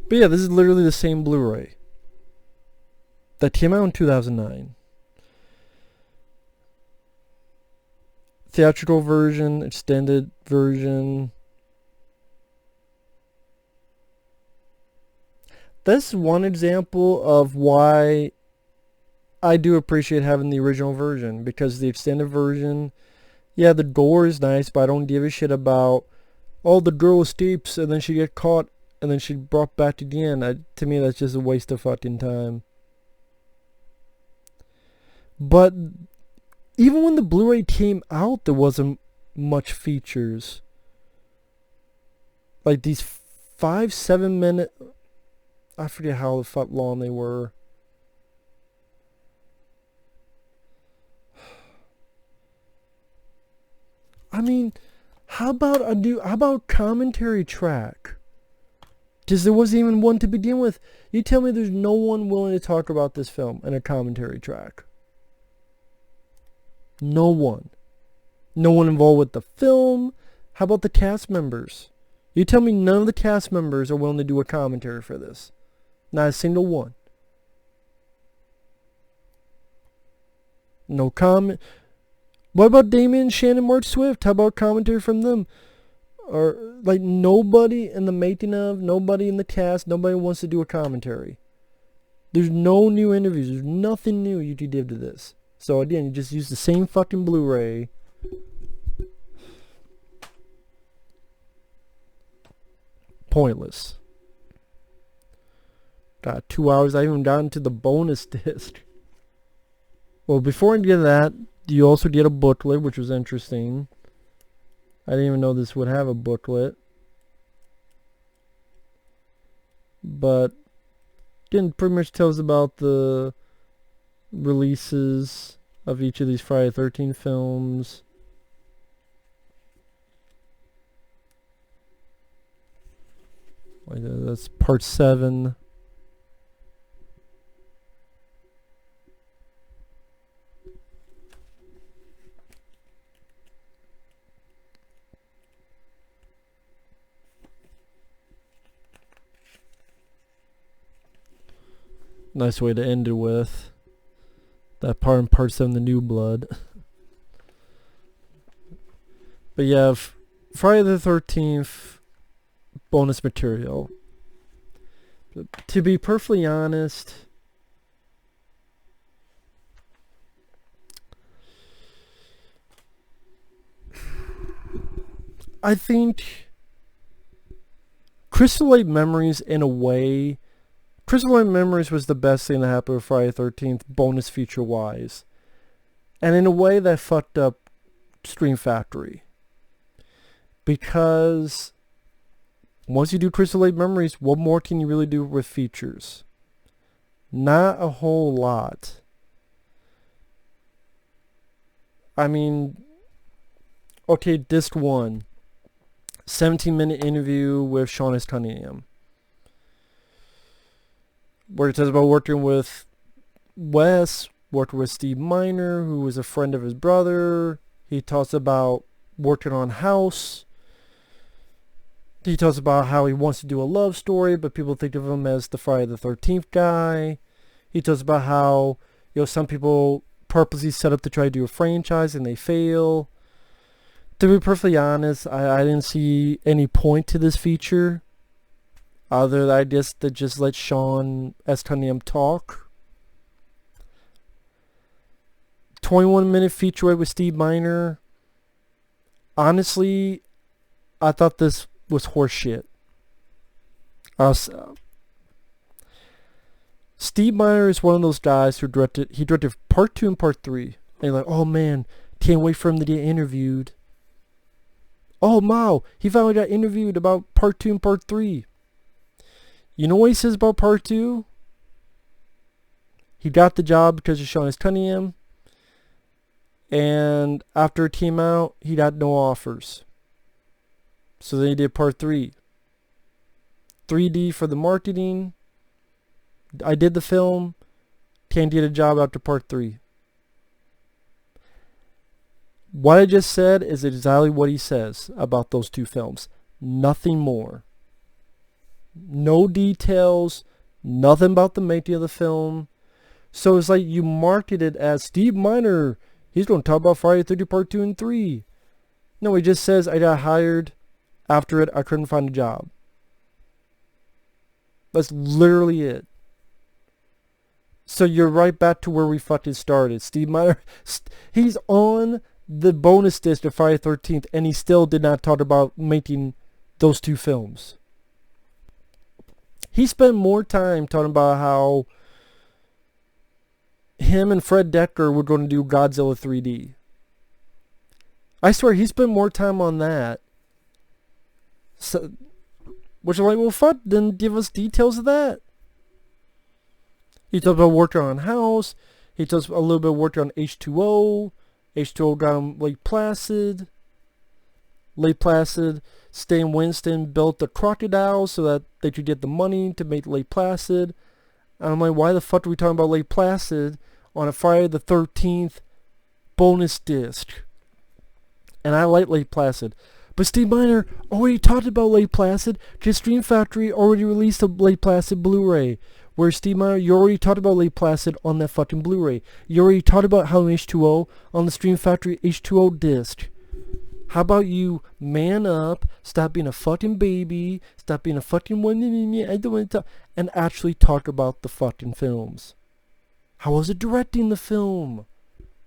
But yeah, this is literally the same Blu-ray that came out in 2009. Theatrical version, extended version. That's one example of why I do appreciate having the original version, because the extended version, yeah, the gore is nice, but I don't give a shit about, oh, the girl escapes and then she get caught and then she brought back again. To me, that's just a waste of fucking time. But even when the Blu-ray came out, there wasn't much features. Like these 5-7 minute, I forget how the fuck long they were. I mean, how about commentary track? Because there wasn't even one to begin with. You tell me there's no one willing to talk about this film in a commentary track. No one. No one involved with the film. How about the cast members? You tell me none of the cast members are willing to do a commentary for this. Not a single one. No comment. What about Damian Shannon, Mark Swift? How about commentary from them? Or like nobody in the making of, nobody in the cast, nobody wants to do a commentary. There's no new interviews. There's nothing new you did to this. So again, you just use the same fucking Blu-ray. Pointless. Got 2 hours. I haven't gotten to the bonus disc. Well, before I get to that, you also get a booklet, which was interesting. I didn't even know this would have a booklet. But again, pretty much tells about the releases of each of these Friday the 13th films. that's part 7. Nice way to end it with that part in part 7, the new blood. But yeah, Friday the 13th bonus material. To be perfectly honest, I think Crystal Lake Memories, in a way, Crystal Lake Memories was the best thing that happened with Friday the 13th, bonus feature wise. And in a way that fucked up Scream Factory. Because once you do Crystal Lake Memories, what more can you really do with features? Not a whole lot. I mean, okay, disc 1. 17-minute interview with Sean S. Cunningham, where it says about working with Wes, worked with Steve Miner, who was a friend of his brother. He talks about working on House. He talks about how he wants to do a love story, but people think of him as the Friday the 13th guy. He talks about how, some people purposely set up to try to do a franchise and they fail. To be perfectly honest, I didn't see any point to this feature, other than I guess to just let Sean S. Cunningham talk. 21-minute feature with Steve Miner. Honestly, I thought this was horseshit. Steve Miner is one of those guys who directed part 2 and part 3. And you're like, oh man, can't wait for him to get interviewed. Oh, wow, he finally got interviewed about part 2 and part 3. You know what he says about part 2? He got the job because of Sean S. Cunningham. And after it came out, he got no offers. So then he did part 3. 3D for the marketing. I did the film. Can't get a job after part 3. What I just said is exactly what he says about those 2 films. Nothing more. No details. Nothing about the making of the film. So it's like you marketed it as Steve Miner. He's going to talk about Friday the 13th part 2 and 3. No, he just says I got hired. After it, I couldn't find a job. That's literally it. So you're right back to where we fucking started. Steve Miner, he's on the bonus disc of Friday the 13th, and he still did not talk about making those 2 films. He spent more time talking about how him and Fred Decker were going to do Godzilla 3D. I swear, he spent more time on that. So, which is like, well, fuck, then give us details of that. He talked about working on House. He talks a little bit of working on H2O. H2O got him Lake Placid. Lake Placid, Stan Winston built the crocodile so that they could get the money to make Lake Placid. And I'm like, why the fuck are we talking about Lake Placid on a Friday the 13th bonus disc? And I like Lake Placid. But Steve Miner already talked about Lake Placid because Scream Factory already released a Lake Placid Blu-ray. Where Steve Miner, you already talked about Lake Placid on that fucking Blu-ray. You already talked about Halloween H2O on the Scream Factory H2O disc. How about you man up, stop being a fucking baby, stop being a fucking one, I don't want to talk, and actually talk about the fucking films. How was it directing the film?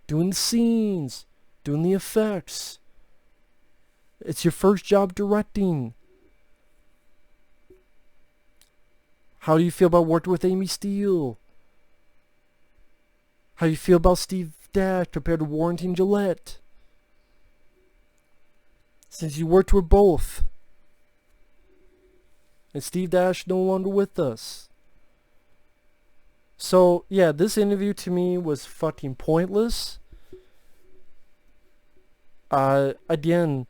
Doing the scenes, doing the effects. It's your first job directing. How do you feel about working with Amy Steele? How do you feel about Steve Dash compared to Warrington Gillette? Since you worked with both. And Steve Dash no longer with us. So, yeah, this interview to me was fucking pointless. Again,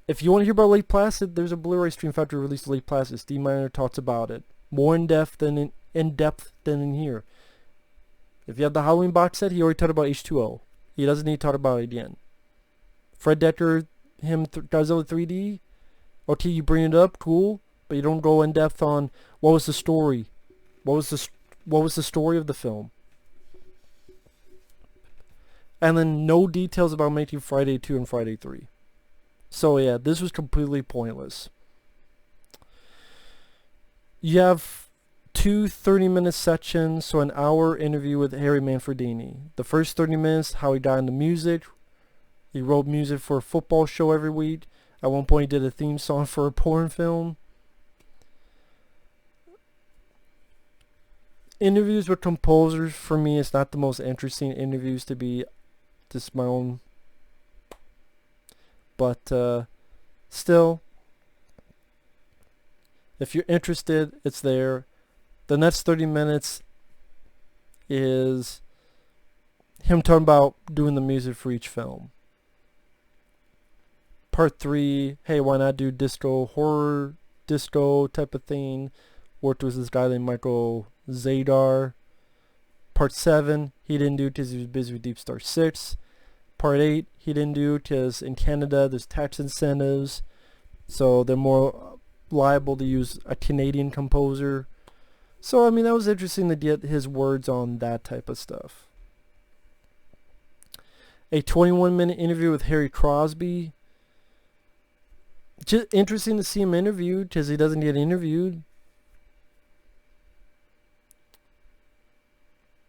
If you want to hear about Lake Placid, there's a Blu-ray Stream Factory released of Lake Placid. Steve Miner talks about it more in depth than in here. If you have the Halloween box set, he already talked about H2O. He doesn't need to talk about it again. Fred Decker, Godzilla 3D. Okay, you bring it up, cool, but you don't go in depth on what was the story. What was the story of the film? And then no details about making Friday 2 and Friday 3. So yeah, this was completely pointless. You have two 30-minute sections, so an hour interview with Harry Manfredini. The first 30 minutes, how he got into music. He wrote music for a football show every week. At one point he did a theme song for a porn film. Interviews with composers, for me, is not the most interesting interviews to be. Just my own. But still, if you're interested, it's there. The next 30 minutes is him talking about doing the music for each film. Part 3, hey, why not do disco, horror disco type of thing. Worked with this guy named Michael Zadar. Part 7, he didn't do because he was busy with Deep Star 6. Part 8, he didn't do because in Canada there's tax incentives, so they're more liable to use a Canadian composer. So I mean, that was interesting to get his words on that type of stuff. A 21-minute interview with Harry Crosby. Just interesting to see him interviewed because he doesn't get interviewed.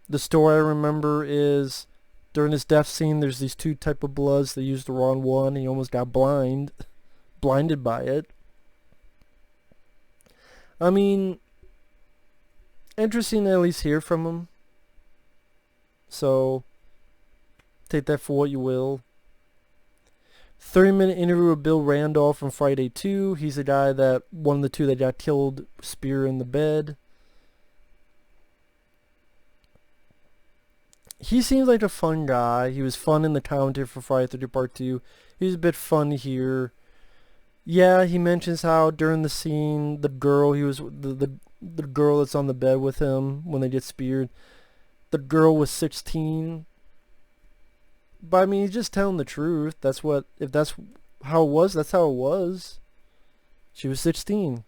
The story I remember is during his death scene, there's these two type of bloods. They used the wrong one. He almost got blinded by it. I mean, interesting to at least hear from him. So, take that for what you will. 30-minute interview with Bill Randolph from Friday 2. He's the guy that, one of the two that got killed, spear in the bed. He seems like a fun guy. He was fun in the commentary for Friday 30 Part 2. He was a bit fun here. Yeah, he mentions how during the scene, the girl the girl that's on the bed with him when they get speared, the girl was 16. But I mean, he's just telling the truth. If that's how it was, that's how it was. She was 16.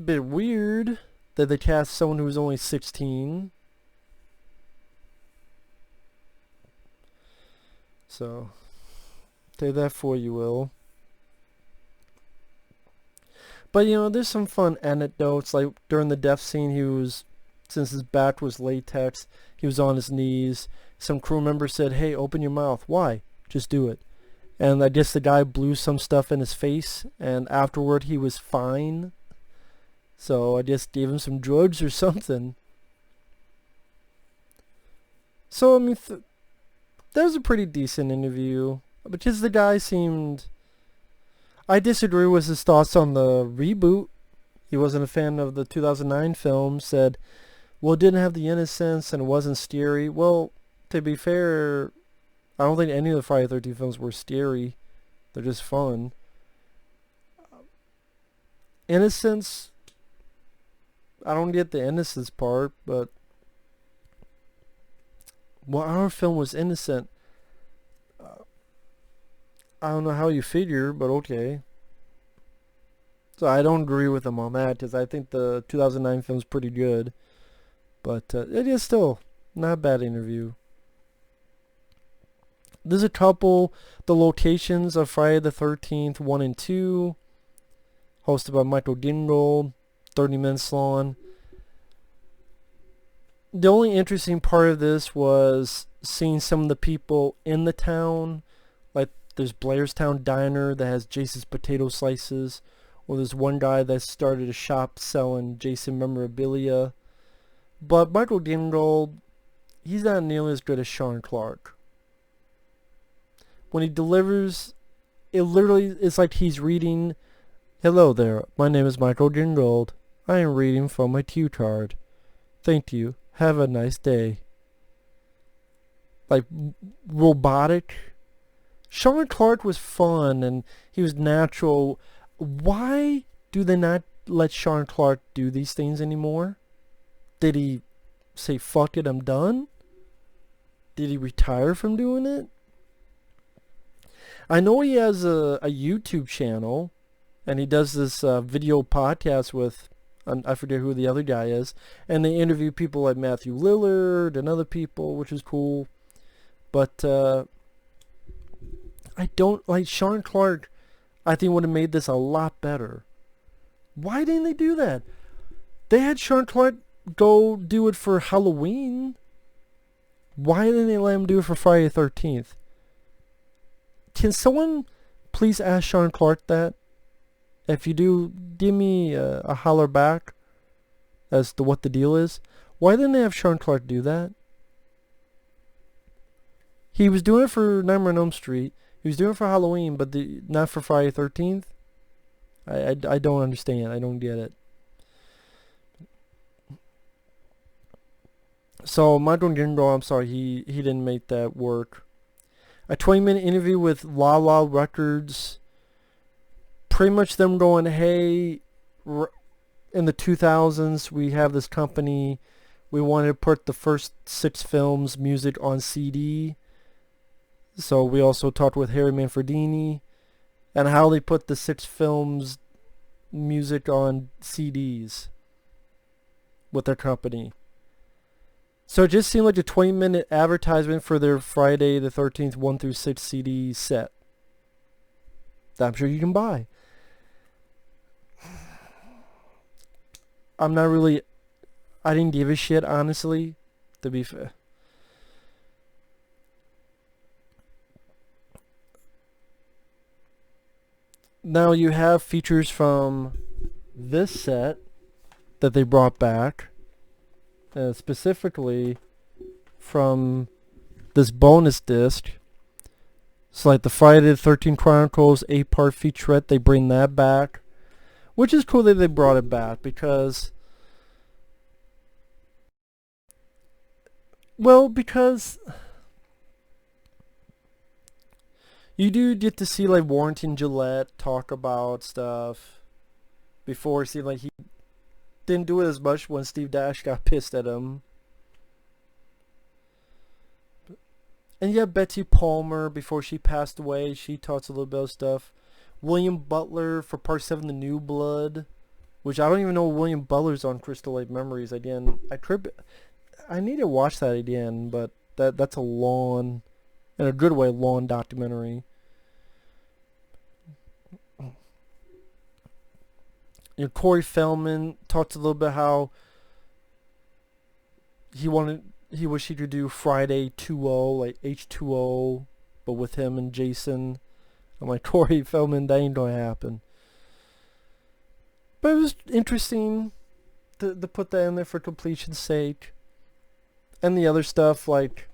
Bit weird that they cast someone who was only 16. So, take that for you will. But you know, there's some fun anecdotes, like during the death scene, since his back was latex, he was on his knees. Some crew member said, hey, open your mouth. Why? Just do it. And I guess the guy blew some stuff in his face, and afterward he was fine. So I just gave him some drugs or something. So I mean, that was a pretty decent interview. Because the guy seemed... I disagree with his thoughts on the reboot. He wasn't a fan of the 2009 film. Said, well, it didn't have the innocence and it wasn't scary. Well, to be fair, I don't think any of the Friday the 13th films were scary. They're just fun. Innocence... I don't get the innocence part, but... Well, our film was innocent. I don't know how you figure, but okay. So I don't agree with them on that, because I think the 2009 film's pretty good. But it is still not a bad interview. There's a couple, the locations of Friday the 13th, 1 and 2. Hosted by Michael Gingold. 30 minutes long. The only interesting part of this was seeing some of the people in the town. Like there's Blairstown Diner that has Jason's potato slices. Or there's one guy that started a shop selling Jason memorabilia. But Michael Gingold, he's not nearly as good as Sean Clark. When he delivers, it literally is like he's reading, hello there, my name is Michael Gingold. I am reading from my cue card. Thank you. Have a nice day. like robotic. Sean Clark was fun and he was natural. Why do they not let Sean Clark do these things anymore? Did he say, fuck it, I'm done? Did he retire from doing it? I know he has a YouTube channel, and he does this video podcast with, I forget who the other guy is, and they interview people like Matthew Lillard and other people, which is cool. But I don't like Sean Clark. I think would have made this a lot better. Why didn't they do that? They had Sean Clark go do it for Halloween. Why didn't they let him do it for Friday the 13th? Can someone please ask Sean Clark that? If you do, give me a holler back as to what the deal is. Why didn't they have Sean Clark do that? He was doing it for Nightmare on Elm Street. He was doing it for Halloween, but not for Friday the 13th. I don't understand. I don't get it. So Michael Gingo, I'm sorry, he didn't make that work. A 20-minute interview with La La Records. Pretty much them going, hey, in the 2000s we have this company. We wanted to put the first 6 films music on CD. So we also talked with Harry Manfredini and how they put the 6 films music on CDs with their company. So it just seemed like a 20-minute advertisement for their Friday the 13th 1 through 6 CD set that I'm sure you can buy. I'm not really, I didn't give a shit, honestly, to be fair. Now you have features from this set that they brought back, specifically from this bonus disc. It's like the Friday the 13th Chronicles 8-part featurette. They bring that back, which is cool that they brought it back because, well, because you do get to see like Warrington Gillette talk about stuff before. It seemed like he didn't do it as much when Steve Dash got pissed at him. And you have Betsy Palmer before she passed away. She talks a little bit of stuff. William Butler for Part 7, The New Blood, which I don't even know William Butler's on Crystal Lake Memories. Again, I need to watch that again, but that's a long, in a good way, long documentary. You know, Corey Feldman talked a little bit how he wished he could do Friday 2-0, like H2O, but with him and Jason. I'm like, Corey Feldman, that ain't gonna happen. But it was interesting to put that in there for completion's sake. And the other stuff, like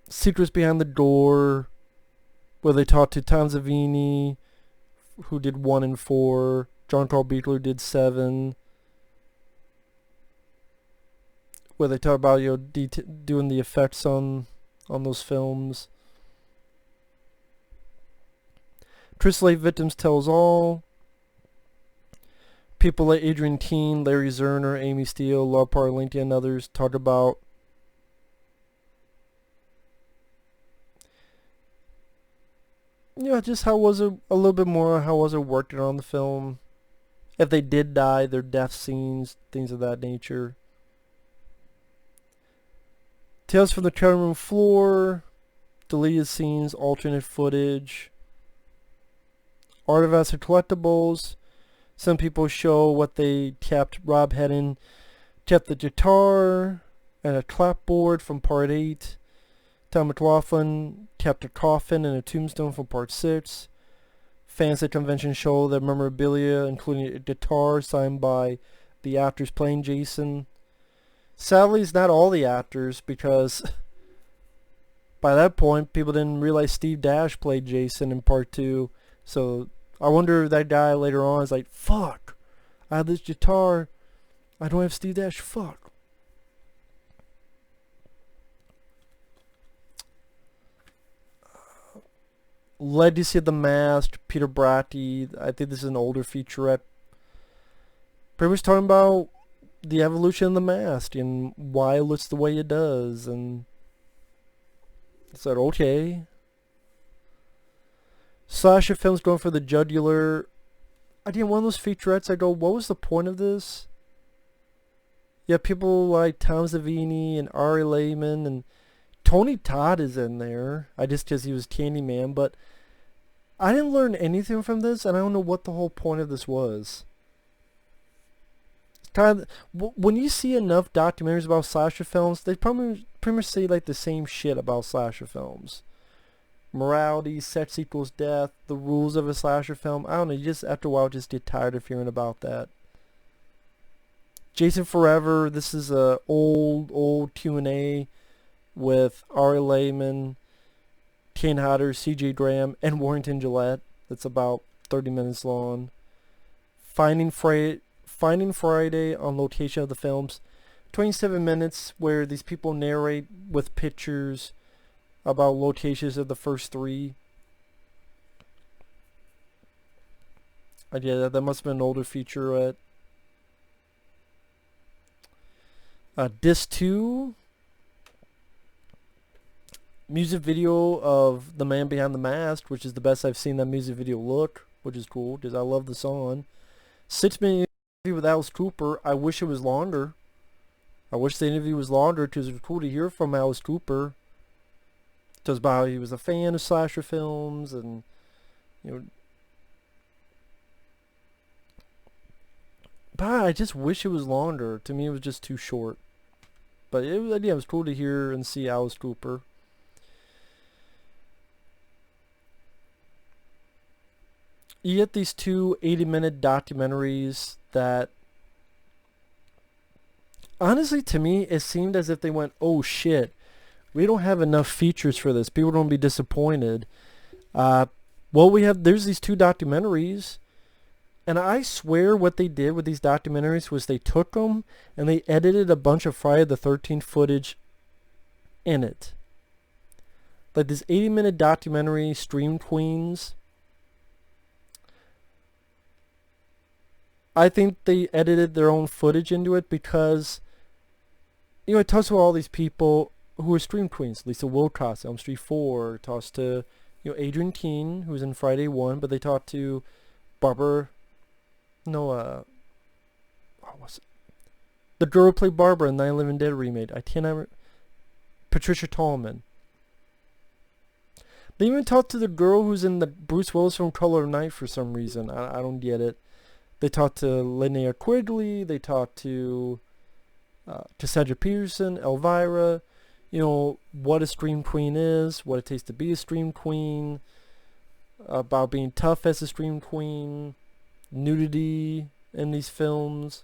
Secrets Behind the Door, where they talked to Tom Savini, who did 1 and 4. John Carl Beekler did 7. Where they talk about, you know, doing the effects on those films. Crystal Lake Victims Tells All. People like Adrian Keene, Larry Zerner, Amy Steele, Laura Parlinti, and others talk about just how was it, a little bit more how was it working on the film. If they did die, their death scenes, things of that nature. Tales from the Cutting Room Floor, deleted scenes, alternate footage, artifacts and collectibles. Some people show what they kept. Rob Hedden kept the guitar and a clapboard from Part 8. Tom McLaughlin kept a coffin and a tombstone from Part 6. Fans at convention show their memorabilia, including a guitar signed by the actors playing Jason. Sadly, it's not all the actors, because by that point, people didn't realize Steve Dash played Jason in Part 2. So I wonder if that guy later on is like, fuck, I have this guitar. I don't have Steve Dash. Fuck. Legacy of the Mask, Peter Bratti. I think this is an older featurette. Pretty much talking about the evolution of the mask and why it looks the way it does. And I said, okay. Slasher films going for the jugular. Again, one of those featurettes, I go, what was the point of this? Yeah, people like Tom Savini and Ari Lehman and Tony Todd is in there. I just because he was Candyman, but I didn't learn anything from this, and I don't know what the whole point of this was. It's kind of, when you see enough documentaries about slasher films, they pretty much say like the same shit about slasher films. Morality, sex equals death, the rules of a slasher film. I don't know, you just after a while just get tired of hearing about that. Jason Forever, this is a old Q&A with Ari Lehman, Kane Hodder, C.J. Graham, and Warrington Gillette. That's about 30 minutes long. Finding Friday on location of the films. 27 minutes where these people narrate with pictures about locations of the first three. Yeah, that must have been an older featurette. Disc 2. Music video of The Man Behind the Mask, which is the best I've seen that music video look, which is cool because I love the song. 6-minute interview with Alice Cooper. I wish it was longer. I wish the interview was longer because it was cool to hear from Alice Cooper. Just about how he was a fan of slasher films and, you know. But I just wish it was longer. To me, it was just too short. But it was cool to hear and see Alice Cooper. You get these two 80-minute documentaries that, honestly, to me, it seemed as if they went, oh shit, we don't have enough features for this. People don't be disappointed. Well, there's these two documentaries, and I swear what they did with these documentaries was they took them and they edited a bunch of Friday the 13th footage in it. Like this 80-minute documentary, Stream Queens. I think they edited their own footage into it because, you know, it talks about all these people who are Stream Queens. Lisa Wilcox, Elm Street 4. It talks to, you know, Adrian Keene, who was in Friday 1, but they talked to Barbara, what was it? The girl who played Barbara in Night of the Living Dead remake. Patricia Tallman. They even talked to the girl who's in the Bruce Willis film Color of Night for some reason. I don't get it. They talked to Linnea Quigley. They talked to Cassandra Peterson, Elvira. You know, what a Stream Queen is, what it takes to be a Stream Queen, about being tough as a Stream Queen, nudity in these films.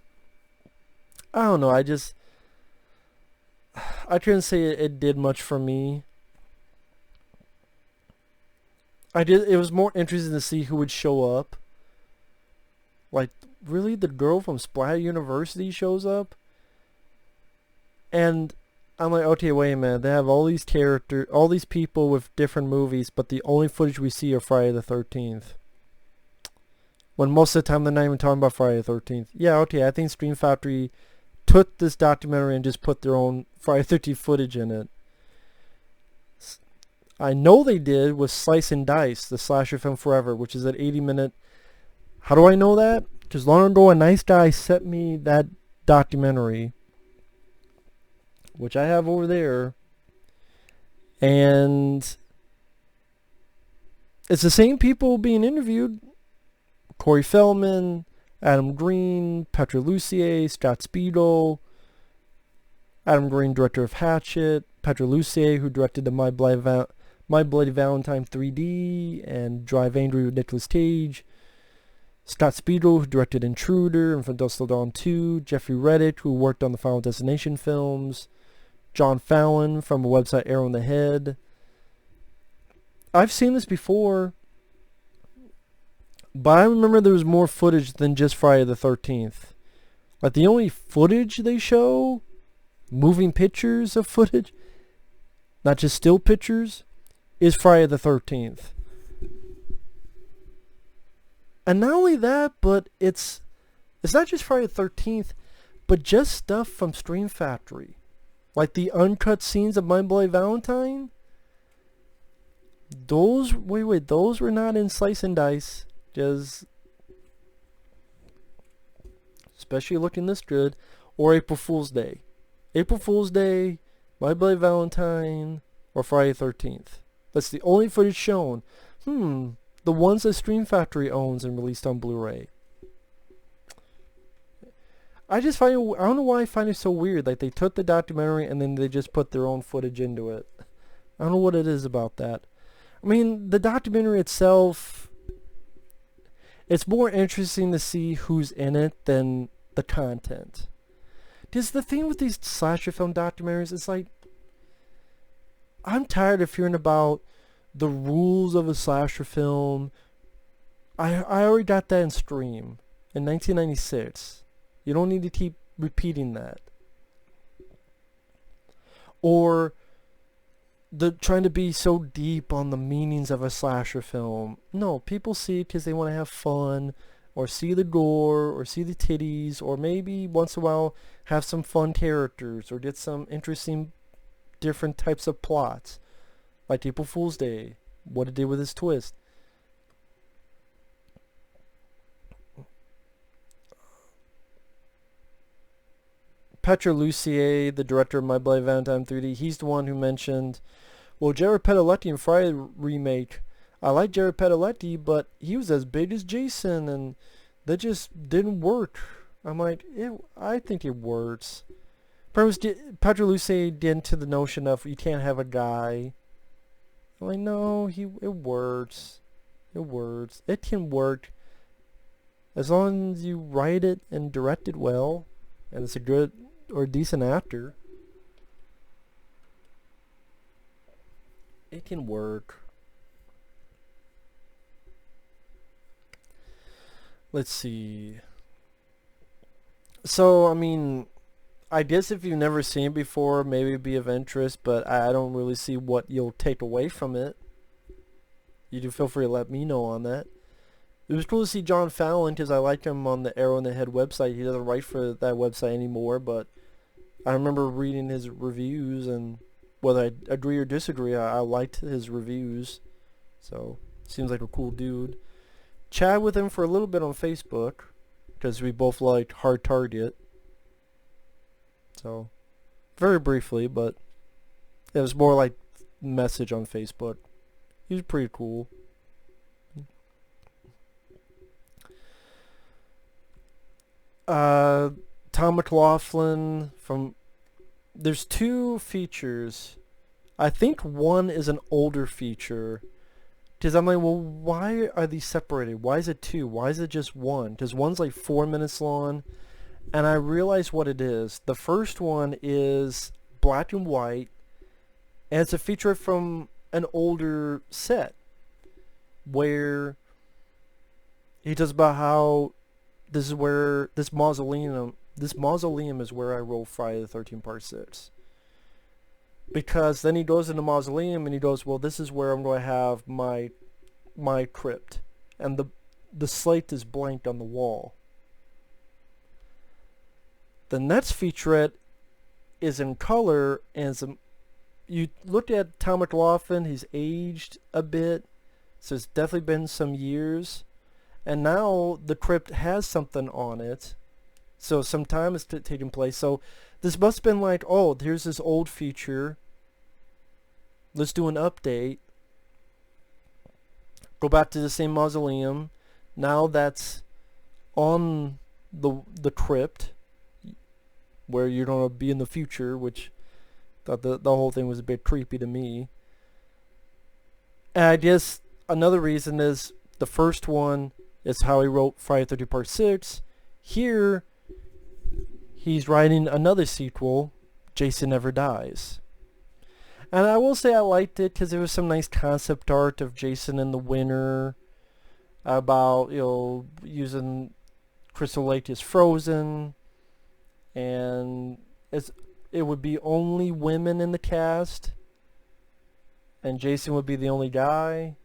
I don't know, I couldn't say it did much for me. It was more interesting to see who would show up. Like, really, the girl from Splatter University shows up? And I'm like, okay, wait a minute. They have all these characters, all these people with different movies, but the only footage we see are Friday the 13th. When most of the time they're not even talking about Friday the 13th. Yeah, okay, I think Scream Factory took this documentary and just put their own Friday the 13th footage in it. I know they did with Slice and Dice, the slasher film forever, which is an 80-minute. How do I know that? Because long ago a nice guy sent me that documentary, which I have over there, and it's the same people being interviewed. Corey Feldman, Adam Green, Petra Lucier, Scott Spiegel. Adam Green, director of Hatchet. Petra Lucier, who directed the My Bloody Valentine 3D and Drive Angry with Nicolas Cage. Scott Spiegel, who directed Intruder and From Dusk Till Dawn 2. Jeffrey Reddick, who worked on the Final Destination films. John Fallon from the website Arrow in the Head. I've seen this before, but I remember there was more footage than just Friday the 13th. Like the only footage they show, moving pictures of footage, not just still pictures, is Friday the 13th. And not only that, but it's not just Friday the 13th, but just stuff from Stream Factory. Like the uncut scenes of My Bloody Valentine. Those were not in Slice and Dice. Just, especially looking this good. Or April Fool's Day. April Fool's Day, My Bloody Valentine, or Friday the 13th. That's the only footage shown. The ones that Stream Factory owns and released on Blu-ray. I just find it, I don't know why I find it so weird. Like they took the documentary and then they just put their own footage into it. I don't know what it is about that. I mean, the documentary itself, it's more interesting to see who's in it than the content. Because the thing with these slasher film documentaries is like, I'm tired of hearing about the rules of a slasher film. I already got that in Scream in 1996. You don't need to keep repeating that. Or the trying to be so deep on the meanings of a slasher film. No, people see it because they want to have fun, or see the gore, or see the titties, or maybe once in a while have some fun characters, or get some interesting different types of plots. Like April Fool's Day, what it did with its twist. Petra Lucier, the director of My Bloody Valentine 3D, he's the one who mentioned, well, Jared Padalecki in Friday remake, I like Jared Padalecki, but he was as big as Jason, and that just didn't work. I'm like, I think it works. Petra Lucier did into the notion of you can't have a guy. I'm like, no, it works. It works. It can work as long as you write it and direct it well, and it's a good or decent actor. It can work. Let's see. So, I mean, I guess if you've never seen it before, maybe it'd be of interest, but I don't really see what you'll take away from it. You do feel free to let me know on that. It was cool to see John Fallon, because I like him on the Arrow in the Head website. He doesn't write for that website anymore, but I remember reading his reviews, and whether I agree or disagree, I liked his reviews. So, seems like a cool dude. Chat with him for a little bit on Facebook, because we both liked Hard Target. So, very briefly, but it was more like message on Facebook. He was pretty cool. Tom McLaughlin from... There's two features. I think one is an older feature. Because I'm like, well, why are these separated? Why is it two? Why is it just one? Because one's like 4 minutes long. And I realized what it is. The first one is black and white. And it's a feature from an older set. Where he talks about how this is where this mausoleum is where I wrote Friday the 13th Part 6. Because then he goes in the mausoleum and he goes, well, this is where I'm going to have my crypt. And the slate is blank on the wall. The next featurette is in color, and you look at Tom McLaughlin, he's aged a bit, so it's definitely been some years. And now the crypt has something on it. So some time has taken place. So this must have been like, oh, here's this old feature. Let's do an update. Go back to the same mausoleum. Now that's on the crypt, where you're going to be in the future, which thought the whole thing was a bit creepy to me. And I guess another reason is the first one is how he wrote Friday the 13th Part 6. Here, he's writing another sequel, Jason Never Dies. And I will say I liked it because there was some nice concept art of Jason in the winter, about, using Crystal Lake is frozen, and it would be only women in the cast, and Jason would be the only guy,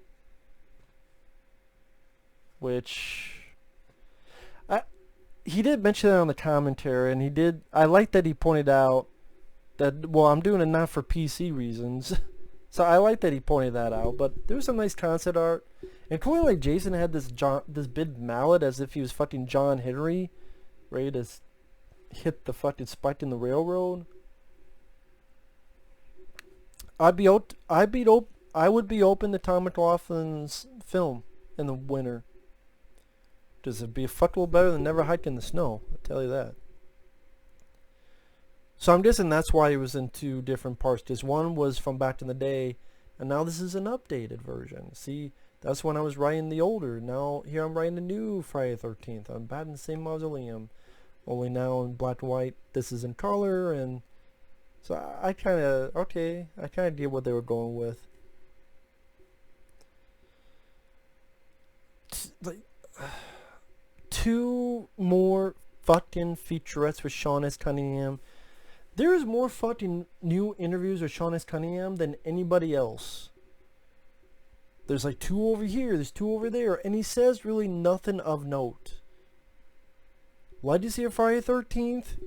which he did mention that on the commentary, and I like that he pointed out that, well, I'm doing it not for PC reasons. So I like that he pointed that out, but there was some nice concept art, including like Jason had this big mallet as if he was fucking John Henry, ready to hit the fucking spike in the railroad. I would be open to Tom McLaughlin's film in the winter. Does it be a fuckload better than Never Hike in the Snow? I'll tell you that. So I'm guessing that's why he was in two different parts. Because one was from back in the day, and now this is an updated version. See, that's when I was writing the older. Now here I'm writing the new Friday the 13th. I'm back in the same mausoleum, only now in black and white. This is in color, and so I kind of get what they were going with. Like, 2 more fucking featurettes with Sean S. Cunningham. There is more fucking new interviews with Sean S. Cunningham than anybody else. There's like 2 over here, there's 2 over there, and he says really nothing of note. Why did you see a Friday the 13th?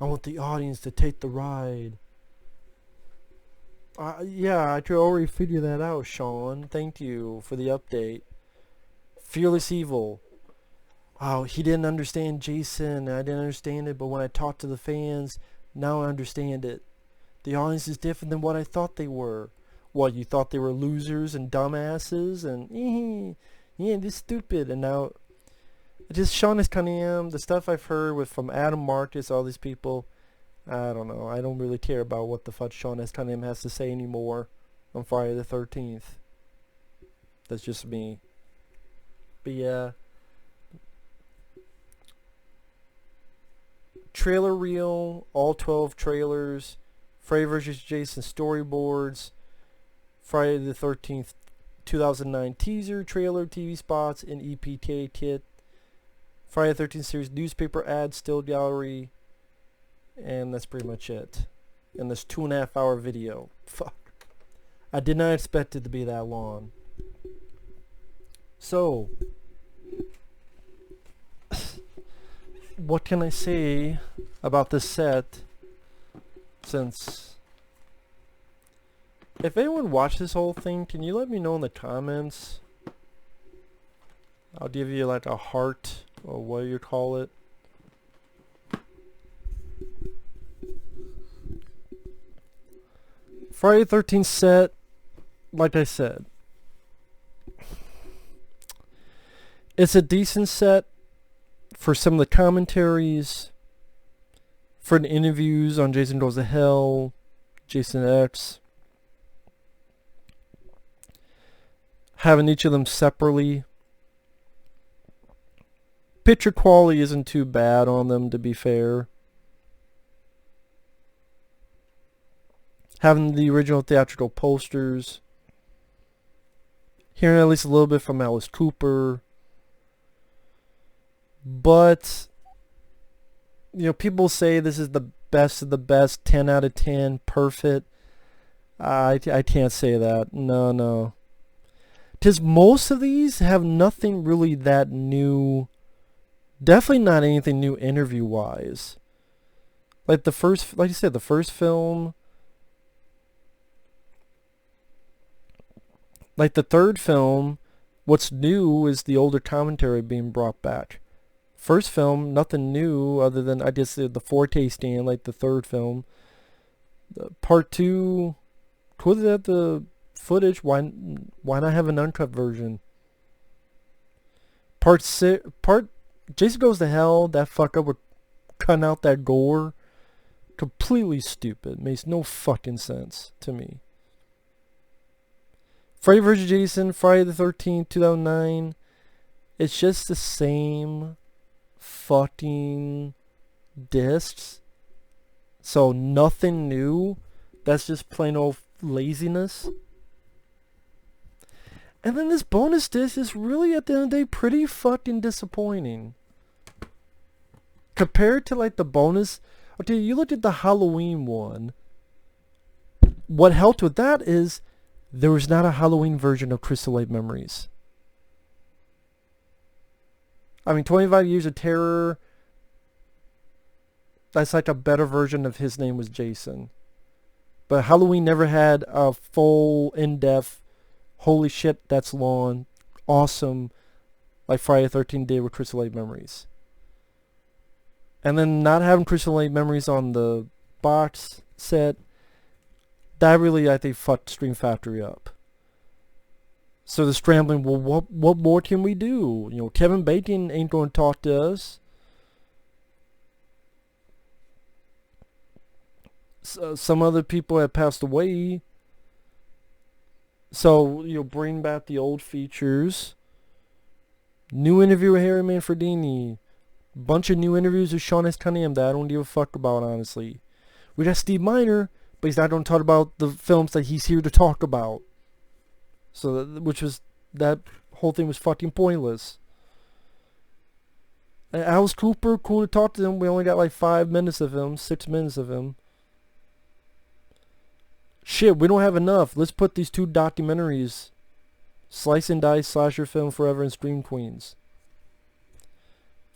I want the audience to take the ride. Yeah, I could already figure that out, Sean. Thank you for the update. Fearless Evil. Oh, he didn't understand Jason. I didn't understand it, but when I talked to the fans, now I understand it. The audience is different than what I thought they were. What, you thought they were losers and dumbasses and yeah, this stupid, and now just Sean S. Cunningham, the stuff I've heard from Adam Marcus, all these people, I don't know. I don't really care about what the fuck Sean S. Cunningham has to say anymore on Friday the 13th. That's just me. But yeah. Trailer reel, all 12 trailers, Freddy vs. Jason storyboards, Friday the 13th 2009 teaser, trailer, TV spots, and EPK kit, Friday the 13th series newspaper ad, still gallery, and that's pretty much it. And this 2.5 hour video. Fuck. I did not expect it to be that long. So, what can I say about this set, since if anyone watched this whole thing, can you let me know in the comments? I'll give you like a heart, or what you call it. Friday the 13th set, like I said, it's a decent set for some of the commentaries, for the interviews on Jason Goes to Hell, Jason X, having each of them separately. Picture quality isn't too bad on them, to be fair. Having the original theatrical posters. Hearing at least a little bit from Alice Cooper. But, you know, people say this is the best of the best, 10 out of 10, perfect. I can't say that. No. Because most of these have nothing really that new. Definitely not anything new interview-wise. Like the first, like you said, the first film. Like the third film, what's new is the older commentary being brought back. First film, nothing new other than, I guess, the foretaste stand, like the third film. Part 2, could it have the footage? Why not have an uncut version? Part Jason Goes to Hell, that fucker with cutting out that gore. Completely stupid. Makes no fucking sense to me. Freddy vs. Jason, Friday the 13th, 2009. It's just the same fucking discs. So nothing new. That's just plain old laziness. And then this bonus disc is really, at the end of the day, pretty fucking disappointing. compared to like the bonus, okay, you look at the Halloween one. What helped with that is there was not a Halloween version of Crystal Lake Memories. I mean, 25 Years of Terror, that's like a better version of His Name Was Jason. But Halloween never had a full, in-depth, holy shit, that's long, awesome, like Friday the 13th did with Crystal Lake Memories. And then not having Crystal Lake Memories on the box set, that really, I think, fucked Stream Factory up. So the scrambling, well, what more can we do? You know, Kevin Bacon ain't going to talk to us. Some other people have passed away. So, you know, bring back the old features. New interview with Harry Manfredini. Bunch of new interviews with Sean S. Cunningham that I don't give a fuck about, honestly. We got Steve Miner, but he's not going to talk about the films that he's here to talk about. So, that whole thing was fucking pointless. And Alice Cooper, cool to talk to him. We only got like 5 minutes of him, 6 minutes of him. Shit, we don't have enough. Let's put these 2 documentaries, Slice and Dice, Slasher Film Forever, and Scream Queens,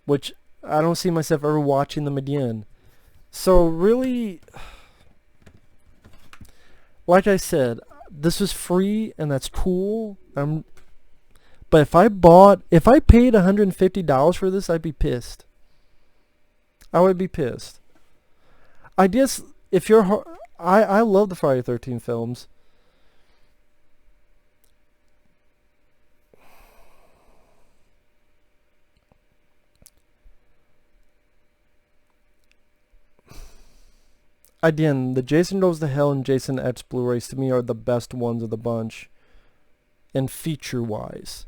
which I don't see myself ever watching them again. So really, like I said, this is free and that's cool. But if I paid $150 for this, I'd be pissed. I would be pissed. I guess if you're, I love the Friday the 13th films. Again, the Jason Goes to Hell and Jason X Blu-rays to me are the best ones of the bunch, and feature-wise.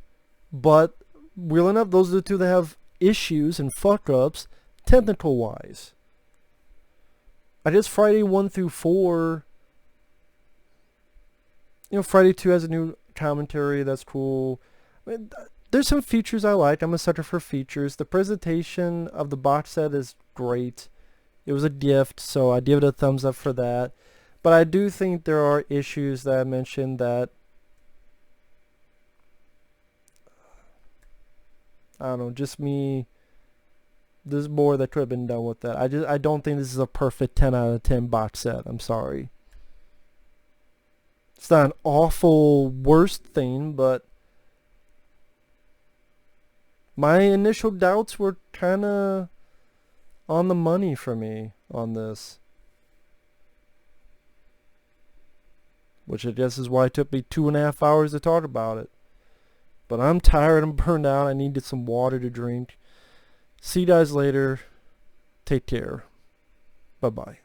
But real enough, those are the 2 that have issues and fuck-ups, technical-wise. I guess Friday 1 through 4, you know, Friday 2 has a new commentary, that's cool. I mean, there's some features I like. I'm a sucker for features. The presentation of the box set is great. It was a gift, so I give it a thumbs up for that. But I do think there are issues that I mentioned that, I don't know, just me, there's more that could have been done with that. I don't think this is a perfect 10 out of 10 box set. I'm sorry. It's not an awful worst thing, but my initial doubts were kind of on the money for me on this, which I guess is why it took me 2.5 hours to talk about it. But I'm tired and burned out. I needed some water to drink. See you guys later. Take care. Bye-bye.